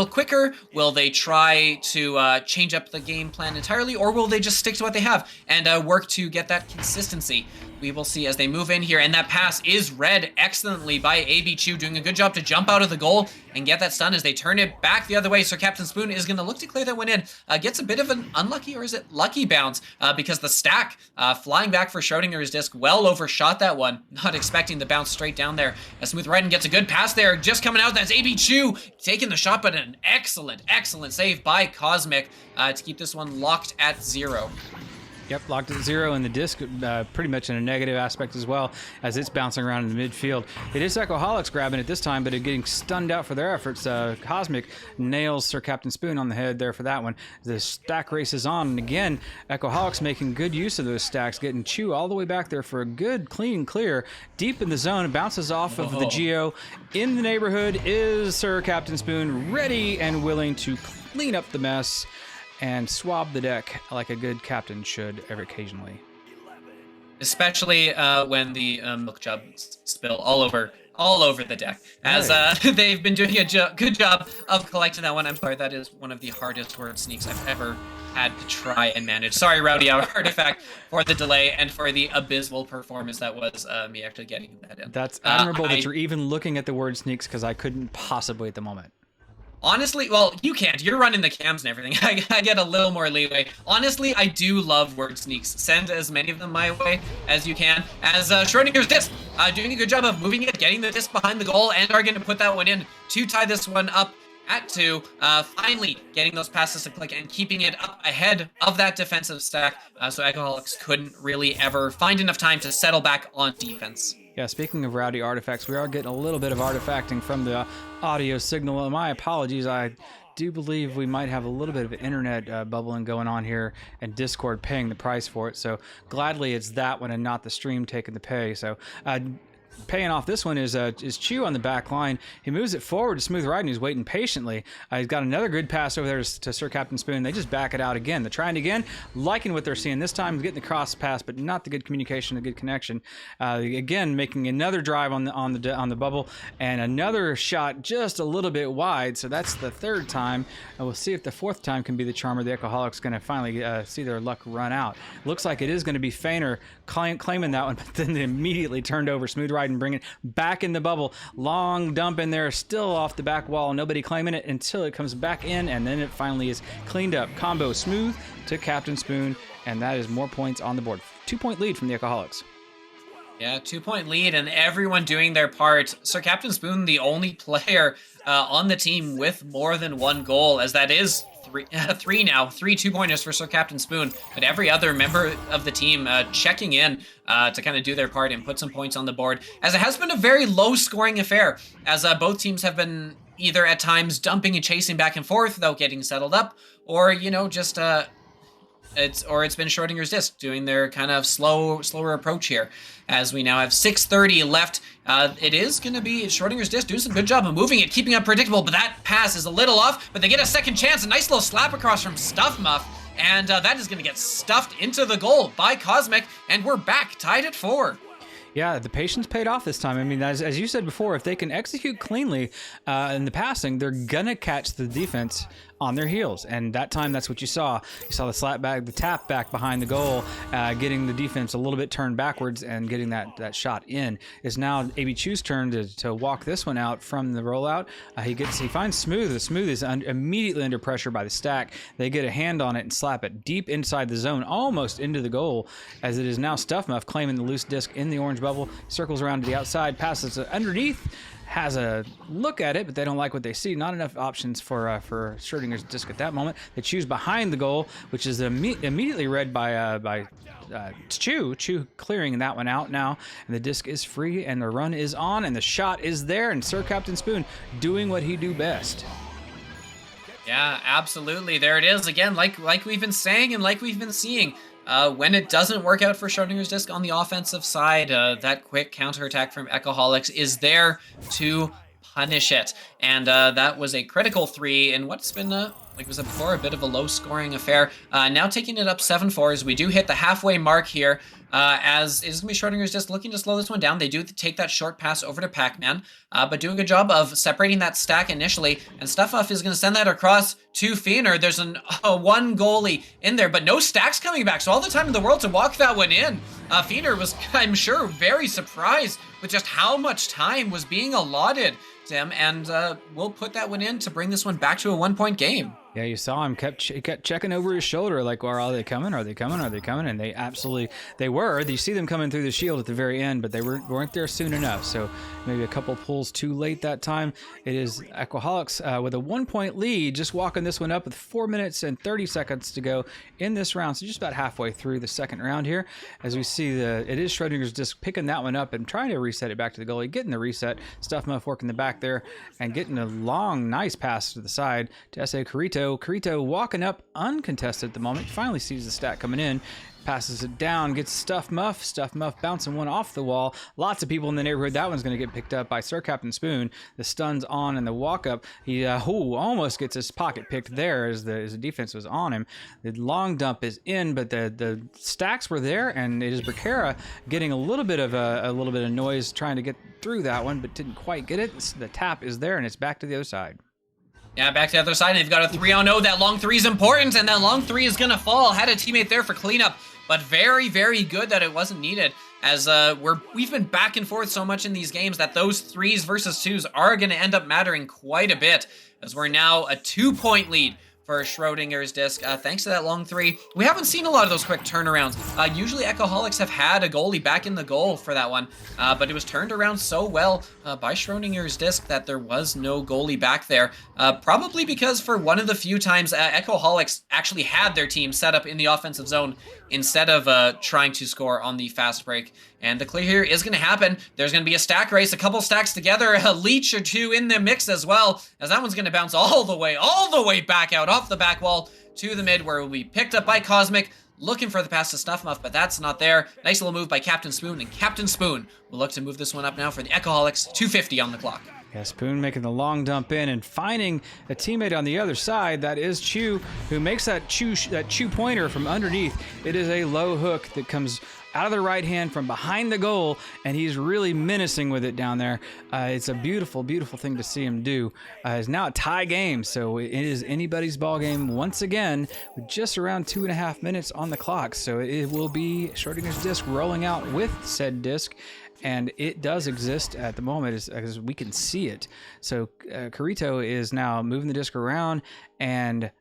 quicker? Will they try to change up the game plan entirely, or will they just stick to what they have and work to get that consistency? We will see as they move in here, and that pass is read excellently by AB Chu, doing a good job to jump out of the goal and get that stun as they turn it back the other way. So Captain Spoon is going to look to clear that one in. Gets a bit of an unlucky, or is it lucky bounce, because the stack flying back for Schrodinger's disc well overshot that one. Not expecting the bounce straight down there. As Smooth Ryden gets a good pass there, just coming out. That's AB Chu taking the shot, but an excellent save by Cosmic to keep this one locked at 0. Yep, locked at 0, and the disc pretty much in a negative aspect as well as it's bouncing around in the midfield. It is Echoholics grabbing it this time, but it getting stunned out for their efforts. Cosmic nails Sir Captain Spoon on the head there for that one. The stack race is on, and again, Echoholics making good use of those stacks, getting Chew all the way back there for a good clean clear. Deep in the zone, bounces off of the Geo. In the neighborhood is Sir Captain Spoon, ready and willing to clean up the mess and swab the deck like a good captain should every occasionally. Especially when the milk jug spill all over the deck, as they've been doing a good job of collecting that one. I'm sorry, that is one of the hardest word sneaks I've ever had to try and manage. Sorry, Rowdy Artifact, for the delay and for the abysmal performance that was me actually getting that in. That's admirable that you're even looking at the word sneaks, because I couldn't possibly at the moment. Honestly, well, you can't. You're running the cams and everything. I get a little more leeway. Honestly, I do love word sneaks. Send as many of them my way as you can. As Schrodinger's disc, doing a good job of moving it, getting the disc behind the goal, and are going to put that one in to tie this one up at 2. Finally getting those passes to click and keeping it up ahead of that defensive stack. So Echoholics couldn't really ever find enough time to settle back on defense. Yeah, speaking of rowdy artifacts, we are getting a little bit of artifacting from the audio signal. My apologies, I do believe we might have a little bit of internet bubbling going on here, and Discord paying the price for it. So gladly it's that one and not the stream taking the pay. So paying off this one is Chew on the back line. He moves it forward to Smooth Ride, and he's waiting patiently. He's got another good pass over there to Sir Captain Spoon. They just back it out again. They're trying again, liking what they're seeing. This time getting the cross pass, but not the good communication, the good connection. Again, making another drive on the bubble, and another shot just a little bit wide. So that's the third time. And we'll see if the fourth time can be the charmer. The Echoholics going to finally see their luck run out. Looks like it is going to be Feiner claiming that one, but then they immediately turned over Smooth Ride and bring it back in the bubble. Long dump in there, still off the back wall. Nobody claiming it until it comes back in, and then it finally is cleaned up. Combo Smooth to Captain Spoon, and that is more points on the board. 2-point lead from the Echoholics. Yeah, 2-point lead, and everyone doing their part. Sir Captain Spoon, the only player on the team with more than one goal, as that is three now. 3 2-pointers for Sir Captain Spoon, but every other member of the team checking in to kind of do their part and put some points on the board, as it has been a very low-scoring affair, as both teams have been either at times dumping and chasing back and forth without getting settled up, or, you know, just it's been Schrodinger's disc doing their kind of slower approach here, as we now have 6:30 left. It is going to be Schrodinger's disc doing some good job of moving it, keeping it predictable, but that pass is a little off, but they get a second chance. A nice little slap across from Stuff Muff, and that is going to get stuffed into the goal by Cosmic, and we're back tied at 4. Yeah, the patience paid off this time. I mean, as you said before, if they can execute cleanly in the passing, they're going to catch the defense on their heels. And that time, that's what you saw. You saw the slap back, the tap back behind the goal, getting the defense a little bit turned backwards and getting that shot in. It's now AB Chew's turn to walk this one out from the rollout. He finds Smooth. The Smooth is immediately under pressure by the stack. They get a hand on it and slap it deep inside the zone, almost into the goal, as it is now Stuff Muff claiming the loose disc in the orange bubble, circles around to the outside, passes it underneath, has a look at it, but they don't like what they see. Not enough options for Schrodinger's disc at that moment. They choose behind the goal, which is immediately read by Chew. Chew clearing that one out now, and the disc is free, and the run is on, and the shot is there, and Sir Captain Spoon doing what he do best. Yeah, absolutely. There it is again, like we've been saying and like we've been seeing. When it doesn't work out for Schrodinger's disc on the offensive side, that quick counterattack from Echoholics is there to punish it. And that was a critical 3 in what's been, like we said before, a bit of a low-scoring affair. Now taking it up 7-4 as we do hit the halfway mark here. As it's going to be Schrodinger's disc looking to slow this one down. They do take that short pass over to Pac-Man, but do a good job of separating that stack initially. And Stuffuff is going to send that across to Feiner. There's one goalie in there, but no stacks coming back. So all the time in the world to walk that one in. Feiner was, I'm sure, very surprised with just how much time was being allotted to him, and we'll put that one in to bring this one back to a 1-point game. Yeah, you saw him kept checking over his shoulder, like, well, are they coming? Are they coming? Are they coming? And they were. You see them coming through the shield at the very end, but they weren't there soon enough. So maybe a couple pulls too late that time. It is Echoholics with a 1-point lead, just walking this one up with 4 minutes and 30 seconds to go in this round. So just about halfway through the second round here, as we see it is Schrodinger's disc picking that one up and trying to reset it back to the goalie, getting the reset. Stuff Muff working the back there and getting a long, nice pass to the side to S.A. Carito. Carito walking up uncontested at the moment. Finally sees the stat coming in. Passes it down, gets Stuff Muff. Stuff Muff bouncing one off the wall. Lots of people in the neighborhood. That one's going to get picked up by Sir Captain Spoon. The stun's on and the walk up. He almost gets his pocket picked there as the defense was on him. The long dump is in, but the stacks were there, and it is Bracara getting a little bit of noise trying to get through that one, but didn't quite get it. The tap is there, and it's back to the other side. Yeah, back to the other side, and they've got a 3-on-0. That long three is important, and that long three is going to fall. Had a teammate there for cleanup, but very, very good that it wasn't needed, as we've been back and forth so much in these games that those 3s versus 2s are going to end up mattering quite a bit, as we're now a 2-point lead for Schrodinger's disc, thanks to that long 3. We haven't seen a lot of those quick turnarounds. Usually Echoholics have had a goalie back in the goal for that one, but it was turned around so well by Schrodinger's disc that there was no goalie back there. Probably because for one of the few times Echoholics actually had their team set up in the offensive zone instead of trying to score on the fast break. And the clear here is going to happen. There's going to be a stack race, a couple stacks together, a leech or two in the mix as well, as that one's going to bounce all the way back out off the back wall to the mid, where it will be picked up by Cosmic, looking for the pass to Stuff Muff, but that's not there. Nice little move by Captain Spoon, and Captain Spoon will look to move this one up now for the Echoholics. 2:50 on the clock. Yeah, Spoon making the long dump in and finding a teammate on the other side. That is Chew, who makes that Chew pointer from underneath. It is a low hook that comes out of the right hand from behind the goal, and he's really menacing with it down there. It's a beautiful, beautiful thing to see him do. It's now a tie game, so it is anybody's ball game once again, with just around 2.5 minutes on the clock. So it will be Schrodinger's disc rolling out with said disc, and it does exist at the moment as we can see it. So Carito is now moving the disc around and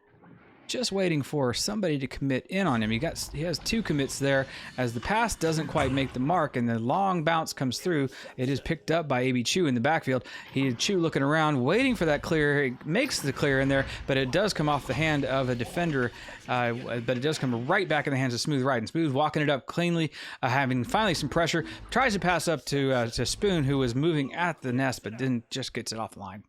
just waiting for somebody to commit in on him. He has 2 commits there, as the pass doesn't quite make the mark and the long bounce comes through. It is picked up by AB Chew in the backfield. Chew looking around, waiting for that clear. He makes the clear in there, but it does come off the hand of a defender, but it does come right back in the hands of Smooth Right, and Smooth walking it up cleanly, having finally some pressure, tries to pass up to Spoon, who was moving at the nest, but just gets it off the line.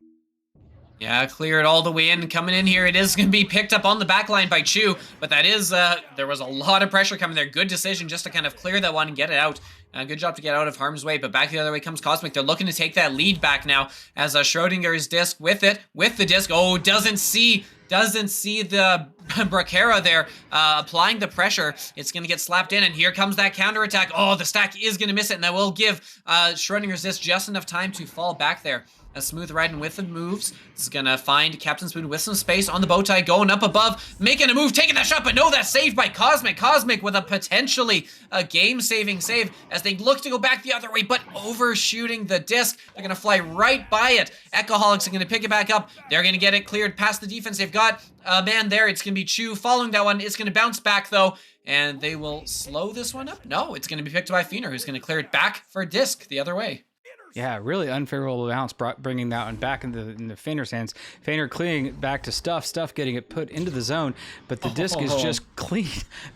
Yeah, clear it all the way in. Coming in here, it is going to be picked up on the back line by Chew, but that is, there was a lot of pressure coming there. Good decision just to kind of clear that one and get it out. Good job to get out of harm's way, but back the other way comes Cosmic. They're looking to take that lead back now, as Schrodinger's disc with the disc. Oh, doesn't see the Bracara there applying the pressure. It's going to get slapped in, and here comes that counterattack. Oh, the stack is going to miss it, and that will give Schrodinger's disc just enough time to fall back there. A Smooth riding with the moves. This is going to find Captain Spoon with some space on the bow tie, going up above, making a move, taking that shot, but no, that's saved by Cosmic. Cosmic with a potentially game-saving save as they look to go back the other way, but overshooting the disc. They're going to fly right by it. Echoholics are going to pick it back up. They're going to get it cleared past the defense. They've got a man there. It's going to be Chew following that one. It's going to bounce back, though, and they will slow this one up. No, it's going to be picked by Feener, who's going to clear it back for disc the other way. Yeah, really unfavorable bounce, bringing that one back in the Feiner's hands. Feiner clearing it back to Stuff getting it put into the zone, but the disc is just clean,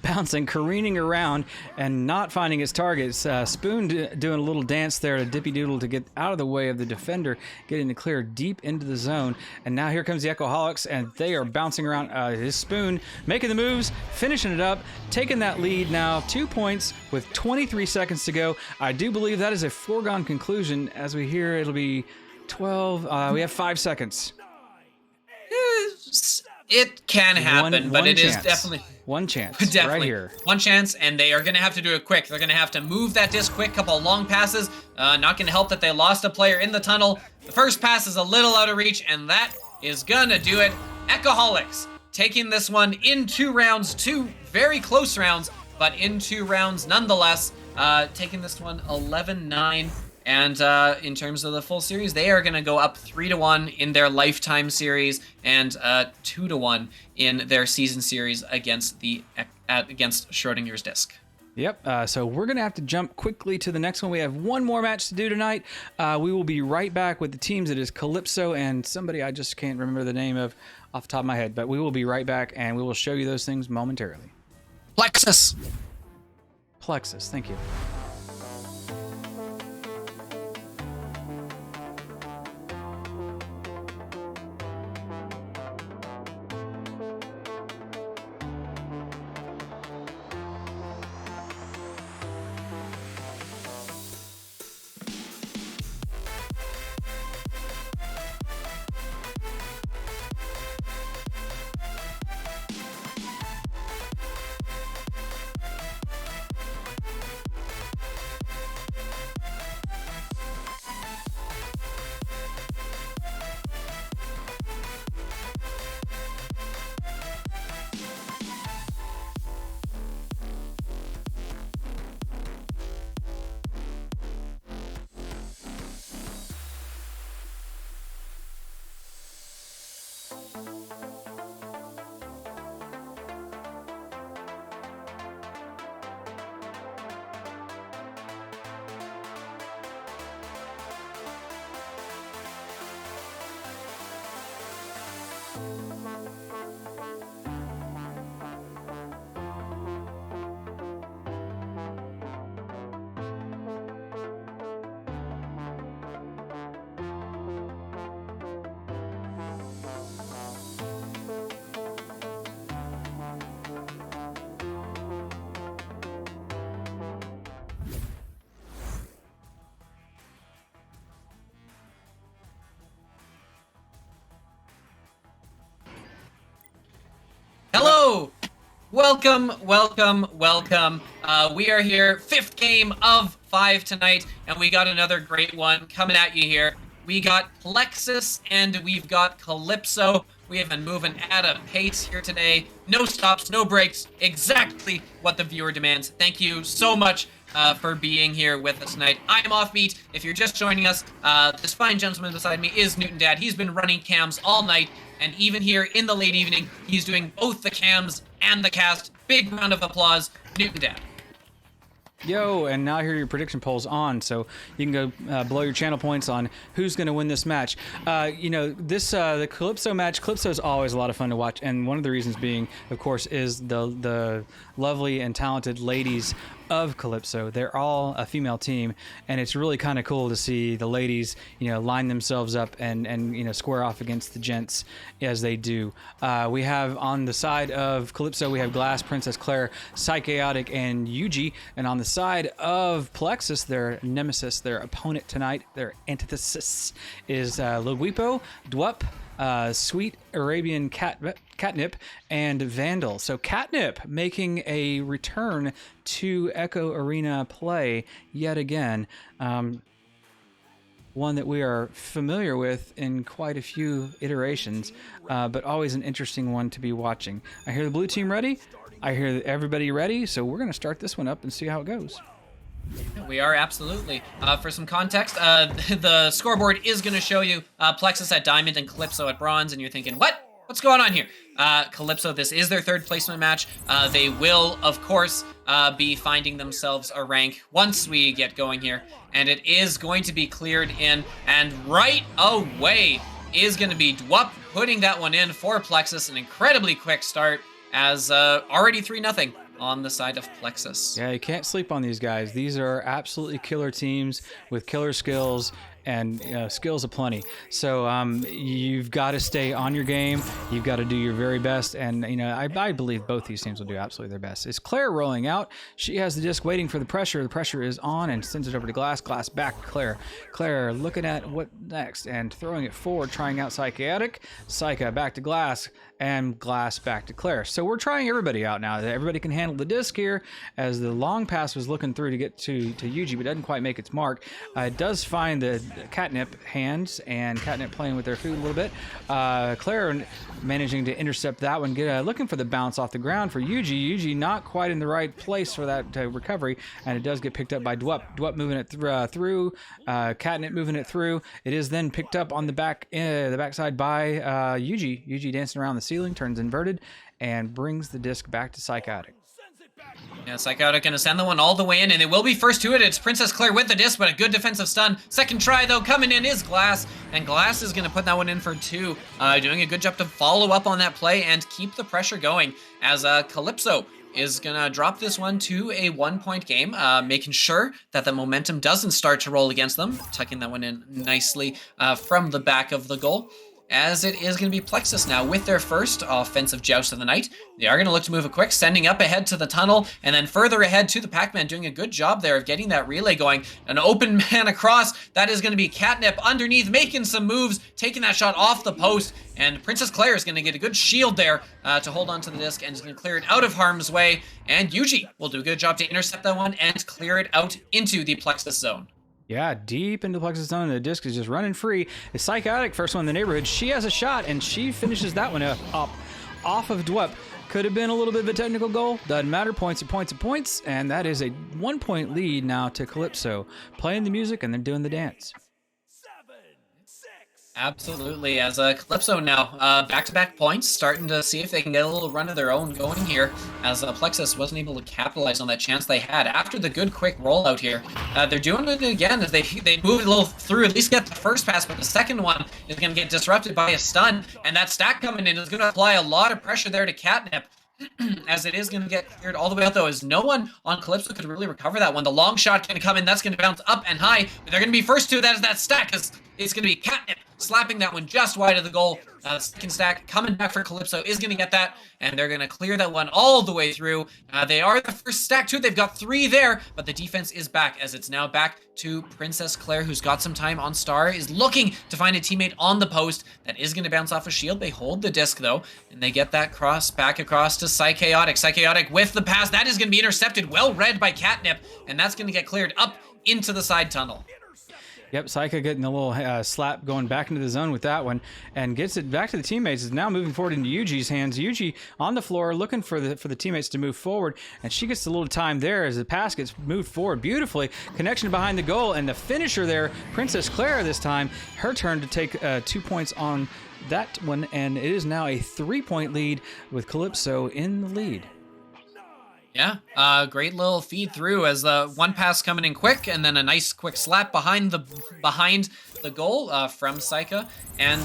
bouncing, careening around, and not finding its targets. Spoon doing a little dance there to Dippy Doodle to get out of the way of the defender, getting the clear deep into the zone. And now here comes the Echoholics, and they are bouncing around. His Spoon making the moves, finishing it up, taking that lead now, 2 points with 23 seconds to go. I do believe that is a foregone conclusion. As we hear, it'll be 12. We have 5 seconds. It can happen, but it is definitely one chance. Definitely right here. One chance, and they are going to have to do it quick. They're going to have to move that disc quick. Couple of long passes. Not going to help that they lost a player in the tunnel. The first pass is a little out of reach, and that is going to do it. Echoholics taking this one in 2 rounds, 2 very close rounds, but in 2 rounds nonetheless. Taking this one 11-9. And in terms of the full series, they are going to go up 3-1 in their lifetime series and 2-1 in their season series against Schrodinger's disc. Yep. So we're going to have to jump quickly to the next one. We have one more match to do tonight. We will be right back with the teams. It is Calypso and somebody I just can't remember the name of off the top of my head. But we will be right back, and we will show you those things momentarily. Plexus. Plexus. Thank you. Hello! Welcome. We are here, 5th game of 5 tonight, and we got another great one coming at you here. We got Plexus and we've got Calypso. We have been moving at a pace here today. No stops, no breaks, exactly what the viewer demands. Thank you so much for being here with us tonight. I am Offbeat. If you're just joining us, this fine gentleman beside me is Newton Dad. He's been running cams all night, and even here in the late evening, he's doing both the cams and the cast. Big round of applause, Newton Dad. Yo, and now here are your prediction polls on, so you can go blow your channel points on who's going to win this match. The Calypso match, Calypso is always a lot of fun to watch, and one of the reasons being, of course, is the lovely and talented ladies of Calypso. They're all a female team, and it's really kind of cool to see the ladies, line themselves up and square off against the gents as they do. We have on the side of Calypso, we have Glass, Princess Claire, Psychaotic, and Yuji, and on the side of Plexus, their nemesis, their opponent tonight, their antithesis is Loguipo, Dwup, Sweet Arabian Catnip, and Vandal. So Catnip making a return to Echo Arena play yet again. One that we are familiar with in quite a few iterations, but always an interesting one to be watching. I hear the blue team ready. I hear everybody ready. So we're going to start this one up and see how it goes. We are, absolutely. For some context, the scoreboard is going to show you Plexus at Diamond and Calypso at Bronze, and you're thinking, what's going on here? Calypso, this is their 3rd placement match. They will, of course, be finding themselves a rank once we get going here, and it is going to be cleared in, and right away is going to be Dwup putting that one in for Plexus. An incredibly quick start as already 3-0. On the side of Plexus. Yeah, you can't sleep on these guys. These are absolutely killer teams with killer skills and skills aplenty. So you've got to stay on your game. You've got to do your very best. And, I believe both these teams will do absolutely their best. Is Claire rolling out? She has the disc waiting for the pressure. The pressure is on and sends it over to Glass. Glass back to Claire. Claire looking at what next and throwing it forward, trying out Psychaotic. Psycha back to Glass. and glass back to Claire. So we're trying everybody out now. Everybody can handle the disc here, as the long pass was looking through to get to Yuji, but doesn't quite make its mark. It does find the catnip hands, and catnip playing with their food a little bit. Claire managing to intercept that one, looking for the bounce off the ground for Yuji. Yuji not quite in the right place for that recovery, and it does get picked up by Dwup. Dwup moving it through, catnip moving it through. It is then picked up on the backside by Yuji. Yuji dancing around the ceiling, turns inverted, and brings the disc back to Psychotic. Yeah, Psychotic gonna send the one all the way in, and it will be first to it. It's Princess Claire with the disc, but a good defensive stun. Second try, though, coming in is Glass, and Glass is gonna put that one in for 2. Doing a good job to follow up on that play and keep the pressure going, as Calypso is gonna drop this one to a 1-point game, making sure that the momentum doesn't start to roll against them, tucking that one in nicely from the back of the goal. As it is going to be Plexus now with their first offensive joust of the night. They are going to look to move it quick, sending up ahead to the tunnel, and then further ahead to the Pac-Man, doing a good job there of getting that relay going. An open man across, that is going to be Catnip underneath, making some moves, taking that shot off the post, and Princess Claire is going to get a good shield there to hold on to the disc, and is going to clear it out of harm's way, and Yuji will do a good job to intercept that one and clear it out into the Plexus zone. Yeah, deep into the Plexus zone. The disc is just running free. It's Psychotic, first one in the neighborhood. She has a shot, and she finishes that one up off of Dwup. Could have been a little bit of a technical goal. Doesn't matter. Points are points are points. And that is a 1-point lead now to Calypso. Playing the music, and they're doing the dance. Absolutely, as Calypso now back-to-back points, starting to see if they can get a little run of their own going here, as Plexus wasn't able to capitalize on that chance they had after the good quick rollout here. They're doing it again as they move a little through, at least get the first pass, but the second one is going to get disrupted by a stun, and that stack coming in is going to apply a lot of pressure there to Catnip. As it is going to get cleared all the way out, though, as no one on Calypso could really recover that one. The long shot going to come in, that's going to bounce up and high, but they're going to be first to that is that stack, because it's going to be Catnip slapping that one just wide of the goal. Second stack coming back for Calypso is going to get that, and they're going to clear that one all the way through. They are the first stack too. They've got 3 there, but the defense is back, as it's now back to Princess Claire, who's got some time on Star, is looking to find a teammate on the post. That is going to bounce off a shield. They hold the disc, though, and they get that cross back across to Psychotic. Psychotic with the pass. That is going to be intercepted. Well read by Catnip, and that's going to get cleared up into the side tunnel. Yep, Psycho getting a little slap going back into the zone with that one, and gets it back to the teammates. Is now moving forward into Yuji's hands. Yuji on the floor looking for the teammates to move forward, and she gets a little time there as the pass gets moved forward beautifully. Connection behind the goal, and the finisher there, Princess Claire this time. Her turn to take 2 points on that one, and it is now a 3-point lead with Calypso in the lead. Yeah, great little feed through as the one pass coming in quick, and then a nice quick slap behind the goal from Psycha. And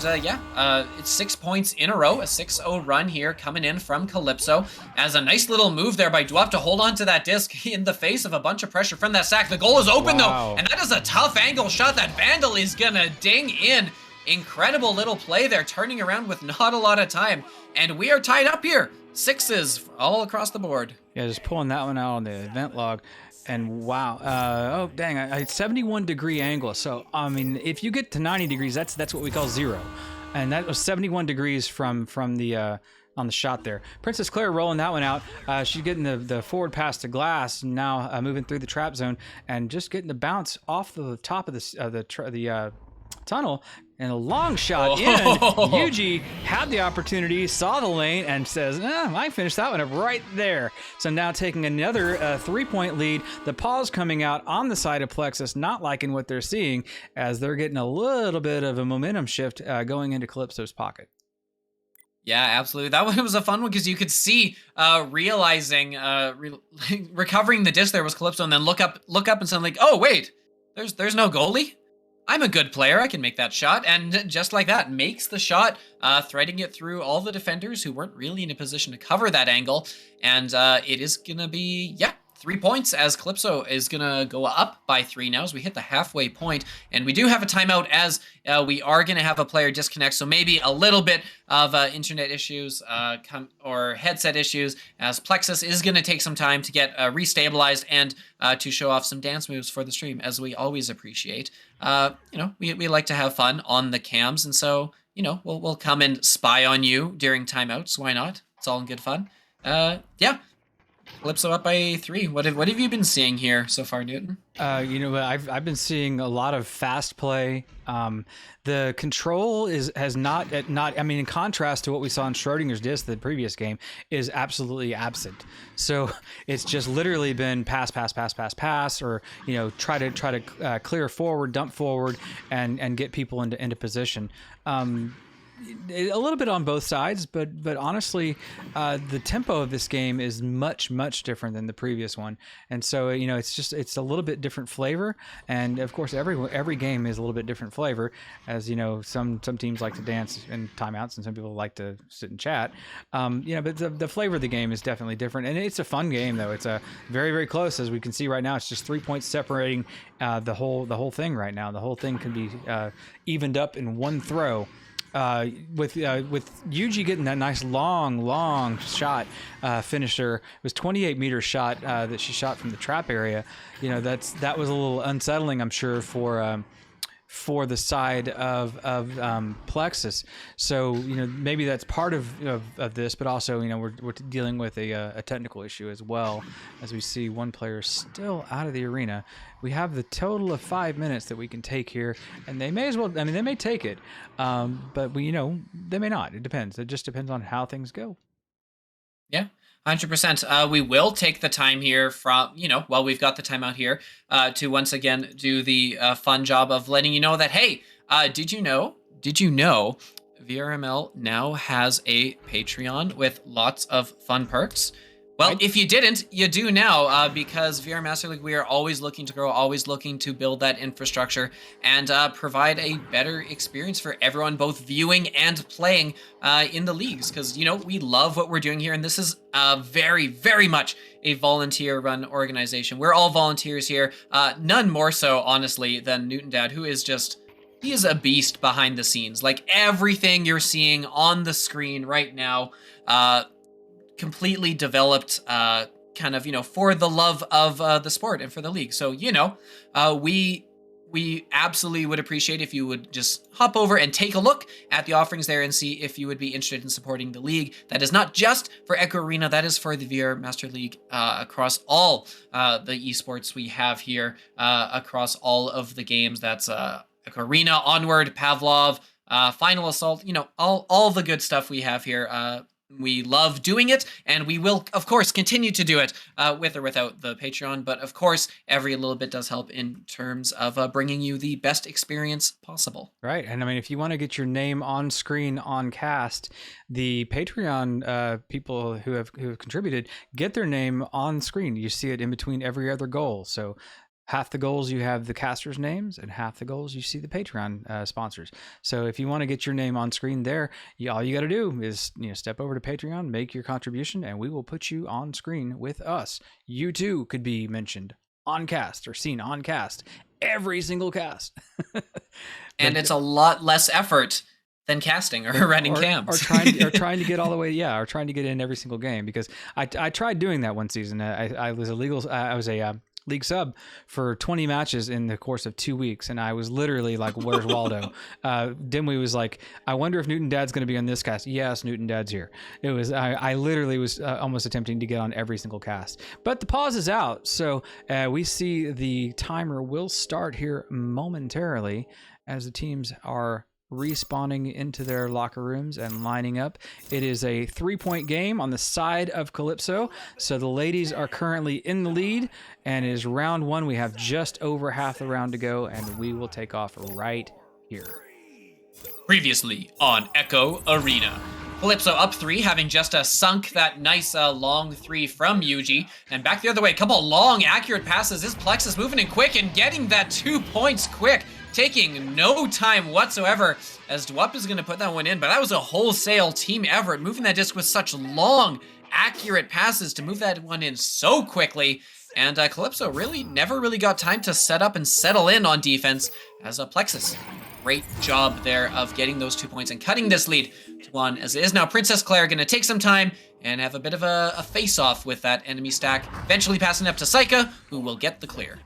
it's 6 points in a row, a 6-0 run here coming in from Calypso, as a nice little move there by Dwup to hold on to that disc in the face of a bunch of pressure from that sack. The goal is open though, and that is a tough angle shot that Vandal is gonna ding in. Incredible little play there, turning around with not a lot of time. And we are tied up here. 6s all across the board. Yeah, just pulling that one out on the event log. And wow, oh dang, I 71-degree angle. So I mean, if you get to 90 degrees, that's what we call 0, and that was 71 degrees from the on the shot there. Princess Claire rolling that one out. She's getting the forward pass to Glass, and now moving through the trap zone and just getting the bounce off the top of the tunnel. And a long shot in. Yuji had the opportunity, saw the lane, and says, I finished that one up right there. So now taking another 3-point lead. The pause coming out on the side of Plexus, not liking what they're seeing, as they're getting a little bit of a momentum shift going into Calypso's pocket. Yeah, absolutely. That one was a fun one because you could see realizing, recovering the disc there was Calypso, and then look up and sound like, oh, wait, there's no goalie? I'm a good player, I can make that shot, and just like that, makes the shot, threading it through all the defenders who weren't really in a position to cover that angle, and it is gonna be, 3 points, as Calypso is gonna go up by 3 now as we hit the halfway point, and we do have a timeout as we are gonna have a player disconnect, so maybe a little bit of internet issues or headset issues, as Plexus is gonna take some time to get restabilized and to show off some dance moves for the stream, as we always appreciate. We like to have fun on the cams, and so we'll come and spy on you during timeouts. Why not? It's all in good fun. Yeah. Calypso up by 3. What have you been seeing here so far, Newton? I've been seeing a lot of fast play. The control has not. I mean, in contrast to what we saw in Schrodinger's disc, the previous game, is absolutely absent. So it's just literally been pass, or try to clear forward, dump forward, and get people into position. A little bit on both sides, but honestly, the tempo of this game is much different than the previous one, and so it's a little bit different flavor, and of course every game is a little bit different flavor, as some teams like to dance in timeouts and some people like to sit and chat, but the flavor of the game is definitely different, and it's a fun game though. It's a very close, as we can see right now. It's just 3 points separating the whole thing right now. The whole thing can be evened up in one throw. With Yuji getting that nice long shot finisher. It was 28-meter shot that she shot from the trap area. That was a little unsettling, I'm sure, for the side of Plexus. So maybe that's part of this, but also we're dealing with a technical issue as well, as we see one player still out of the arena. We have the total of 5 minutes that we can take here, and they may as well. I mean, they may take it, but they may not. It depends. It just depends on how things go. Yeah. 100%. We will take the time here from, while we've got the time out here, to once again do the fun job of letting you know that, hey, did you know VRML now has a Patreon with lots of fun perks? Well, if you didn't, you do now, because VR Master League, we are always looking to grow, always looking to build that infrastructure and provide a better experience for everyone, both viewing and playing in the leagues. Because, we love what we're doing here, and this is very much a volunteer-run organization. We're all volunteers here, none more so, honestly, than Newton Dad, who is he is a beast behind the scenes. Like, everything you're seeing on the screen right now, completely developed kind of, for the love of the sport and for the league. So, we absolutely would appreciate if you would just hop over and take a look at the offerings there and see if you would be interested in supporting the league. That is not just for Echo Arena, that is for the VR Master League across all the esports we have here, across all of the games. That's Echo Arena, Onward, Pavlov, Final Assault, all the good stuff we have here. We love doing it, and we will, of course, continue to do it with or without the Patreon. But, of course, every little bit does help in terms of bringing you the best experience possible. Right. And, I mean, if you want to get your name on screen on cast, the Patreon people who have contributed get their name on screen. You see it in between every other goal. So half the goals you have the casters' names, and half the goals you see the Patreon sponsors. So if you want to get your name on screen there, all you got to do is step over to Patreon, make your contribution, and we will put you on screen with us. You too could be mentioned on cast or seen on cast, every single cast. And it's a lot less effort than casting or running cams. Or trying to get all the way, or trying to get in every single game, because I tried doing that one season. I was a league sub for 20 matches in the course of 2 weeks, and I was literally like, where's Waldo? Dimwi was like, I wonder if Newton Dad's going to be on this cast. Yes, Newton Dad's here. It was I literally was almost attempting to get on every single cast, but the pause is out, so we see the timer will start here momentarily as the teams are respawning into their locker rooms and lining up. It is a 3-point game on the side of Calypso, so the ladies are currently in the lead, and it is round 1. We have just over half the round to go, and we will take off right here. Previously on Echo Arena, Calypso up 3, having just sunk that nice long 3 from Yuji, and back the other way. A couple long accurate passes. This Plexus moving in quick and getting that 2 points quick, taking no time whatsoever, as Dwup is going to put that one in. But that was a wholesale team effort, moving that disc with such long, accurate passes to move that one in so quickly. And Calypso never really got time to set up and settle in on defense, as Plexus, great job there of getting those 2 points and cutting this lead to 1, as it is now Princess Claire going to take some time and have a bit of a face-off with that enemy stack, eventually passing up to Saika, who will get the clear.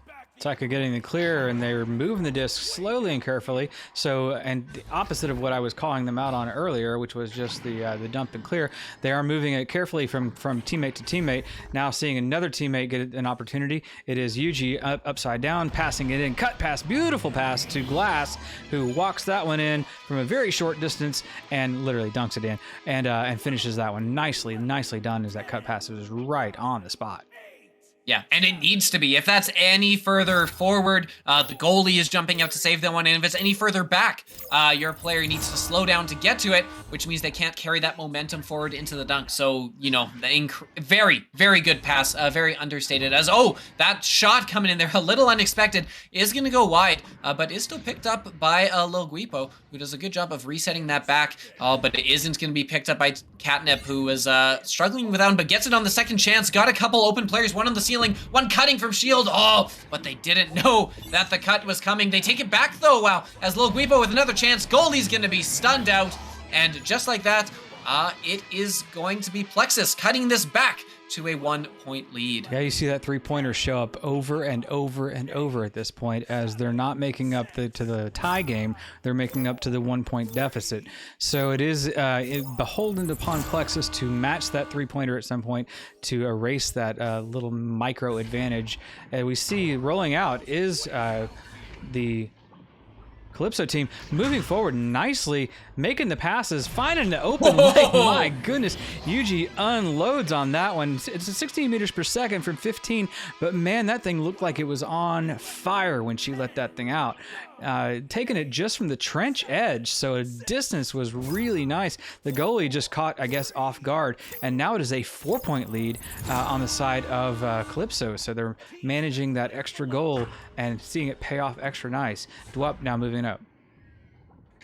Taika getting the clear, and they were moving the disc slowly and carefully. So, and the opposite of what I was calling them out on earlier, which was just the dump and clear, they are moving it carefully from teammate to teammate. Now seeing another teammate get an opportunity. It is Yuji upside down, passing it in, cut pass, beautiful pass to Glass, who walks that one in from a very short distance and literally dunks it in and finishes that one nicely done, as that cut pass was right on the spot. Yeah, and it needs to be. If that's any further forward, the goalie is jumping out to save that one, and if it's any further back, your player needs to slow down to get to it, which means they can't carry that momentum forward into the dunk. So, you know, very, very good pass, very understated. As, that shot coming in there, a little unexpected, is going to go wide, but is still picked up by Lil Guipo, who does a good job of resetting that back, but it isn't going to be picked up by Catnip, who is struggling with that one, but gets it on the second chance. Got a couple open players, one on the ceiling, one cutting from shield. But they didn't know that the cut was coming. They take it back though. Wow, as Lil Guipo with another chance. Goalie's gonna be stunned out, and just like that, it is going to be Plexus cutting this back to a 1-point lead. Yeah, you see that three-pointer show up over and over and over at this point, as they're not making up to the tie game, they're making up to the 1-point deficit. So it is beholden upon Plexus to match that three-pointer at some point to erase that little micro advantage. We see rolling out is the Calypso team moving forward nicely, making the passes, finding the open lane. My goodness, Yuji unloads on that one. It's a 16 meters per second from 15, but man, that thing looked like it was on fire when she let that thing out. Taking it just from the trench edge, so a distance was really nice. The goalie just caught, I guess, off guard, and now it is a 4-point lead on the side of Calypso. So they're managing that extra goal and seeing it pay off extra nice. Dwup now moving up.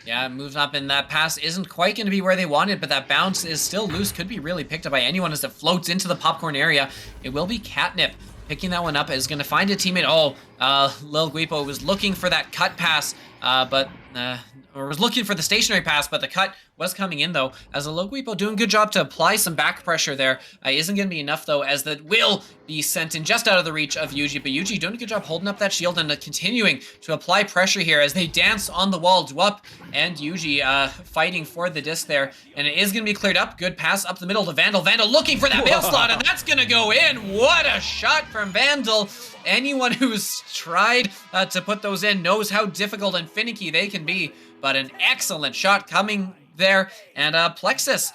Yeah, moves up, and that pass isn't quite going to be where they wanted, but that bounce is still loose. Could be really picked up by anyone as it floats into the popcorn area. It will be Catnip picking that one up, is going to find a teammate. Lil Guipo was looking for that cut pass, or was looking for the stationary pass, but the cut was coming in though, as Lil Guipo doing a good job to apply some back pressure there. Isn't going to be enough though, as that will be sent in just out of the reach of Yuji, but Yuji doing a good job holding up that shield and continuing to apply pressure here as they dance on the wall. Dwup and Yuji fighting for the disc there, and it is going to be cleared up. Good pass up the middle to Vandal. Vandal looking for that bail slot, and that's going to go in. What a shot from Vandal. Anyone who's tried to put those in knows how difficult and finicky they can be, but an excellent shot coming there, and Plexus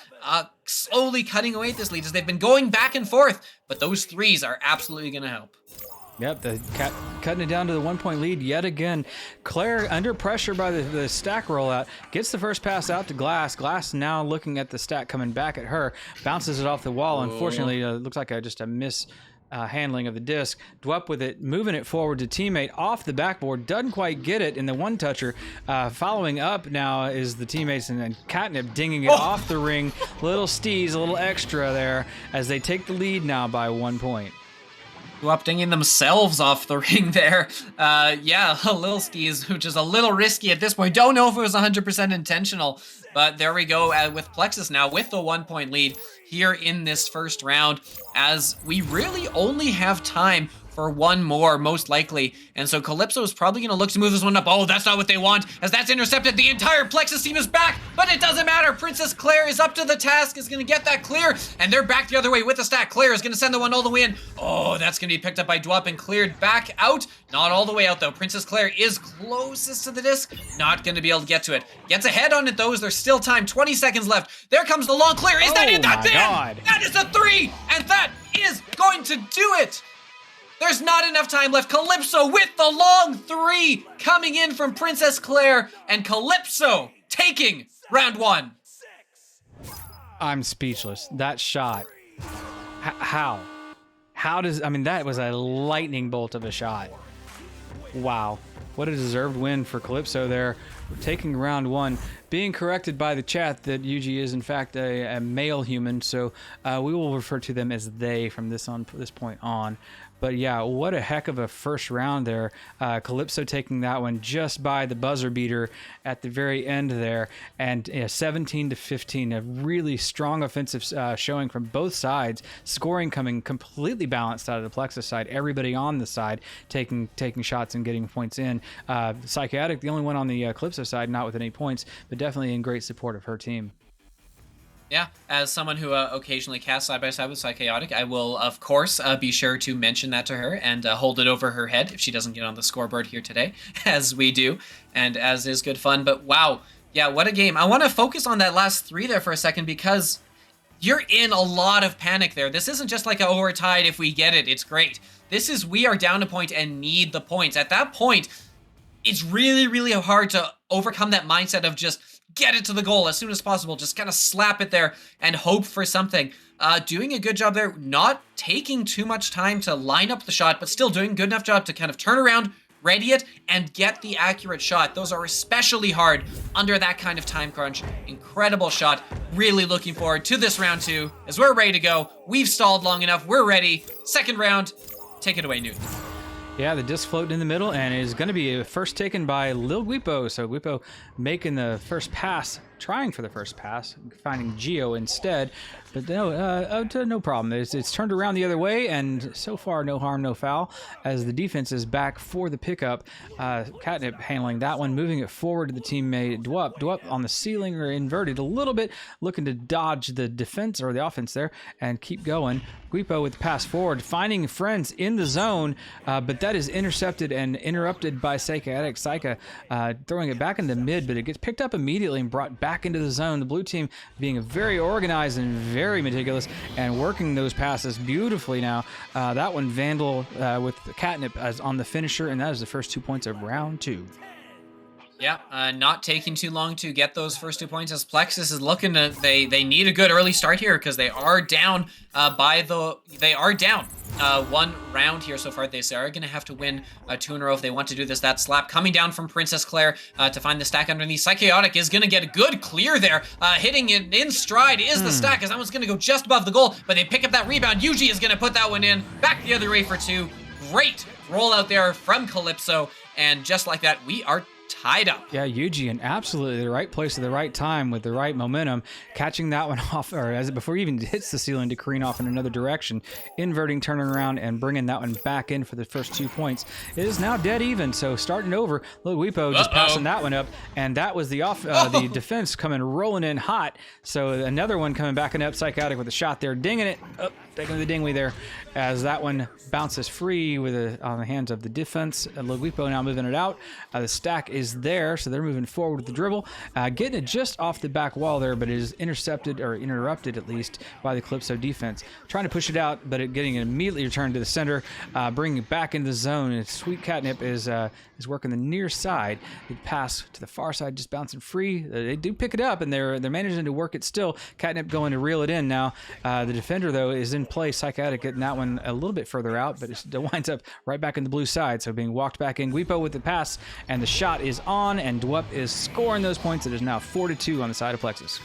slowly cutting away at this lead as they've been going back and forth, but those threes are absolutely going to help. Yep, the cat cutting it down to the 1-point lead yet again. Claire, under pressure by the stack rollout, gets the first pass out to Glass. Glass now looking at the stack coming back at her, bounces it off the wall. Unfortunately, it looks like just a miss handling of the disc. Dwup with it, moving it forward to teammate off the backboard, doesn't quite get it in the one-toucher. Following up now is the teammates, and then Catnip dinging it off the ring. Little Steez, a little extra there, as they take the lead now by 1 point. Dwup dinging themselves off the ring there. Yeah, a little Steez, which is a little risky at this point. Don't know if it was 100% intentional, but there we go with Plexus now with the 1-point lead here in this first round, as we really only have time for one more, most likely. And so Calypso is probably going to look to move this one up. That's not what they want, as that's intercepted. The entire Plexus team is back, but it doesn't matter. Princess Claire is up to the task, is going to get that clear, and they're back the other way with the stack. Claire is going to send the one all the way in. That's going to be picked up by Dwup and cleared back out. Not all the way out, though. Princess Claire is closest to the disc. Not going to be able to get to it. Gets ahead on it, though, as there's still time. 20 seconds left. There comes the long clear. Is that it? That's it! That is a 3, and that is going to do it! There's not enough time left. Calypso with the long 3 coming in from Princess Claire, and Calypso taking round 1. I'm speechless. That shot. How? That was a lightning bolt of a shot. Wow. What a deserved win for Calypso there. Taking round 1. being corrected by the chat that Yuji is in fact a male human, so we will refer to them as they from this point on. But yeah, what a heck of a first round there. Calypso taking that one just by the buzzer beater at the very end there. And 17-15, a really strong offensive showing from both sides. Scoring coming completely balanced out of the Plexus side. Everybody on the side taking shots and getting points in. Psychotic, the only one on the Calypso side, not with any points, but definitely in great support of her team. Yeah, as someone who occasionally casts side-by-side with Psychotic, I will, of course, be sure to mention that to her and hold it over her head if she doesn't get on the scoreboard here today, as we do, and as is good fun. But wow, yeah, what a game. I want to focus on that last 3 there for a second because you're in a lot of panic there. This isn't just like, oh, we're tied, if we get it, it's great. This is, we are down a point and need the points. At that point, it's really, really hard to overcome that mindset of just get it to the goal as soon as possible. Just kind of slap it there and hope for something. Doing a good job there, not taking too much time to line up the shot, but still doing a good enough job to kind of turn around, ready it, and get the accurate shot. Those are especially hard under that kind of time crunch. Incredible shot. Really looking forward to this round 2 as we're ready to go. We've stalled long enough. We're ready. Second round. Take it away, Newton. Yeah, the disc floating in the middle, and is going to be first taken by Lil Guipo. So Guipo making the first pass, trying for the first pass, finding Geo instead. But no problem. It's turned around the other way, and so far no harm, no foul, as the defense is back for the pickup. Catnip handling that one, moving it forward to the teammate Dwup. Dwup on the ceiling or inverted a little bit, looking to dodge the defense or the offense there and keep going. Guipo with the pass forward, finding friends in the zone, but that is intercepted and interrupted by Psychotic. Psycha throwing it back into mid, but it gets picked up immediately and brought back into the zone. The blue team being very organized and very meticulous and working those passes beautifully now. That one, Vandal with the Catnip as on the finisher, and that is the first 2 points of round 2. Yeah, not taking too long to get those first 2 points as Plexus is looking to, they need a good early start here because they are down one round here so far. They are going to have to win 2 in a row if they want to do this. That slap coming down from Princess Claire to find the stack underneath. Psychotic is going to get a good clear there. Hitting it in stride is the stack as that one's going to go just above the goal, but they pick up that rebound. Yuji is going to put that one in. Back the other way for 2. Great rollout there from Calypso, and just like that, we are tied up. Yeah, Yuji in absolutely the right place at the right time with the right momentum, catching that one off, or as before it even hits the ceiling to careen off in another direction, inverting, turning around, and bringing that one back in for the first 2 points. It is now dead even, so starting over. Lil Guipo just passing that one up, and that was the the defense coming rolling in hot. So another one coming back and up. Psychotic with a shot there, dinging it. Taking the dingway there as that one bounces free with on the hands of the defense. Lil Guipo now moving it out. The stack is there, so they're moving forward with the dribble. Getting it just off the back wall there, but it is intercepted, or interrupted at least, by the Calypso defense. Trying to push it out, but getting it immediately returned to the center, bringing it back into the zone. And Sweet Catnip is working the near side. The pass to the far side, just bouncing free. They do pick it up, and they're managing to work it still. Catnip going to reel it in now. The defender, though, is in play. Psychotic getting that one a little bit further out, but it winds up right back in the blue side, so being walked back in. Guipo with the pass, and the shot is on, and Dwup is scoring those points. It is now 4-2 on the side of Plexus.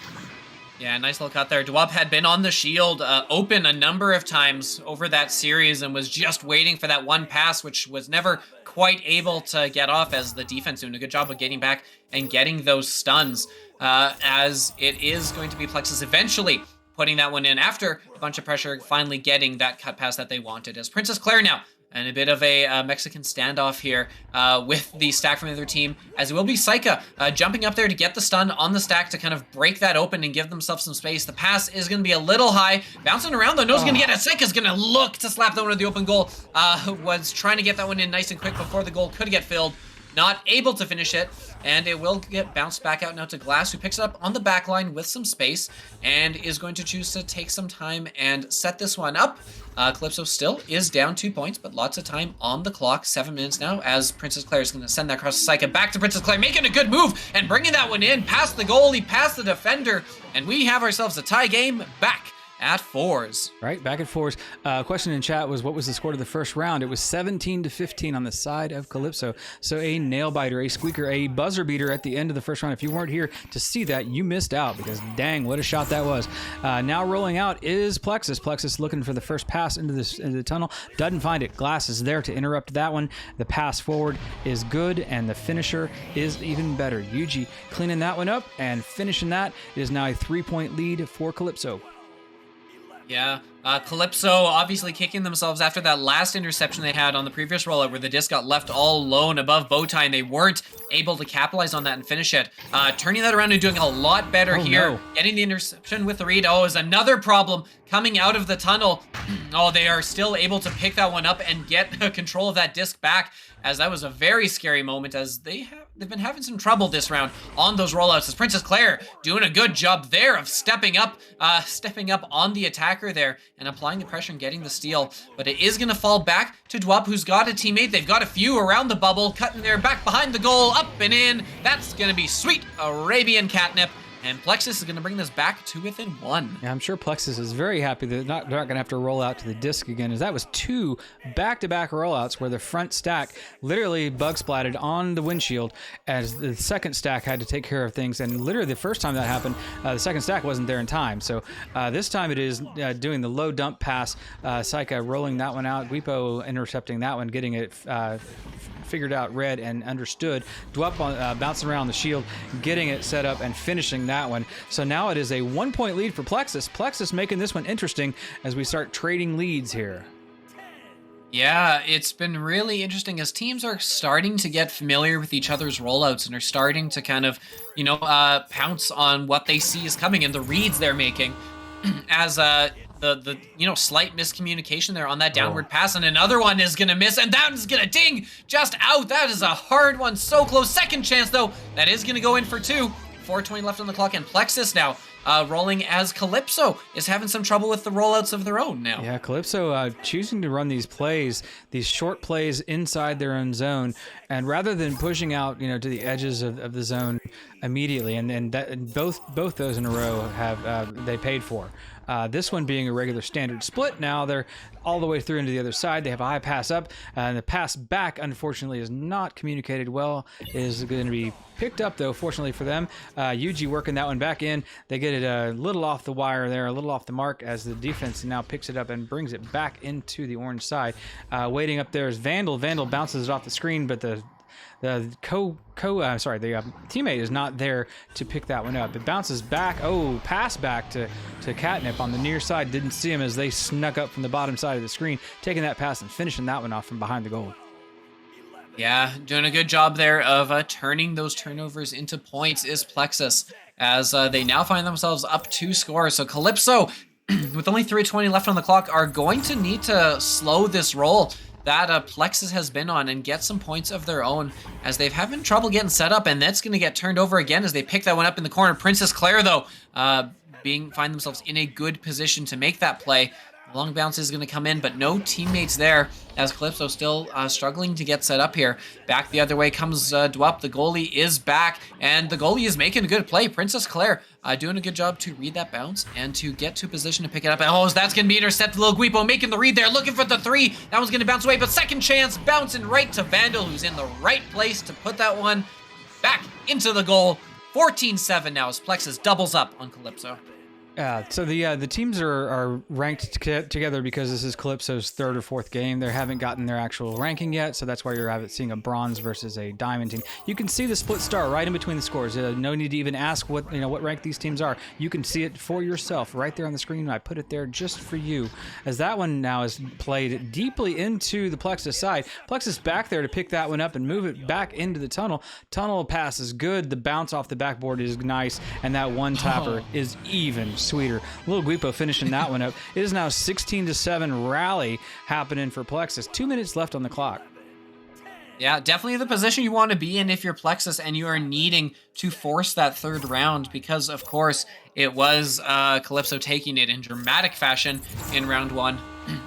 Yeah, nice little cut there. Dwup had been on the shield open a number of times over that series and was just waiting for that one pass, which was never quite able to get off, as the defense doing a good job of getting back and getting those stuns, as it is going to be Plexus eventually putting that one in after a bunch of pressure, finally getting that cut pass that they wanted. As Princess Claire now, and a bit of a Mexican standoff here with the stack from the other team, as it will be Psycha jumping up there to get the stun on the stack to kind of break that open and give themselves some space. The pass is going to be a little high, bouncing around though. No's going to get it. Psycha's going to look to slap that one at the open goal. Was trying to get that one in nice and quick before the goal could get filled. Not able to finish it, and it will get bounced back out now to Glass, who picks it up on the back line with some space and is going to choose to take some time and set this one up. Calypso still is down 2 points, but lots of time on the clock. 7 minutes now, as Princess Claire is going to send that across to Psycha. Back to Princess Claire, making a good move and bringing that one in past the goalie, past the defender, and we have ourselves a tie game back at 4s. Right, back at 4s. Question in chat was, what was the score to the first round? It was 17-15 on the side of Calypso. So a nail biter, a squeaker, a buzzer beater at the end of the first round. If you weren't here to see that, you missed out, because dang, what a shot that was. Now rolling out is Plexus. Plexus looking for the first pass into the tunnel. Doesn't find it. Glass is there to interrupt that one. The pass forward is good, and the finisher is even better. Yuji cleaning that one up and finishing that. It is now a 3-point lead for Calypso. Yeah, Calypso obviously kicking themselves after that last interception they had on the previous rollout where the disc got left all alone above Bowtie and they weren't able to capitalize on that and finish it. Turning that around and doing a lot better here. No. Getting the interception with the read. Oh, is another problem coming out of the tunnel. Oh, they are still able to pick that one up and get control of that disc back, as that was a very scary moment, as they've been having some trouble this round on those rollouts, as Princess Claire doing a good job there of stepping up on the attacker there and applying the pressure and getting the steal. But it is going to fall back to Dwup, who's got a teammate. They've got a few around the bubble, cutting their back behind the goal, up and in. That's going to be sweet Arabian catnip. And Plexus is going to bring this back to within 1. Yeah, I'm sure Plexus is very happy that they're not going to have to roll out to the disc again, as that was 2 back-to-back rollouts where the front stack literally bug splatted on the windshield, as the second stack had to take care of things. And literally the first time that happened, the second stack wasn't there in time. So this time it is doing the low dump pass. Saika rolling that one out. Guipo intercepting that one, getting it figured out, read, and understood. Dwup bouncing around the shield, getting it set up and finishing that one. So now it is a 1-point lead for Plexus. Plexus making this one interesting as we start trading leads here. Yeah, it's been really interesting as teams are starting to get familiar with each other's rollouts and are starting to kind of, pounce on what they see is coming and the reads they're making. As the slight miscommunication there on that downward pass, and another one is gonna miss, and that is gonna ding just out. That is a hard one, so close. Second chance though, that is gonna go in for 2. 4:20 left on the clock, and Plexus now rolling as Calypso is having some trouble with the rollouts of their own now. Yeah, Calypso choosing to run these plays, these short plays inside their own zone, and rather than pushing out, to the edges of the zone immediately, and both those in a row have they paid for. This one being a regular standard split. Now they're all the way through into the other side. They have a high pass up, and the pass back, unfortunately, is not communicated well. Is going to be picked up, though, fortunately for them. Yuji working that one back in. They get it a little off the wire there, a little off the mark, as the defense now picks it up and brings it back into the orange side. Waiting up there is Vandal. Vandal bounces it off the screen, but the teammate is not there to pick that one up. It bounces back. Oh, pass back to Catnip on the near side. Didn't see him as they snuck up from the bottom side of the screen, taking that pass and finishing that one off from behind the goal. Yeah, doing a good job there of turning those turnovers into points is Plexus, as they now find themselves up 2 scores. So Calypso, with only 3:20 left on the clock, are going to need to slow this roll that Plexus has been on and get some points of their own, as they've having trouble getting set up, and that's going to get turned over again as they pick that one up in the corner. Princess Claire, though, find themselves in a good position to make that play. Long bounce is going to come in, but no teammates there, as Calypso still struggling to get set up here. Back the other way comes Dwup. The goalie is back, and the goalie is making a good play. Princess Claire doing a good job to read that bounce and to get to position to pick it up. And that's going to be intercepted. Little Guipo making the read there, looking for the 3. That one's going to bounce away, but second chance, bouncing right to Vandal, who's in the right place to put that one back into the goal. 14-7 now as Plexus doubles up on Calypso. So the teams are ranked together because this is Calypso's 3rd or 4th game. They haven't gotten their actual ranking yet, so that's why you're seeing a bronze versus a diamond team. You can see the split star right in between the scores. No need to even ask what rank these teams are. You can see it for yourself right there on the screen. I put it there just for you, as that one now is played deeply into the Plexus side. Plexus back there to pick that one up and move it back into the tunnel. Tunnel pass is good. The bounce off the backboard is nice, and that one tapper is even sweeter. Little Guipo finishing that one up. It is now 16-7 rally happening for Plexus. 2 minutes left on the clock. Yeah, definitely the position you want to be in if you're Plexus and you are needing to force that 3rd round, because of course it was Calypso taking it in dramatic fashion in round 1.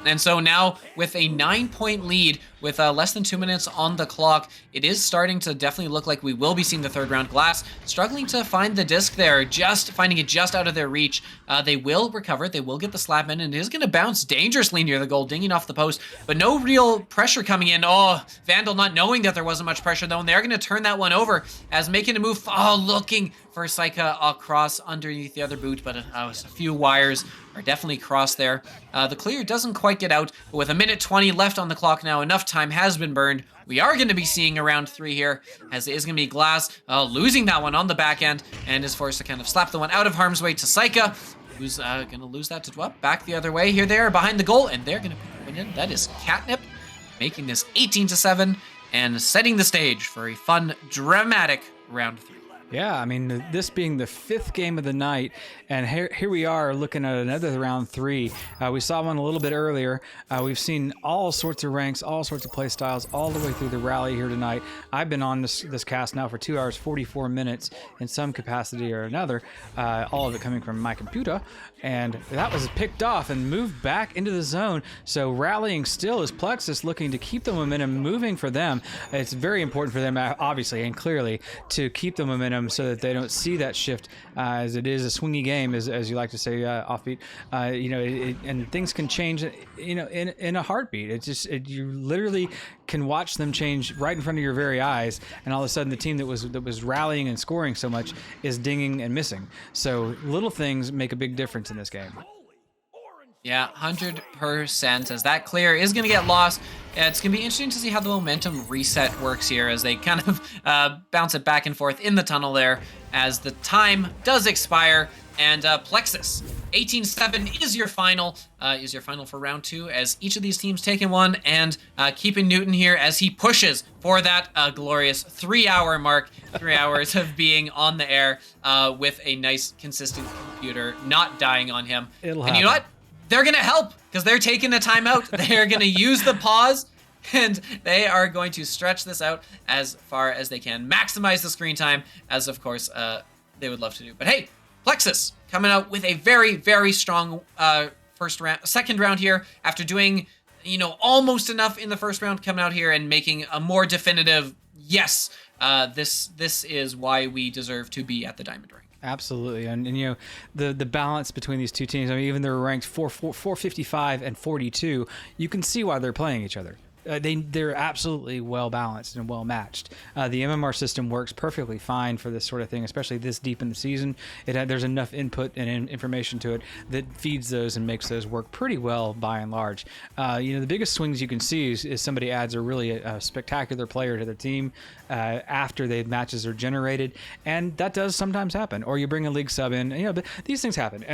And so now with a 9-point lead with less than 2 minutes on the clock, it is starting to definitely look like we will be seeing the third round. Glass struggling to find the disc there, just finding it just out of their reach. They will recover. They will get the slap in, and it is going to bounce dangerously near the goal, dinging off the post, but no real pressure coming in. Oh, Vandal not knowing that there wasn't much pressure though, and they're going to turn that one over as making a move. Oh, looking for Saika across underneath the other boot, but a few wires are definitely crossed there. The clear doesn't quite get out, but with a minute 20 left on the clock now, enough time has been burned. We are going to be seeing a round 3 here, as it is going to be Glass losing that one on the back end, and is forced to kind of slap the one out of harm's way to Saika, who's going to lose that to Dwep. Back the other way. Here they are behind the goal, and they're going to put the win in. That is Catnip, making this 18-7, and setting the stage for a fun, dramatic round 3. Yeah, I mean, this being the 5th game of the night, and here we are looking at another round 3. We saw one a little bit earlier. We've seen all sorts of ranks, all sorts of play styles, all the way through the rally here tonight. I've been on this cast now for 2 hours, 44 minutes in some capacity or another, all of it coming from my computer, and that was picked off and moved back into the zone. So rallying still is Plexus, looking to keep the momentum moving for them. It's very important for them, obviously and clearly, to keep the momentum so that they don't see that shift, as it is a swingy game, as you like to say, offbeat. And things can change, in a heartbeat. It's just you literally can watch them change right in front of your very eyes, and all of a sudden the team that was rallying and scoring so much is dinging and missing. So little things make a big difference in this game. Yeah, 100%, as that clear is going to get lost. It's going to be interesting to see how the momentum reset works here, as they kind of bounce it back and forth in the tunnel there, as the time does expire. And Plexus, 18-7 is your final for round 2, as each of these teams taking one, and keeping Newton here as he pushes for that glorious 3-hour mark, 3 hours of being on the air with a nice, consistent computer not dying on him. It'll and happen. you know what? They're going to help, because they're taking a timeout. They're going to use the pause, and they are going to stretch this out as far as they can, maximize the screen time, as of course they would love to do. But hey, Plexus coming out with a very, very strong second round here, after doing, almost enough in the first round, coming out here and making a more definitive, yes, this is why we deserve to be at the Diamond Ring. Absolutely, and the balance between these two teams. I mean, even they're ranked 455 and 42. You can see why they're playing each other. They're absolutely well balanced and well matched. The MMR system works perfectly fine for this sort of thing, especially this deep in the season. There's enough input and information to it that feeds those and makes those work pretty well by and large. The biggest swings you can see is somebody adds a really spectacular player to their team after the matches are generated, and that does sometimes happen. Or you bring a league sub in. But these things happen.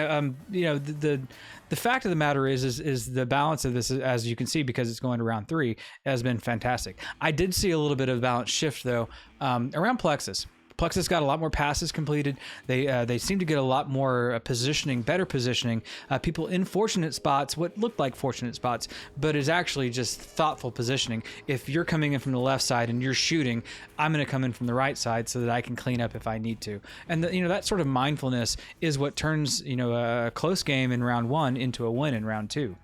The fact of the matter is the balance of this, as you can see, because it's going to round 3, has been fantastic. I did see a little bit of balance shift, though, around Plexus. Plexus got a lot more passes completed. They seem to get a lot more better positioning. People in fortunate spots, what looked like fortunate spots, but is actually just thoughtful positioning. If you're coming in from the left side and you're shooting, I'm going to come in from the right side so that I can clean up if I need to. And that sort of mindfulness is what turns a close game in round 1 into a win in round 2.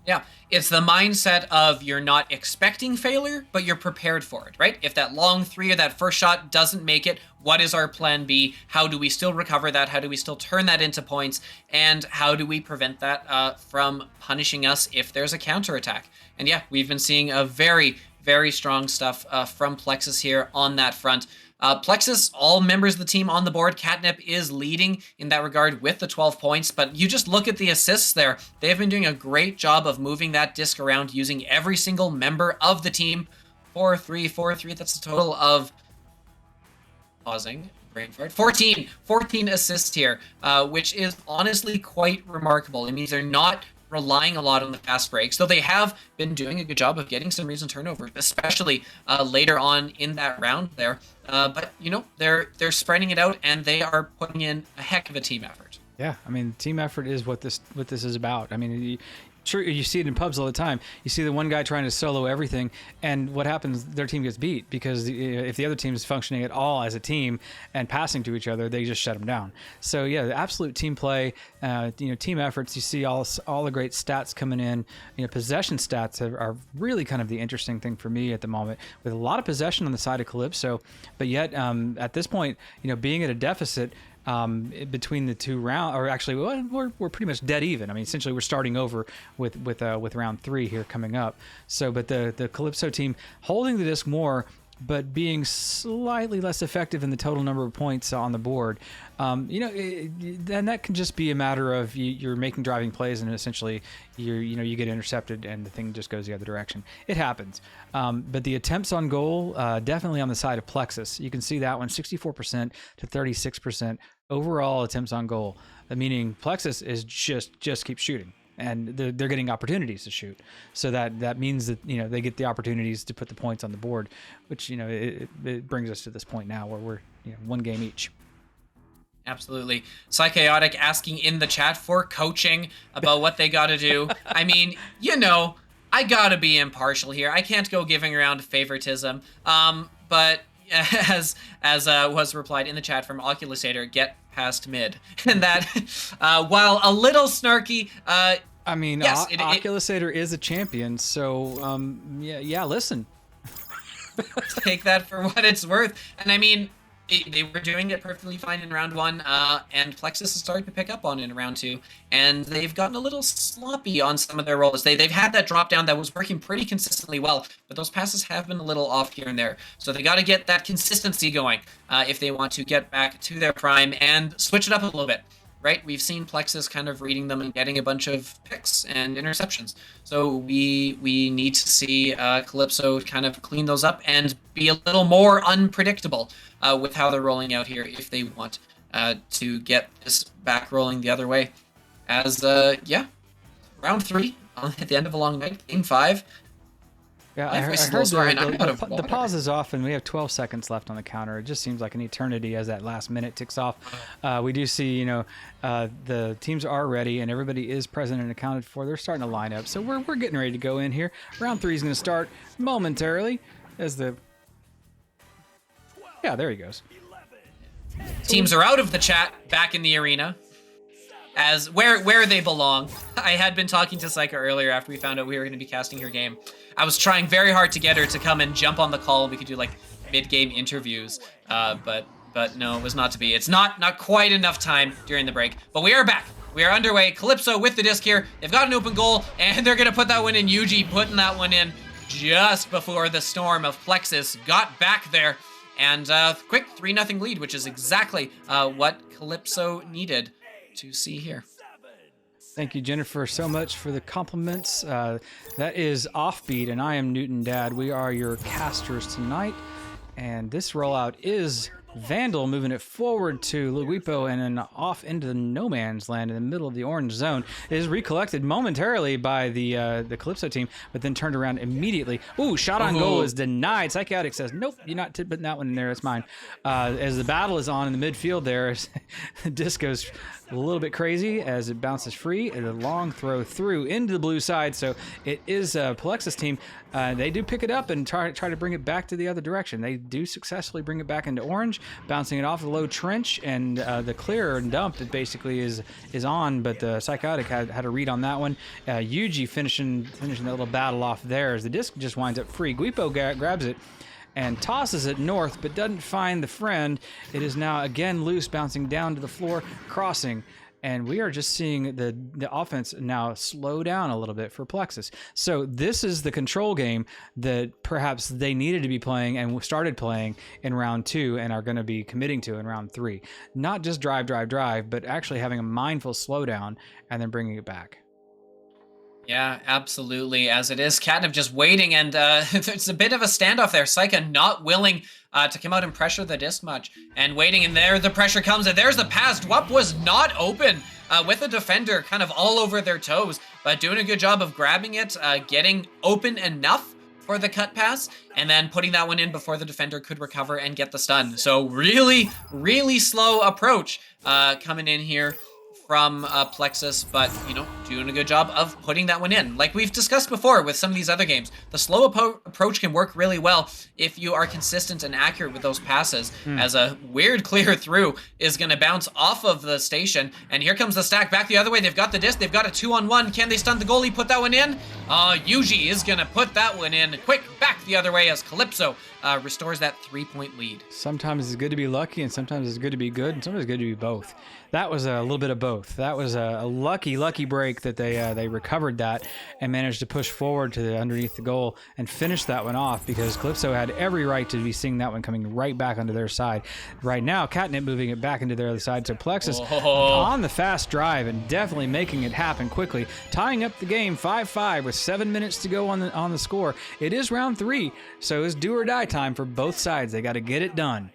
Yeah, it's the mindset of you're not expecting failure, but you're prepared for it, right? If that long 3 or that first shot doesn't make it, what is our plan B? How do we still recover that? How do we still turn that into points? And how do we prevent that from punishing us if there's a counterattack? And yeah, we've been seeing a very, very strong stuff from Plexus here on that front. Plexus, all members of the team on the board. Catnip is leading in that regard with the 12 points, but you just look at the assists there. They've been doing a great job of moving that disc around using every single member of the team. 4-3, 4-3, that's a total of, pausing, brain fart, 14 assists here, which is honestly quite remarkable. It means they're not relying a lot on the fast breaks, though they have been doing a good job of getting some recent turnovers, especially later on in that round there. But they're spreading it out, and they are putting in a heck of a team effort. Yeah, I mean, team effort is what this is about. I mean, True, you see it in pubs all the time. You see the one guy trying to solo everything, and what happens? Their team gets beat because if the other team is functioning at all as a team and passing to each other, they just shut them down. So yeah, the absolute team play, team efforts. You see all the great stats coming in. Possession stats are really kind of the interesting thing for me at the moment, with a lot of possession on the side of Calypso, but yet at this point, being at a deficit. Between the two rounds, or actually, we're pretty much dead even. I mean, essentially, we're starting over with round 3 here coming up. So, but the Calypso team holding the disc more, but being slightly less effective in the total number of points on the board. Then that can just be a matter of you're making driving plays, and essentially you get intercepted and the thing just goes the other direction. It happens. But the attempts on goal, definitely on the side of Plexus. You can see that one, 64% to 36% overall attempts on goal. Meaning Plexus is just keep shooting. And they're getting opportunities to shoot, so that means that they get the opportunities to put the points on the board, which it brings us to this point now where we're one game each. Absolutely. Psychotic asking in the chat for coaching about what they got to do. I mean, I gotta be impartial here. I can't go giving around favoritism. But as was replied in the chat from Oculusator, get past mid. And that, while a little snarky, yes, Oculusator is a champion, so yeah, listen. Take that for what it's worth. And I mean, they were doing it perfectly fine in round 1, and Plexus is starting to pick up on it in round 2, and they've gotten a little sloppy on some of their rolls. They've had that drop down that was working pretty consistently well, but those passes have been a little off here and there. So they got to get that consistency going if they want to get back to their prime and switch it up a little bit. Right, we've seen Plexus kind of reading them and getting a bunch of picks and interceptions. So we need to see Calypso kind of clean those up and be a little more unpredictable with how they're rolling out here if they want to get this back rolling the other way. As round 3 at the end of a long night, game 5. Yeah, I heard the pause is off, and we have 12 seconds left on the counter. It just seems like an eternity as that last minute ticks off. We do see, the teams are ready, and everybody is present and accounted for. They're starting to line up, so we're getting ready to go in here. Round 3 is going to start momentarily as the... Yeah, there he goes. Teams are out of the chat, back in the arena. As where they belong. I had been talking to Psycho earlier after we found out we were going to be casting her game. I was trying very hard to get her to come and jump on the call. We could do like mid-game interviews, but no, it was not to be. It's not quite enough time during the break. But we are back. We are underway. Calypso with the disc here. They've got an open goal, and they're going to put that one in. Yuji putting that one in just before the storm of Plexus got back there. And quick 3-0 lead, which is exactly what Calypso needed to see here. Thank you, Jennifer, so much for the compliments. That is Offbeat, and I am Newton Dad. We are your casters tonight, and this rollout is Vandal moving it forward to Luguipo and then off into the no man's land in the middle of the orange zone. It is recollected momentarily by the Calypso team, but then turned around immediately. Ooh, shot on goal is denied. Psychotic says, nope, you're not putting that one in there. That's mine. As the battle is on in the midfield there, the disc goes a little bit crazy as it bounces free and a long throw through into the blue side. So it is Plexus team. They do pick it up and try to bring it back to the other direction. They do successfully bring it back into orange, bouncing it off the low trench, and the clear and dump it basically is on, but the Psychotic had a read on that one. Yuji finishing that little battle off there as the disc just winds up free. Guipo grabs it and tosses it north, but doesn't find the friend. It is now again loose, bouncing down to the floor, crossing. And we are just seeing the offense now slow down a little bit for Plexus. So this is the control game that perhaps they needed to be playing and started playing in round 2 and are going to be committing to in round 3. Not just drive, but actually having a mindful slowdown and then bringing it back. Yeah, absolutely. As it is, Catnip just waiting, and there's a bit of a standoff there. Psycha not willing to come out and pressure the disc much, and waiting, and there the pressure comes, and there's the pass. Dwup was not open with the defender kind of all over their toes, but doing a good job of grabbing it, getting open enough for the cut pass, and then putting that one in before the defender could recover and get the stun. So really, really slow approach coming in here from Plexus, but doing a good job of putting that one in. Like we've discussed before with some of these other games, the slow approach can work really well if you are consistent and accurate with those passes, as a weird clear through is going to bounce off of the station, and here comes the stack back the other way. They've got the disc, they've got a 2-on-1. Can they stun the goalie, put that one in? Yuji is going to put that one in. Quick, back the other way as Calypso restores that 3-point lead. Sometimes it's good to be lucky, and sometimes it's good to be good, and sometimes it's good to be both. That was a little bit of both. That was a lucky break that they recovered that and managed to push forward to underneath the goal and finish that one off, because Calypso had every right to be seeing that one coming right back onto their side. Right now, Catnip moving it back into their other side. So Plexus on the fast drive and definitely making it happen quickly, tying up the game 5-5 with 7 minutes to go on the score. It is round 3, so it's do or die time for both sides. They got to get it done.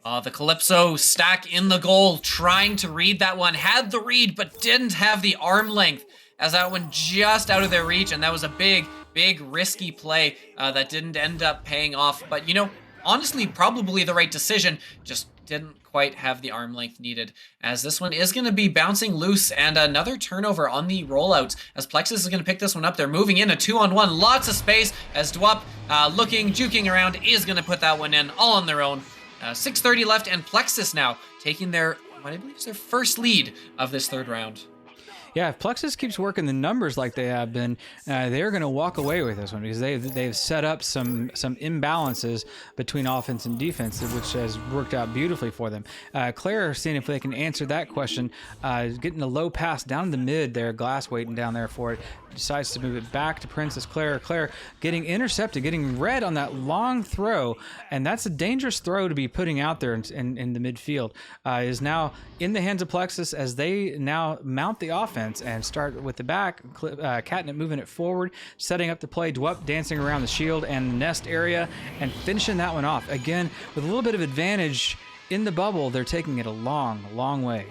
The Calypso stack in the goal, trying to read that one. Had the read, but didn't have the arm length, as that one just out of their reach, and that was a big risky play that didn't end up paying off. But, you know, honestly, probably the right decision, just didn't quite have the arm length needed, as this one is going to be bouncing loose, and another turnover on the rollouts, as Plexus is going to pick this one up. They're moving in a 2-on-1, lots of space, as Dwap, juking around, is going to put that one in all on their own. 6:30 left, and Plexus now taking their, what I believe is their first lead of this third round. Yeah, if Plexus keeps working the numbers like they have been, they're going to walk away with this one, because they've set up some imbalances between offense and defense, which has worked out beautifully for them. Claire, seeing if they can answer that question, getting a low pass down the mid there, Glass waiting down there for it, decides to move it back to Princess Claire. Claire getting intercepted, getting red on that long throw, and that's a dangerous throw to be putting out there in the midfield. Is now in the hands of Plexus as they now mount the offense and start with the back. Catnip moving it forward, setting up the play. Dwup dancing around the shield and the nest area and finishing that one off. Again, with a little bit of advantage in the bubble, they're taking it a long way.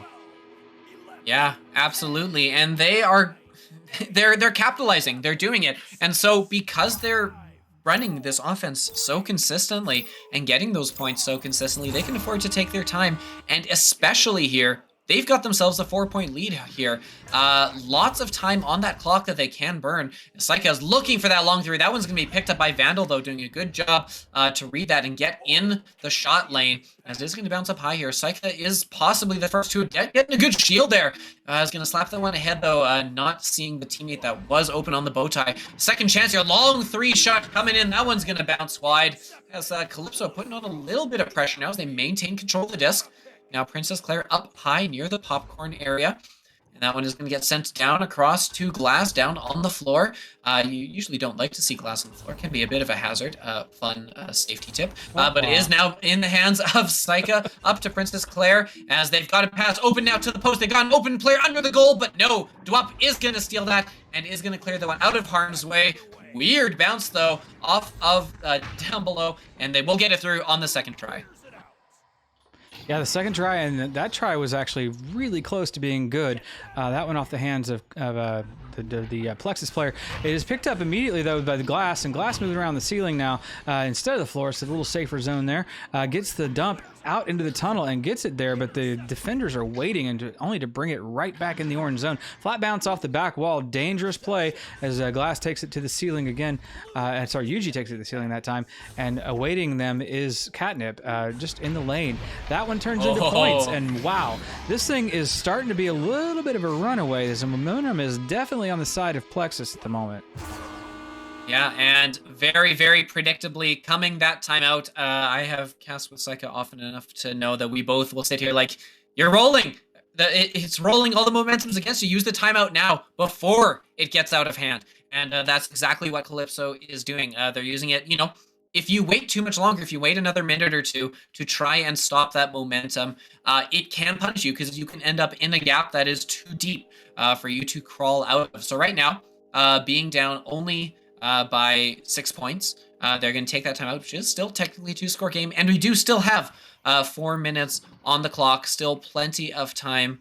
Yeah, absolutely. And they're capitalizing. They're doing it. And so because they're running this offense so consistently and getting those points so consistently, they can afford to take their time. And especially here, they've got themselves a 4-point lead here. Lots of time on that clock that they can burn. Saika's looking for that long three. That one's going to be picked up by Vandal, though, doing a good job to read that and get in the shot lane, as it is going to bounce up high here. Saika is possibly the first to getting a good shield there. Is going to slap that one ahead, though, not seeing the teammate that was open on the bow tie. Second chance here. Long 3 shot coming in. That one's going to bounce wide, as Calypso putting on a little bit of pressure now as they maintain control of the disc. Now Princess Claire up high near the popcorn area. And that one is going to get sent down across to Glass, down on the floor. You usually don't like to see Glass on the floor. It can be a bit of a hazard. Fun safety tip. But it is now in the hands of Saika, up to Princess Claire, as they've got a pass open now to the post. They got an open player under the goal, but no. Dwap is going to steal that and is going to clear the one out of harm's way. Weird bounce, though, off of down below, and they will get it through on the second try. Yeah, the second try, and that try was actually really close to being good. That went off the hands of the Plexus player. It is picked up immediately, though, by the Glass, and Glass moving around the ceiling now instead of the floor. It's a little safer zone there. Gets the dump out into the tunnel and gets it there, but the defenders are waiting only to bring it right back in the orange zone. Flat bounce off the back wall. Dangerous play as Glass takes it to the ceiling again. Yuji takes it to the ceiling that time, and awaiting them is Catnip just in the lane. That one turns into points, and wow, this thing is starting to be a little bit of a runaway as the momentum is definitely on the side of Plexus at the moment. Yeah, and very predictably coming that timeout. I have cast with Saika often enough to know that we both will sit here like, you're rolling. It's rolling. All the momentum's against you. Use the timeout now before it gets out of hand. And that's exactly what Calypso is doing. They're using it, if you wait too much longer, if you wait another minute or two to try and stop that momentum, it can punish you, because you can end up in a gap that is too deep for you to crawl out of. So right now, being down only by 6 points, they're going to take that time out, which is still technically a 2-score game. And we do still have 4 minutes on the clock, still plenty of time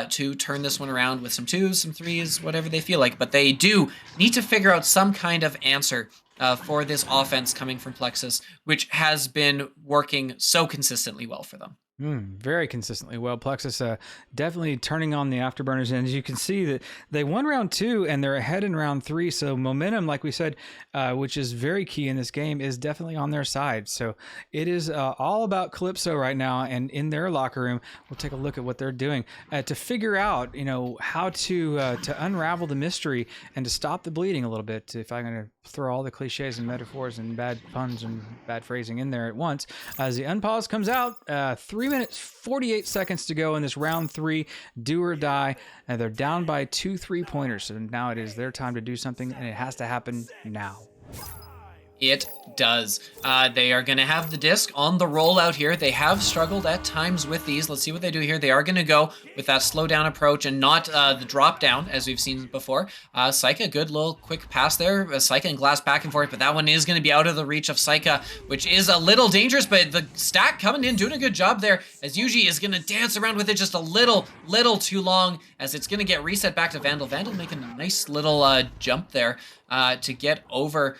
to turn this one around with some 2s, some 3s, whatever they feel like. But they do need to figure out some kind of answer for this offense coming from Plexus, which has been working so consistently well for them. Very consistently well. Plexus definitely turning on the afterburners. And as you can see that they won round 2 and they're ahead in round 3. So momentum, like we said, which is very key in this game, is definitely on their side. So it is all about Calypso right now. And in their locker room, we'll take a look at what they're doing to figure out, how to unravel the mystery and to stop the bleeding a little bit. If I'm going to throw all the cliches and metaphors and bad puns and bad phrasing in there at once. As the unpause comes out, 3 minutes, 48 seconds to go in this round 3, do or die. And they're down by 2 3-pointers. So now it is their time to do something, and it has to happen now. It does. They are going to have the disc on the rollout here. They have struggled at times with these. Let's see what they do here. They are going to go with that slow down approach and not the drop down as we've seen before. Saika, good little quick pass there. Saika and Glass back and forth, but that one is going to be out of the reach of Saika, which is a little dangerous, but the stack coming in, doing a good job there as Yuji is going to dance around with it just a little too long as it's going to get reset back to Vandal. Vandal making a nice little jump there. To get over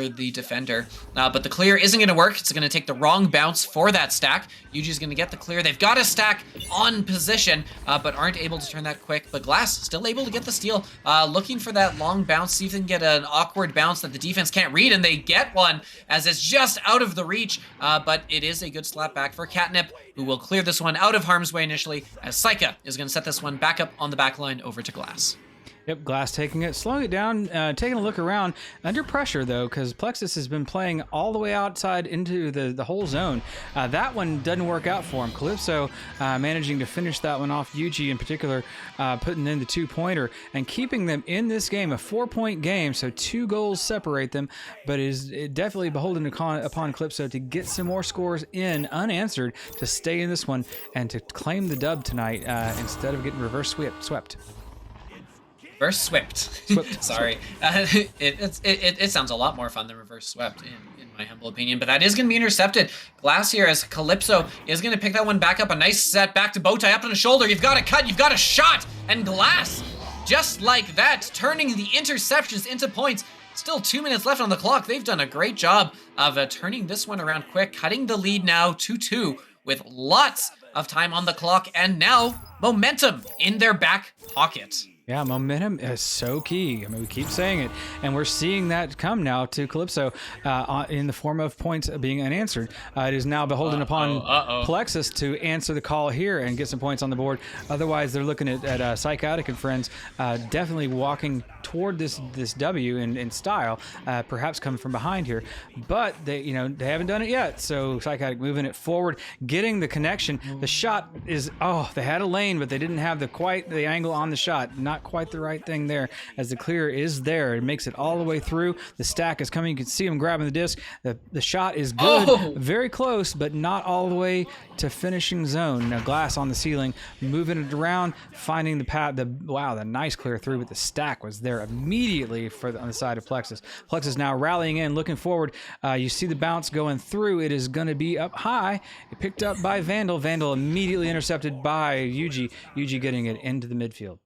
the defender. But the clear isn't going to work. It's going to take the wrong bounce for that stack. Yuji's going to get the clear. They've got a stack on position, but aren't able to turn that quick. But Glass still able to get the steal. Looking for that long bounce, see if they can get an awkward bounce that the defense can't read, and they get one as it's just out of the reach. But it is a good slap back for Catnip, who will clear this one out of harm's way initially, as Saika is going to set this one back up on the back line over to Glass. Yep, Glass taking it, slowing it down, taking a look around. Under pressure, though, because Plexus has been playing all the way outside into the whole zone. That one doesn't work out for him. Calypso managing to finish that one off. Yuji, in particular, putting in the 2-pointer and keeping them in this game, a 4-point game, so 2 goals separate them, but is definitely beholden upon Calypso to get some more scores in unanswered to stay in this one and to claim the dub tonight instead of getting reverse swept. Reverse swept. Sorry. It sounds a lot more fun than reverse swept in my humble opinion, but that is going to be intercepted. Glass here as Calypso is going to pick that one back up. A nice set back to Bowtie up on the shoulder. You've got a cut. You've got a shot. And Glass, just like that, turning the interceptions into points. Still 2 minutes left on the clock. They've done a great job of turning this one around quick, cutting the lead now 2-2 with lots of time on the clock and now momentum in their back pocket. Yeah, momentum is so key. I mean, we keep saying it, and we're seeing that come now to Calypso in the form of points being unanswered. It is now beholden upon Plexus to answer the call here and get some points on the board. Otherwise, they're looking at Psychotic and friends definitely walking toward this W in style, perhaps coming from behind here. But they haven't done it yet. So Psychotic moving it forward, getting the connection. The shot is they had a lane, but they didn't have quite the angle on the shot. Not quite the right thing there, as the clear is there. It makes it all the way through. The stack is coming. You can see him grabbing the disc. The shot is good, very close, but not all the way to finishing zone. Now Glass on the ceiling, moving it around, finding the path. The nice clear through, but the stack was there immediately on the side of Plexus. Plexus now rallying in, looking forward. You see the bounce going through. It is going to be up high. It picked up by Vandal. Vandal immediately intercepted by Yuji. Yuji getting it into the midfield.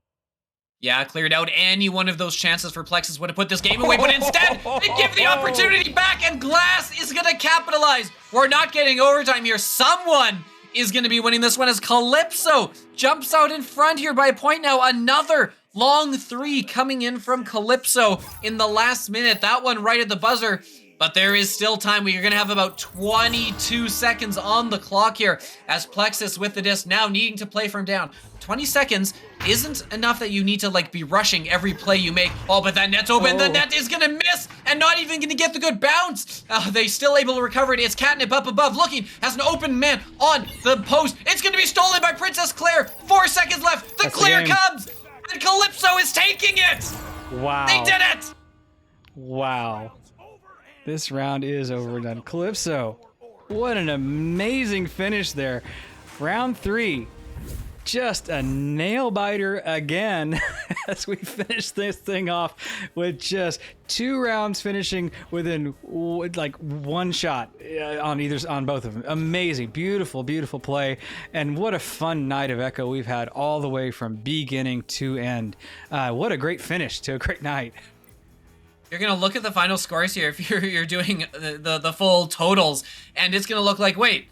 Yeah, cleared out any one of those chances for Plexus would have put this game away, but instead, they give the opportunity back, and Glass is going to capitalize. We're not getting overtime here. Someone is going to be winning this one as Calypso jumps out in front here by a point now. Another long 3 coming in from Calypso in the last minute. That one right at the buzzer. But there is still time. We are going to have about 22 seconds on the clock here as Plexus with the disc now needing to play from down. 20 seconds isn't enough that you need to be rushing every play you make. But that net's open. The net is going to miss and not even going to get the good bounce. They still able to recover it. It's Catnip up above looking, has an open man on the post. It's going to be stolen by Princess Claire. 4 seconds left. The clear comes and Calypso is taking it. Wow. They did it. Wow. This round is over and done. Calypso, what an amazing finish there. Round 3, just a nail biter again as we finish this thing off with just 2 rounds finishing within one shot on both of them. Amazing, beautiful, beautiful play. And what a fun night of Echo we've had all the way from beginning to end. What a great finish to a great night. You're going to look at the final scores here if you're doing the full totals, and it's going to look like, wait,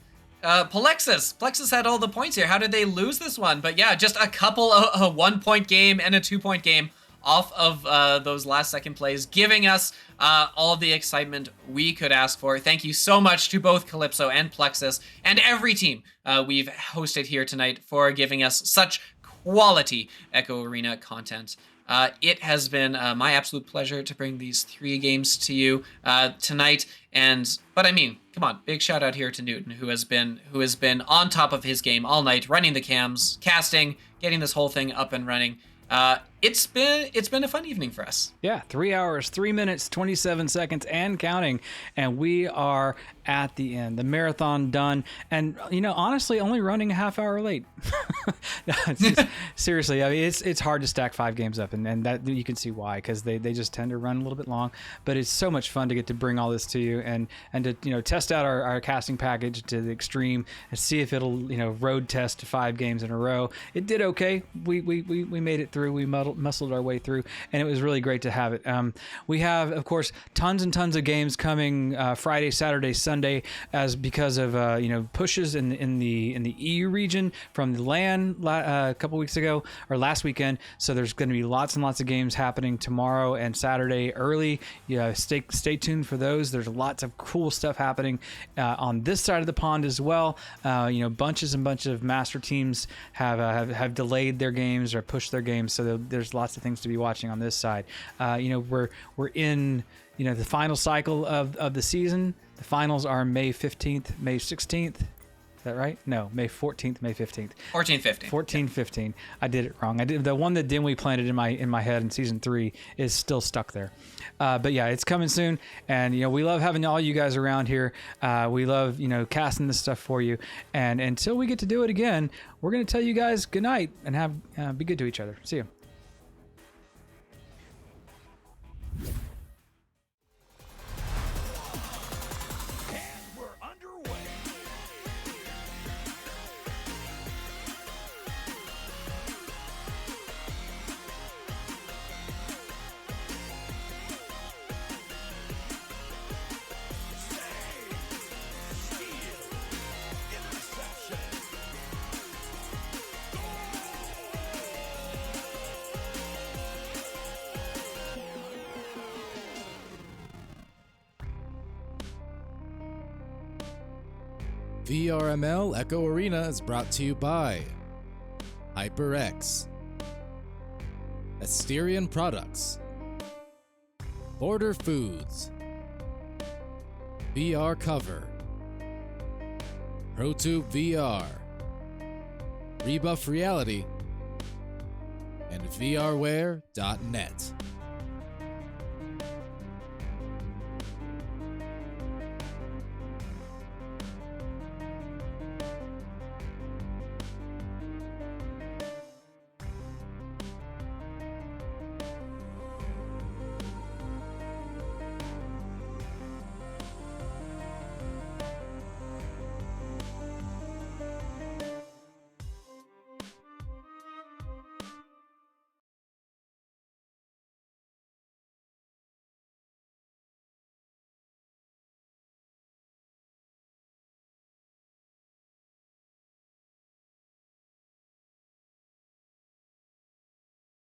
Plexus had all the points here. How did they lose this one? But yeah, just a couple of a 1-point game and a 2-point game off of those last second plays, giving us all the excitement we could ask for. Thank you so much to both Calypso and Plexus and every team we've hosted here tonight for giving us such quality Echo Arena content. It has been my absolute pleasure to bring these 3 games to you tonight. But I mean, come on, big shout out here to Newton, who has been on top of his game all night, running the cams, casting, getting this whole thing up and running. It's been a fun evening for us. Yeah, 3 hours, 3 minutes, 27 seconds, and counting, and we are at the end. The marathon done, and honestly, only running a half hour late. Seriously, I mean, it's hard to stack 5 games up, and that you can see why, because they just tend to run a little bit long. But it's so much fun to get to bring all this to you and to test out our casting package to the extreme and see if it'll road test 5 games in a row. It did okay. We made it through. We muscled our way through, and it was really great to have it. We have, of course, tons and tons of games coming Friday, Saturday, Sunday, because of pushes in the EU region from the LAN a couple weeks ago or last weekend. So there's going to be lots and lots of games happening tomorrow and Saturday early. Stay tuned for those. There's lots of cool stuff happening on this side of the pond as well. Bunches and bunches of master teams have delayed their games or pushed their games, so there's lots of things to be watching on this side. We're in the final cycle of the season. The finals are May 15th, May 16th. Is that right? No, May 14th, May 15th. 14, 15. 14, 15. I did it wrong. I did the one that Dimwi planted in my head in season 3 is still stuck there. But yeah, it's coming soon, and we love having all you guys around here. We love casting this stuff for you, and until we get to do it again, we're gonna tell you guys good night and be good to each other. See you. VRML Echo Arena is brought to you by HyperX, Asterion Products, Border Foods, VR Cover, ProTube VR, Rebuff Reality, and VRware.net.